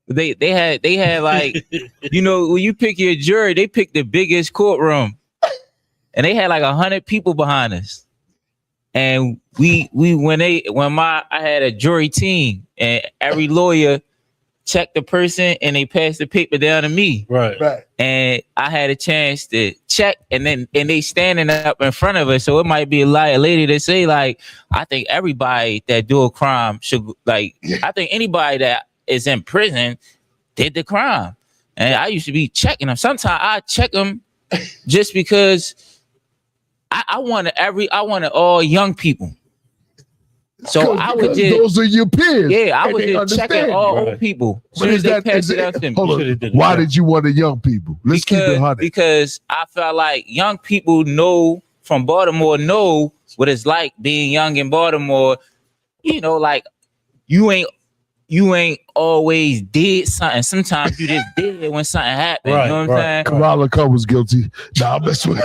They had like, when you pick your jury, they pick the biggest courtroom, and they had like 100 people behind us. And I had a jury team, and every lawyer checked the person, and they passed the paper down to me. Right. And I had a chance to check, and they standing up in front of us. So it might be a lady that say like, I think everybody that do a crime should I think anybody that is in prison did the crime. And I used to be checking them. Sometimes I check them just because I wanted all young people. So I would just, those are your peers. Yeah, I was just checking all old people. Soon as they passed it up to me. Why did you want the young people? Let's keep it 100. Because I felt like young people from Baltimore know what it's like being young in Baltimore. Like you ain't always did something. Sometimes you just did when something happened. Right, you know what I'm saying? Kamala Khan was guilty. Nah, I'm messing with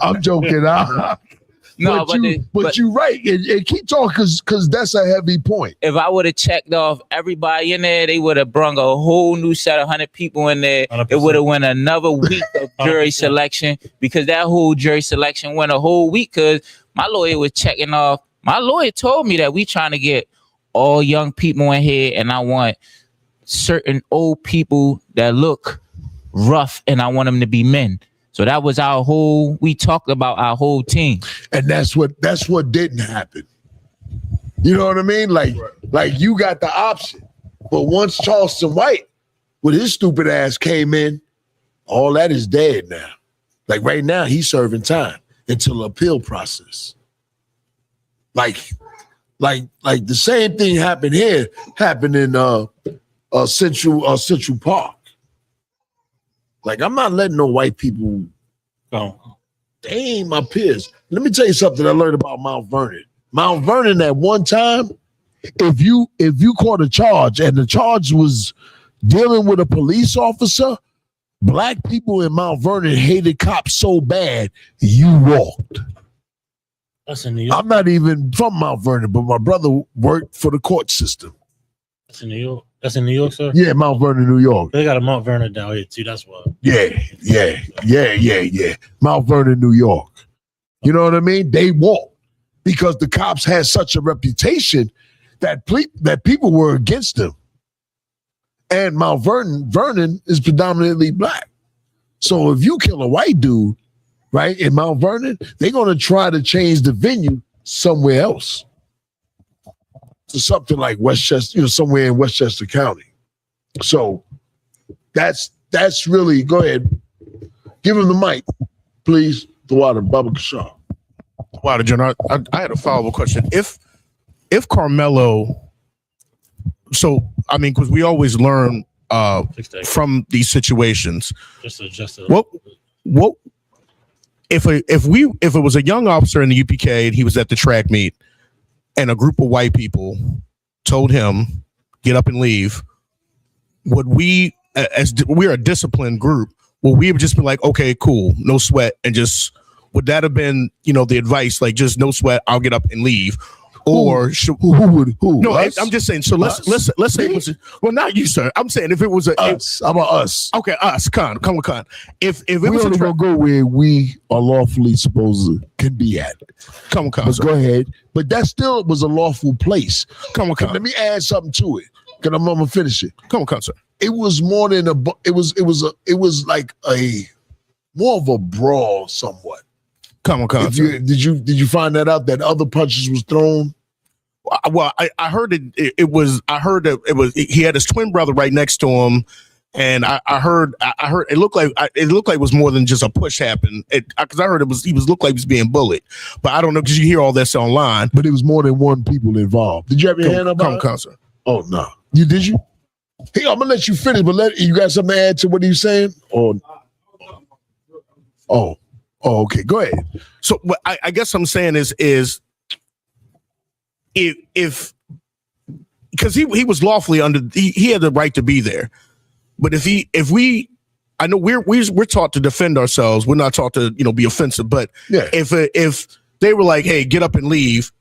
I'm joking. No, but you're right. And keep talking because that's a heavy point. If I would have checked off everybody in there, they would have brung a whole new set of 100 people in there. 100%. It would have went another week of jury selection because that whole jury selection went a whole week because my lawyer was checking off. My lawyer told me that we trying to get all young people in here and I want certain old people that look rough and I want them to be men. So that was we talked about our whole team. And that's what didn't happen. You know what I mean? Like you got the option. But once Charleston White with his stupid ass came in, all that is dead now. Like right now, he's serving time until the appeal process. Like the same thing happened here, happened in Central Park. Like, I'm not letting no white people go. They ain't my peers. Let me tell you something I learned about Mount Vernon. Mount Vernon at one time, if you caught a charge and the charge was dealing with a police officer, black people in Mount Vernon hated cops so bad, you walked. That's in New York. I'm not even from Mount Vernon, but my brother worked for the court system. That's in New York. That's in New York, sir? Yeah, Mount Vernon, New York. They got a Mount Vernon down here, too. That's why. Yeah. Mount Vernon, New York. You know what I mean? They walked because the cops had such a reputation that people were against them. And Mount Vernon is predominantly black. So if you kill a white dude, right, in Mount Vernon, they're going to try to change the venue somewhere else. To something like Westchester, somewhere in Westchester County. So that's really, go ahead. Give him the mic, please. The water, Bubba Kashaw. Water, John, I had a follow-up question. If Carmelo, so I mean, because we always learn from these situations. What if it was a young officer in the UPK and he was at the track meet and a group of white people told him, get up and leave, would we, as we're a disciplined group, would we have just been like, okay, cool, no sweat, and just, would that have been, the advice, like just no sweat, I'll get up and leave? Or who? No, us? I'm just saying. So let's say it was, well, not you, sir. I'm saying if it was us. How about us? Okay, us. Con. If it we was only gonna go where we are lawfully supposed to can be at. Come on, but go ahead. But that still was a lawful place. Come on. Let me add something to it. Cause I'm gonna finish it. Come on, sir. It was more than it was like more of a brawl somewhat. Come on, did you find that out that other punches was thrown? Well, I heard it was. I heard that it was. He had his twin brother right next to him, and I heard it looked like it was more than just a push happened. Because I heard he looked like he was being bullied, but I don't know because you hear all this online. But it was more than one people involved. Did you have your hand up? Come, sir. Oh no, did you? Hey, I'm gonna let you finish, but you got something to add to what he was saying? Or oh, okay, go ahead. So what I guess I'm saying is if because he was lawfully he had the right to be there, but if we I know we're taught to defend ourselves, we're not taught to be offensive, but yeah. if they were like, hey, get up and leave,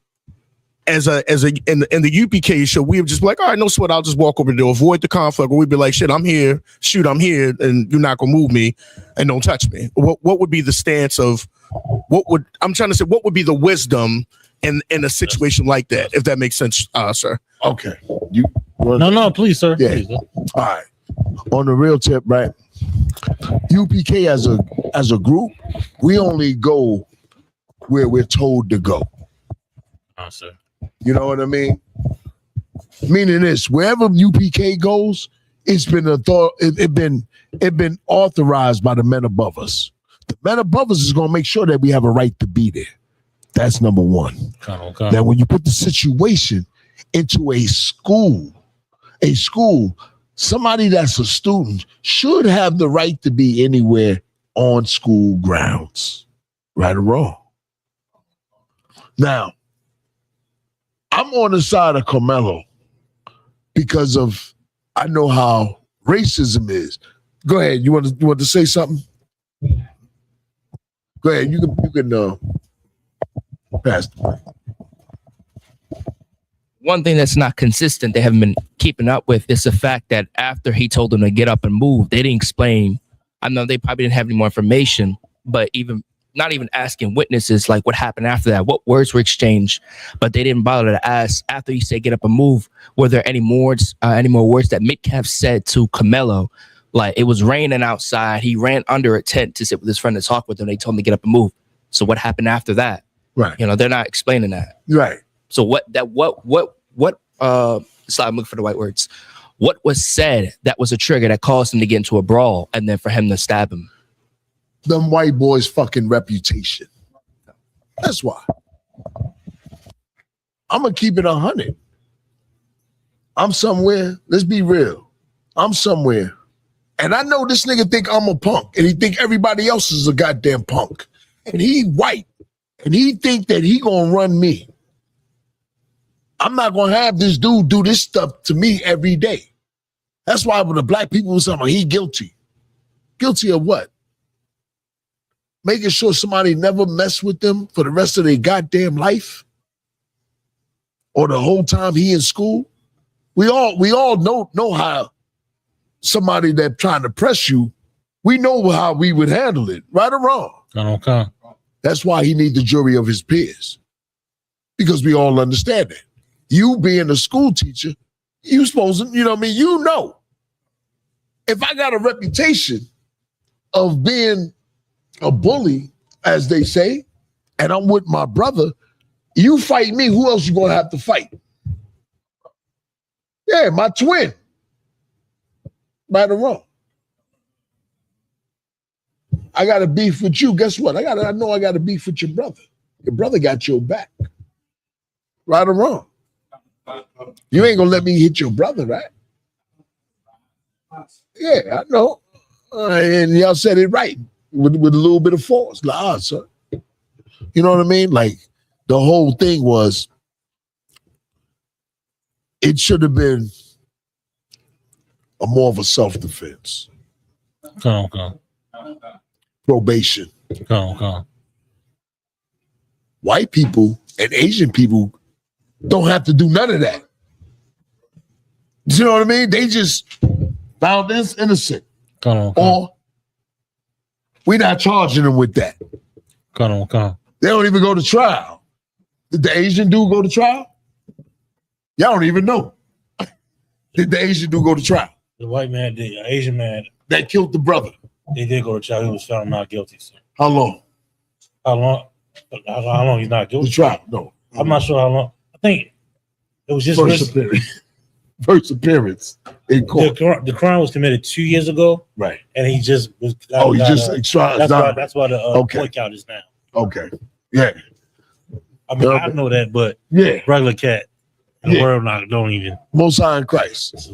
as in the UPK show, we would just be like, all right, no sweat, I'll just walk over to avoid the conflict, or we'd be like, shit, I'm here, and you're not gonna move me and don't touch me. What would be the stance of what would be the wisdom in a situation like that, if that makes sense, sir? Okay. No, please, sir. Yeah. Please, all right. On the real tip, right? UPK as a group, we only go where we're told to go. Sir. You know what I mean? Meaning this, wherever UPK goes, it's been authorized by the men above us. The men above us is gonna make sure that we have a right to be there. That's number one. Now, when you put the situation into a school, somebody that's a student should have the right to be anywhere on school grounds, right or wrong. Now, I'm on the side of Carmelo because I know how racism is. Go ahead. You want to say something? Go ahead. You can. Passed away. One thing that's not consistent, they haven't been keeping up with, is the fact that after he told them to get up and move, they didn't explain. I know they probably didn't have any more information, but even not even asking witnesses like what happened after that, what words were exchanged, but they didn't bother to ask after he said get up and move, were there any more words that Metcalf said to Camelo? Like, it was raining outside, he ran under a tent to sit with his friend and talk with him. They told him to get up and move. So what happened after that? Right. You know, they're not explaining that. Right. So sorry, I'm looking for the right words. What was said that was a trigger that caused him to get into a brawl and then for him to stab him? Them white boys' fucking reputation. That's why. I'm gonna keep it 100. I'm somewhere. Let's be real. I'm somewhere. And I know this nigga think I'm a punk and he think everybody else is a goddamn punk. And he white. And he think that he gonna run me. I'm not gonna have this dude do this stuff to me every day. That's why when the black people was saying, he guilty. Guilty of what? Making sure somebody never mess with them for the rest of their goddamn life? Or the whole time he in school? We all know how somebody that trying to press you, we know how we would handle it, right or wrong. Okay. That's why he need the jury of his peers. Because we all understand that. You being a school teacher, you supposed to, you know what I mean? You know. If I got a reputation of being a bully, as they say, and I'm with my brother, you fight me, who else you gonna have to fight? Yeah, my twin. Right or wrong. I got a beef with you. Guess what? I know I got a beef with your brother. Your brother got your back. Right or wrong. You ain't gonna let me hit your brother, right? Yeah, I know. And y'all said it right with a little bit of force. Like, sir. You know what I mean? Like, the whole thing was, it should have been more of a self-defense. Okay. Probation. Okay. White people and Asian people don't have to do none of that. You know what I mean? They just found this innocent. Or we're not charging them with that. They don't even go to trial. Did the Asian dude go to trial? Y'all don't even know. Did the Asian dude go to trial? The white man did. The Asian man that killed the brother. He did go to trial. He was found not guilty. Sir. How long? How long he's not guilty? The trial. No. I'm not sure how long. I think it was just first appearance in court. The crime was committed 2 years ago. Right. And he just was. That's why the boy count is now. Okay. Yeah. I mean, I know that, but regular cat in the world don't even. Most High in Christ.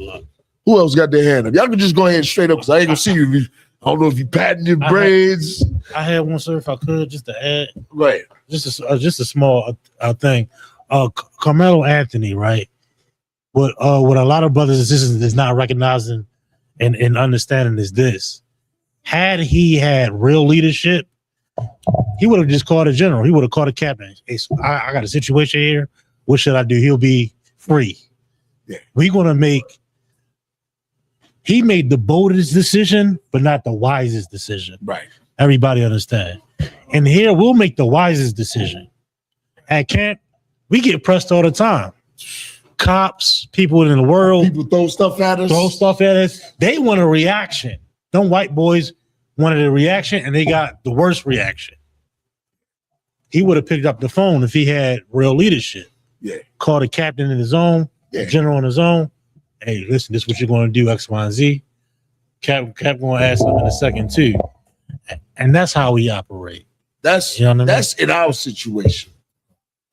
Who else got their hand up? Y'all can just go ahead straight up because I ain't gonna see you. I don't know if you patting your braids. I had one, sir, if I could, just to add. Right. Just a small thing. Carmelo Anthony, right? What a lot of brothers and sisters is not recognizing and understanding is this. Had he had real leadership, he would have just called a general. He would have called a captain. Hey, so I got a situation here. What should I do? He'll be free. Yeah. He made the boldest decision, but not the wisest decision. Right. Everybody understand. And here we'll make the wisest decision. At camp, we get pressed all the time. Cops, people in the world. People throw stuff at us. They want a reaction. Them white boys wanted a reaction, and they got the worst reaction. He would have picked up the phone if he had real leadership. Yeah. Called a captain in his own, general in his own. Hey, listen, this is what you're going to do, X, Y, and Z. Cap going to ask them in a second, too. And that's how we operate. That's that's in our situation.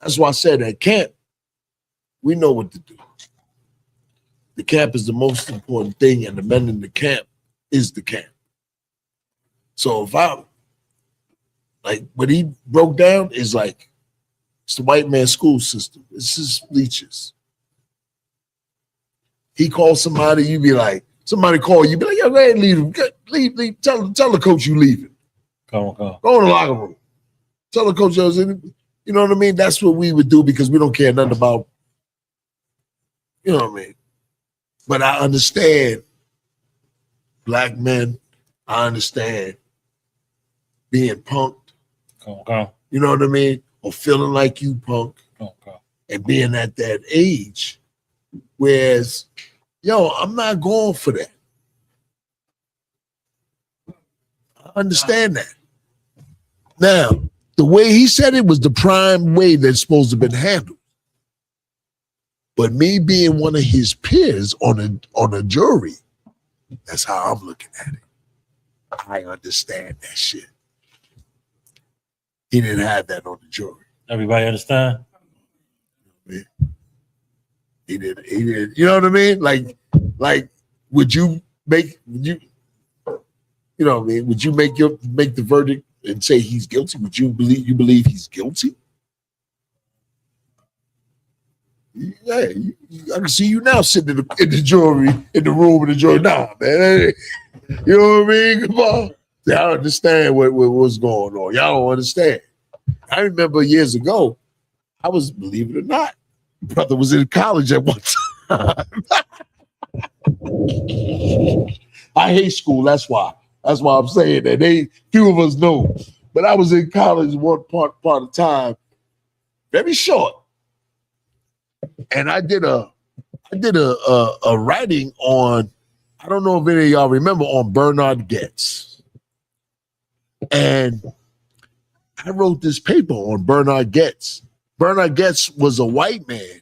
That's why I said at camp, we know what to do. The camp is the most important thing, and the men in the camp is the camp. So if I'm like what he broke down is like it's the white man school system. It's his leeches. He calls somebody, you be like, somebody call you, be like, yo, go ahead and leave him. Leave. Tell the coach you leaving. Go. Go in the locker room. Tell the coach, You know what I mean? That's what we would do because we don't care nothing about, you know what I mean? But I understand black men. I understand being punked. You know what I mean? Or feeling like you punk. And being at that age. Whereas, yo, I'm not going for that. I understand that. Now, the way he said it was the prime way that's supposed to have been handled. But me being one of his peers on a jury, that's how I'm looking at it. I understand that shit. He didn't have that on the jury. Everybody understand? He did. You know what I mean? Like, would you make you know what I mean? Would you make the verdict and say he's guilty? Would you believe he's guilty? Yeah, I can see you now sitting in the jury, in the room with the jury. Nah, man. You know what I mean? Come on. Y'all understand what's going on. Y'all don't understand. I remember years ago, I was, believe it or not, brother was in college at one time. I hate school, that's why. That's why I'm saying that. Few of us know. But I was in college one part of time, very short. And I did a writing on, I don't know if any of y'all remember, on Bernard Getz. And I wrote this paper on Bernard Getz. Bernard Getz was a white man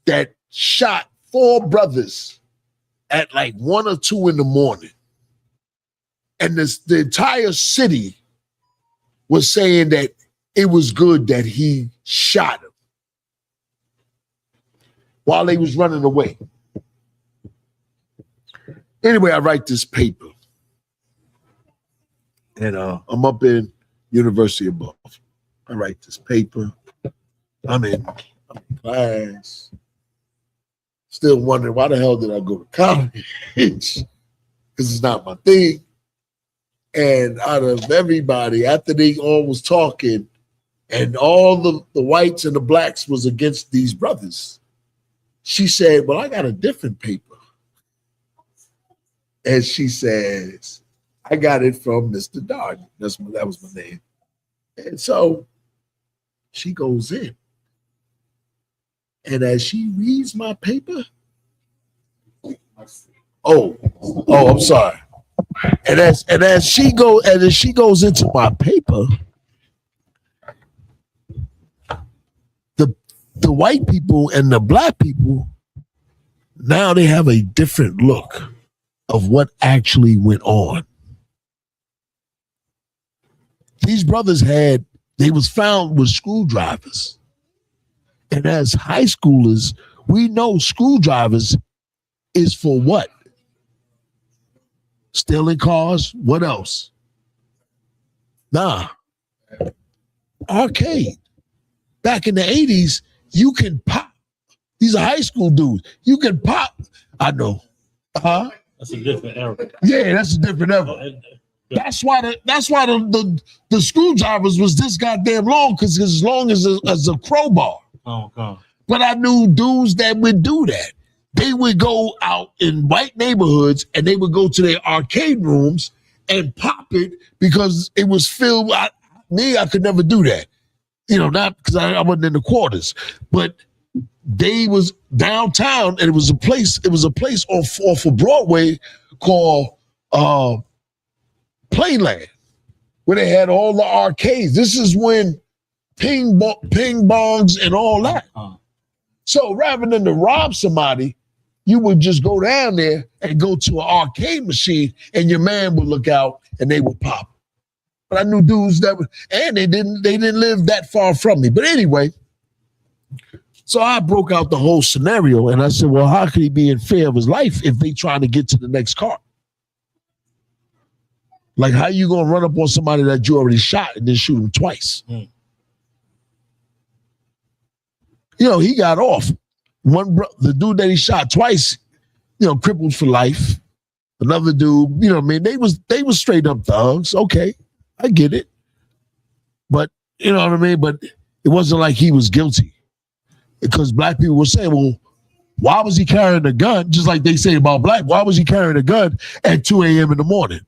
that shot 4 brothers at like 1 or 2 in the morning. And the entire city was saying that it was good that he shot him while they was running away. Anyway, I write this paper. And I'm up in University of Buffalo. I write this paper. I'm in class. Still wondering why the hell did I go to college? Because it's not my thing. And out of everybody, after they all was talking, and all the whites and the blacks was against these brothers, she said, well, I got a different paper. And she says, I got it from Mr. Darden. That was my name. And so she goes in. And as she reads my paper, I'm sorry. And as she goes into my paper, the white people and the black people, now they have a different look of what actually went on. These brothers they was found with screwdrivers. And as high schoolers, we know screwdrivers is for what? Stealing cars? What else? Nah. Arcade. Back in the 80s, you can pop. These are high school dudes. You can pop. I know. Huh? That's a different era. Yeah, that's a different era. That's why the screwdrivers was this goddamn long, because as long as a crowbar. Oh, God. But I knew dudes that would do that. They would go out in white neighborhoods and they would go to their arcade rooms and pop it because it was filled. I could never do that. You know, not because I wasn't in the quarters, but they was downtown and it was a place off of Broadway called Playland, where they had all the arcades. This is when ping bongs and all that. So rather than to rob somebody, you would just go down there and go to an arcade machine and your man would look out and they would pop. But I knew dudes that would, and they didn't live that far from me. But anyway, so I broke out the whole scenario and I said, well, how could he be in fear of his life if they trying to get to the next car? Like, how you gonna run up on somebody that you already shot and then shoot him twice? You know, he got off. The dude that he shot twice, you know, crippled for life. Another dude, you know what I mean? They was straight up thugs. Okay, I get it. But, you know what I mean? But It wasn't like he was guilty. Because black people were saying, well, why was he carrying a gun? Just like they say about black, why was he carrying a gun at 2 a.m. in the morning?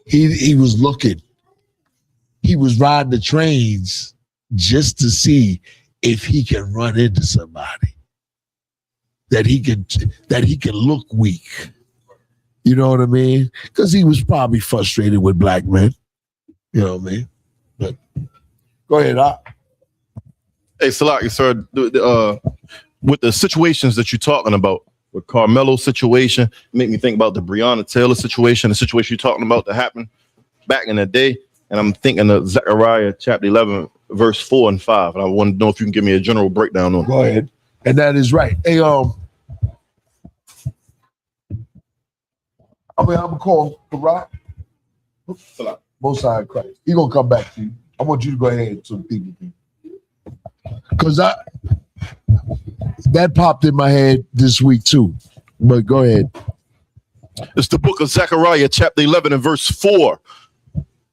He was looking. He was riding the trains just to see if he can run into somebody that he can look weak. You know what I mean? Because he was probably frustrated with black men. You know what I mean? But go ahead, Hey, Salaki, sir, with the situations that you're talking about, with Carmelo's situation, make me think about the Breonna Taylor situation, the situation you're talking about that happened back in the day. And I'm thinking of Zechariah chapter 11, verse 4 and 5. And I want to know if you can give me a general breakdown on it. Go ahead. And that is right. Hey, I'm gonna call Karat. Most High Christ. He gonna come back to you. I want you to go ahead so people can. Because that popped in my head this week too. But go ahead. It's the book of Zechariah, chapter 11 and verse 4.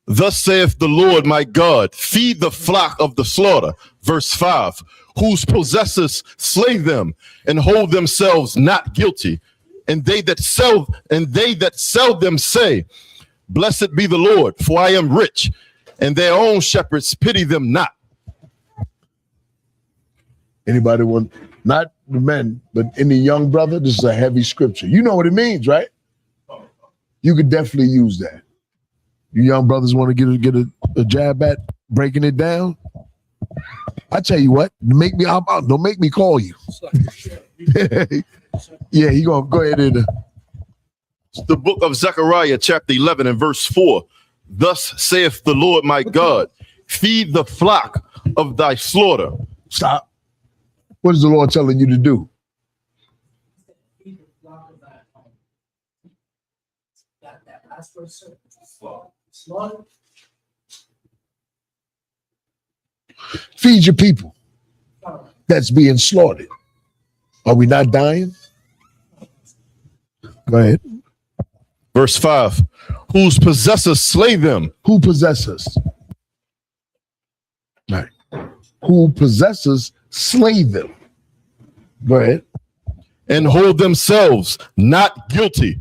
Thus saith the Lord my God, feed the flock of the slaughter. Verse 5, whose possessors slay them and hold themselves not guilty. And they that sell them say, blessed be the Lord, for I am rich, and their own shepherds pity them not. Anybody want, not the men, but any young brother, this is a heavy scripture. You know what it means, right? You could definitely use that. You young brothers want to get a jab at breaking it down? I tell you what, don't make me call you. Yeah, he gonna go ahead and. It's the book of Zechariah, chapter 11 and verse 4. Thus saith the Lord my God, feed the flock of thy slaughter. Stop. What is the Lord telling you to do? Feed your people that's being slaughtered. Are we not dying? Go ahead. Verse 5. Whose possessors slay them. Who possesses? Right. Who possesses slay them. Go ahead. And hold themselves not guilty.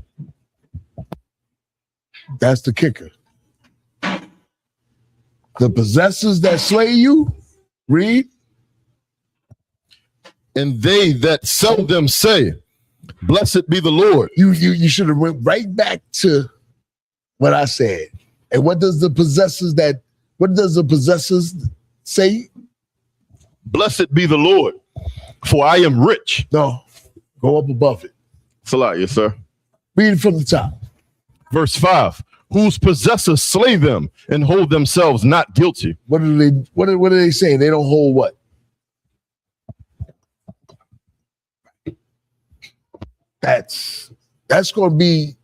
That's the kicker. The possessors that slay you, read. And they that sell them say, blessed be the Lord. You should have went right back to what I said. And what does the possessors say? Blessed be the Lord, for I am rich. No, go up above it. Salah, yes, sir. Read it from the top. Verse 5. Whose possessors slay them and hold themselves not guilty. What are they saying? They don't hold what? That's going to be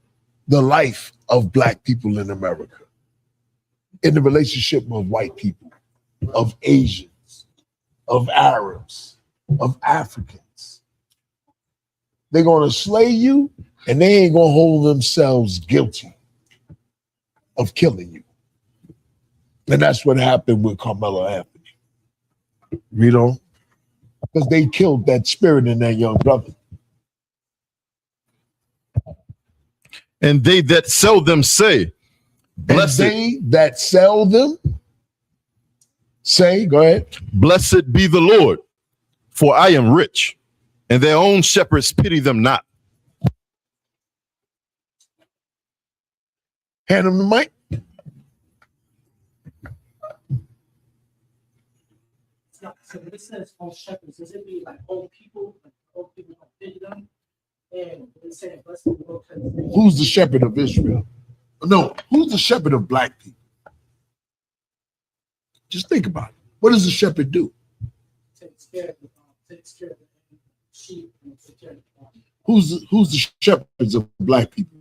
the life of black people in America, in the relationship of white people, of Asians, of Arabs, of Africans. They're going to slay you, and they ain't going to hold themselves guilty of killing you. And that's what happened with Carmelo Anthony. You know? Because they killed that spirit in that young brother. And they that sell them say, blessed. And they that sell them say, go ahead. Blessed be the Lord, for I am rich, and their own shepherds pity them not. Hand him the mic. So when it says own shepherds, does it mean like own people? Like old people don't pity them? And it said, blessed be the Lord. Who's the shepherd of Israel? No, who's the shepherd of black people? Just think about it. What does the shepherd do? Takes care of the sheep and take care of the farm. Who's the shepherds of black people?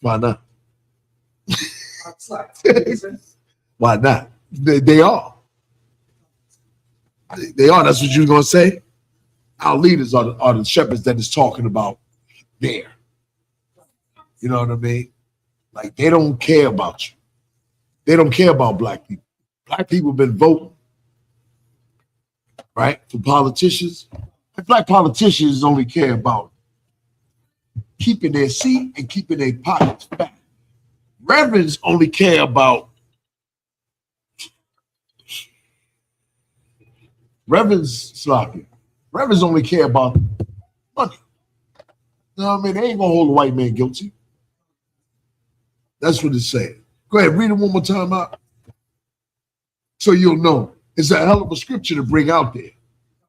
Why not? Why not? They are. They are. That's what you're going to say? Our leaders are the shepherds that is talking about there. You know what I mean? Like they don't care about you. They don't care about black people. Black people have been voting, right, for politicians. And black politicians only care about keeping their seat and keeping their pockets fat. Reverends only care about Reverends only care about money. You know what I mean? They ain't gonna hold a white man guilty. That's what it's saying. Go ahead, read it one more time out. So you'll know. It's a hell of a scripture to bring out there.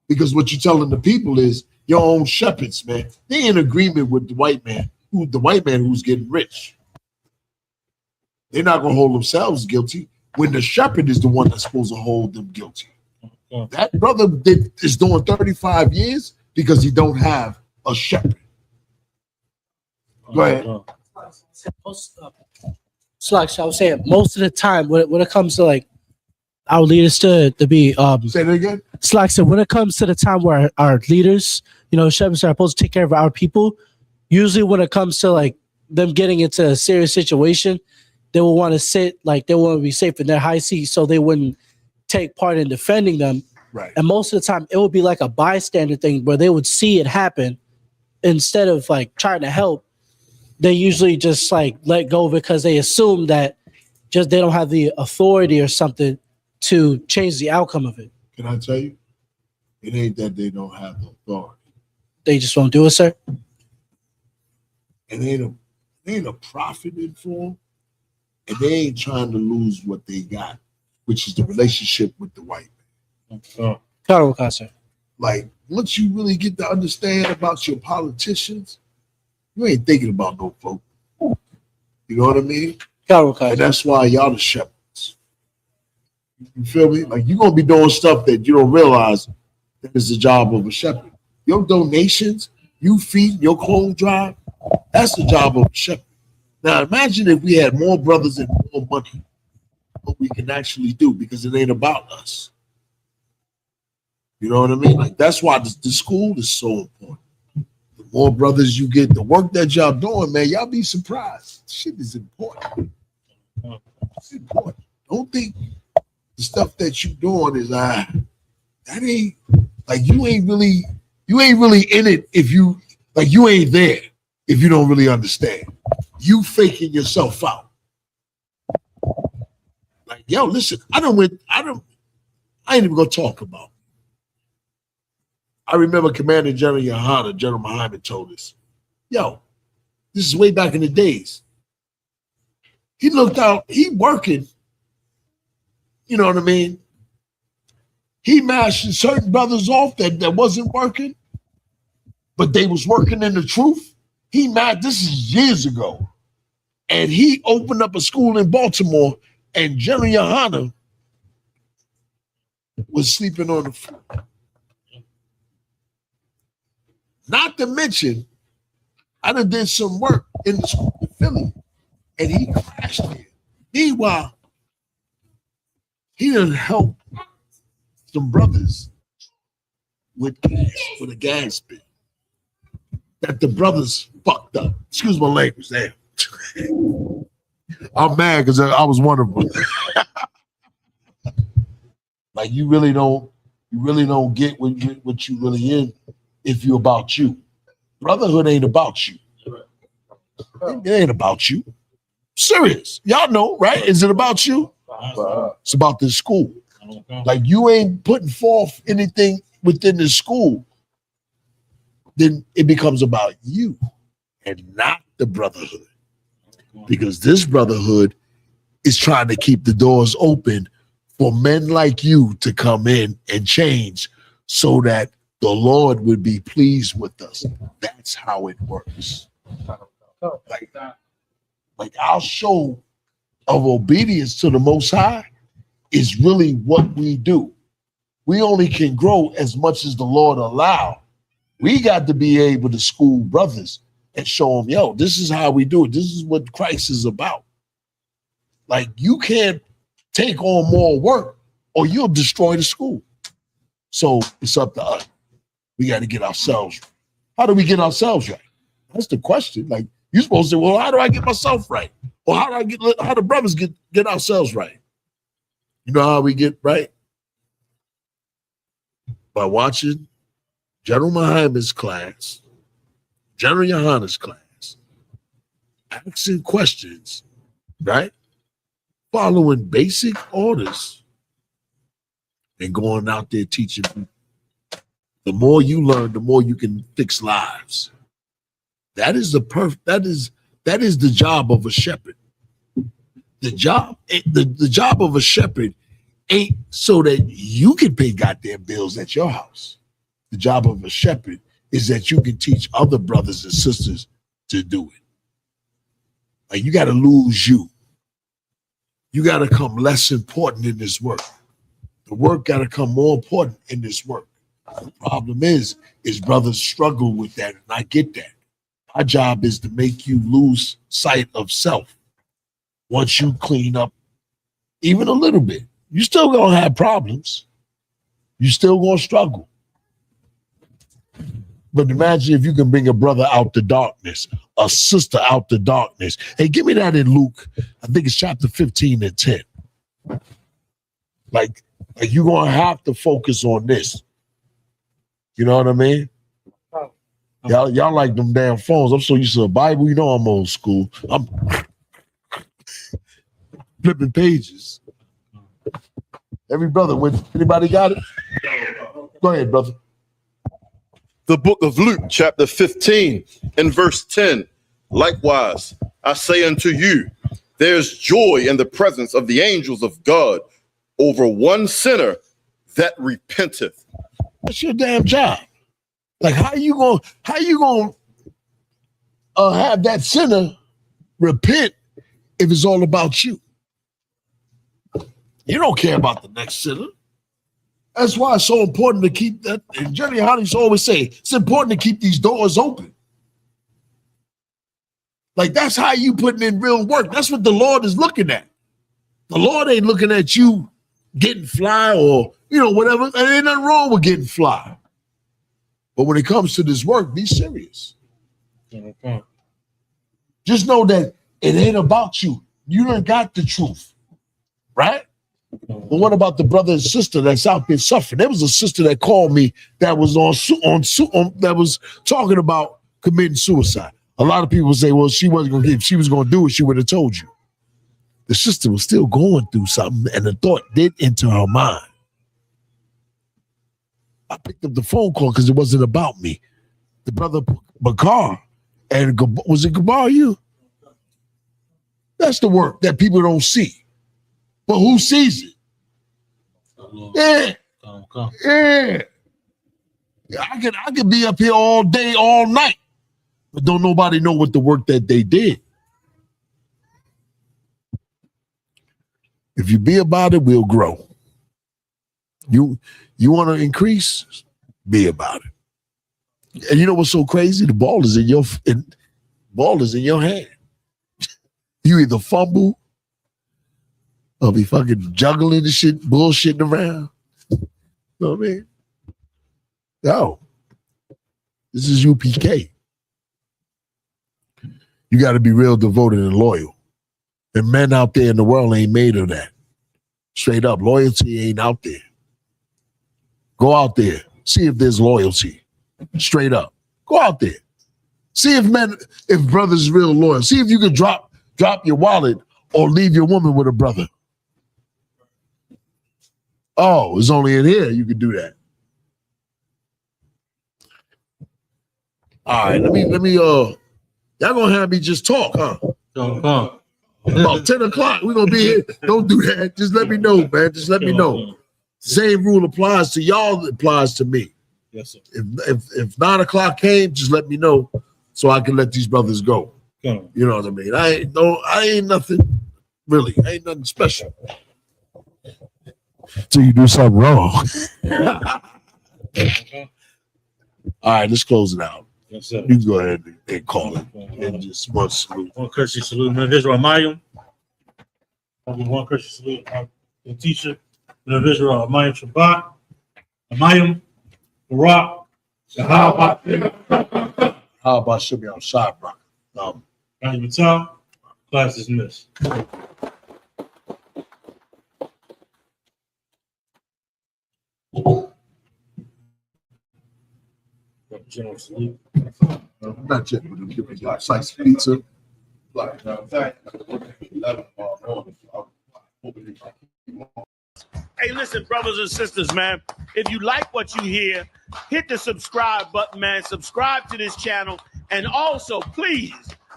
Because what you're telling the people is your own shepherds, man. They in agreement with the white man who's getting rich. They're not gonna hold themselves guilty when the shepherd is the one that's supposed to hold them guilty. That brother is doing 35 years because he don't have a shepherd. Go ahead. So like I was saying, most of the time when it comes to like our leaders to be say that again. It's like I said, when it comes to the time where our leaders, shepherds are supposed to take care of our people, usually when it comes to like them getting into a serious situation, they will want to sit, like they want to be safe in their high seat so they wouldn't take part in defending them. Right. And most of the time it would be like a bystander thing where they would see it happen instead of like trying to help. They usually just like let go because they assume that just they don't have the authority or something to change the outcome of it. Can I tell you? It ain't that they don't have the authority. They just won't do it, sir. And they ain't a profit in for them. And they ain't trying to lose what they got, which is the relationship with the white man. Like, once you really get to understand about your politicians, you ain't thinking about no folk. You know what I mean? And that's why y'all the shepherds. You feel me? Like, you're going to be doing stuff that you don't realize that is the job of a shepherd. Your donations, you feed, your clothes drive, that's the job of a shepherd. Now, imagine if we had more brothers and more money, what we can actually do, because it ain't about us. You know what I mean? Like, that's why the school is so important. The more brothers you get, the work that y'all doing, man, y'all be surprised. Shit is important. It's important. Don't think the stuff that you doing is that ain't like you ain't really in it if you like you ain't there if you don't really understand. You faking yourself out. Like, yo, listen, I ain't even gonna talk about. I remember Commander General Yohana, General Muhammad told us, yo, this is way back in the days. He looked out, he working, you know what I mean? He matched certain brothers off that wasn't working, but they was working in the truth. He matched, this is years ago. And he opened up a school in Baltimore, and General Yohana was sleeping on the floor. Not to mention, I done did some work in the school in Philly, and he crashed there. Meanwhile, he done helped some brothers with a gas bill that the brothers fucked up. Excuse my language there. I'm mad because I was one of them. Like, you really don't get what you really in if you're about you. Brotherhood ain't about you. It ain't about you. Serious. Y'all know, right? Is it about you? It's about the school. Like, you ain't putting forth anything within the school, then it becomes about you and not the brotherhood. Because this brotherhood is trying to keep the doors open for men like you to come in and change so that the Lord would be pleased with us. That's how it works. Like our show of obedience to the Most High is really what we do. We only can grow as much as the Lord allow. We got to be able to school brothers and show them, yo, this is how we do it. This is what Christ is about. Like, you can't take on more work or you'll destroy the school. So it's up to us. We got to get ourselves right. How do we get ourselves right? That's the question. Like, You're supposed to say, well, how do I get myself right? Or how the brothers get ourselves right? You know how we get right? By watching General Muhammad's class, General Yohana's class, asking questions, right? Following basic orders and going out there teaching people. The more you learn, the more you can fix lives. That is the job of a shepherd. The job of a shepherd ain't so that you can pay goddamn bills at your house. The job of a shepherd is that you can teach other brothers and sisters to do it. Like, you got to lose you. You got to come less important in this work. The work got to come more important in this work. The problem is brothers struggle with that, and I get that. My job is to make you lose sight of self. Once you clean up even a little bit, you still gonna have problems. You still gonna struggle. But imagine if you can bring a brother out the darkness, a sister out the darkness. Hey, give me that in Luke. I think it's chapter 15 and 10. Like you're gonna have to focus on this. You know what I mean? Y'all like them damn phones. I'm so used to the Bible. You know I'm old school. I'm flipping pages. Every brother, anybody got it? Go ahead, brother. The book of Luke, chapter 15 and verse 10. Likewise, I say unto you, there's joy in the presence of the angels of God over one sinner that repenteth. That's your damn job. Like, how you gonna have that sinner repent if it's all about you? You don't care about the next sinner. That's why it's so important to keep that. And Jenny Hodges always say it's important to keep these doors open. Like, that's how you putting in real work. That's what the Lord is looking at. The Lord ain't looking at you getting fly or whatever. There ain't nothing wrong with getting fly. But when it comes to this work, be serious. Okay. Just know that it ain't about you. You done got the truth, right? But what about the brother and sister that's out there suffering? There was a sister that called me that was that was talking about committing suicide. A lot of people say, well, she wasn't going to. If she was going to do it, she would have told you. The sister was still going through something, and the thought did enter her mind. I picked up the phone call because it wasn't about me. The brother Bakar and was it Gabar you? That's the work that people don't see. But who sees it? Yeah. Yeah. I could be up here all day, all night, but don't nobody know what the work that they did. If you be about it, we'll grow. You want to increase? Be about it. And you know what's so crazy? The ball is in your hand. You either fumble or be fucking juggling the shit, bullshitting around. You know what I mean? No. This is UPK. You got to be real devoted and loyal. And men out there in the world ain't made of that. Straight up, loyalty ain't out there. Go out there. See if there's loyalty. Straight up. Go out there. See if brothers is real loyal. See if you can drop your wallet or leave your woman with a brother. Oh, it's only in here you can do that. All right, let me y'all gonna have me just talk, huh? About 10 o'clock, we're gonna be here. Don't do that. Just let me know, man. Just let me know. Same rule applies to y'all, it applies to me. Yes, sir. If 9 o'clock came, just let me know so I can let these brothers go. You know what I mean? I ain't nothing really. I ain't nothing special. Till you do something wrong. All right, let's close it out. Yes, sir. You can go ahead and call it. And just one salute. One courtesy salute, man. Israel Mayim. One courtesy salute, the teacher, the Israel Mayim Shabbat, Mayim, Barak, How about Shimmy on Shabbat? Dr. Patel, class dismissed. General salute. Not yet, but give me like slice of pizza. Hey, listen, brothers and sisters, man. If you like what you hear, hit the subscribe button, man. Subscribe to this channel. And also, please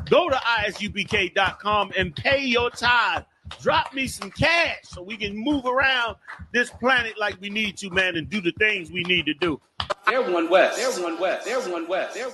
go to isupk.com and pay your tithe. Drop me some cash so we can move around this planet like we need to, man, and do the things we need to do. They're one West. They're one West. They're one West. They're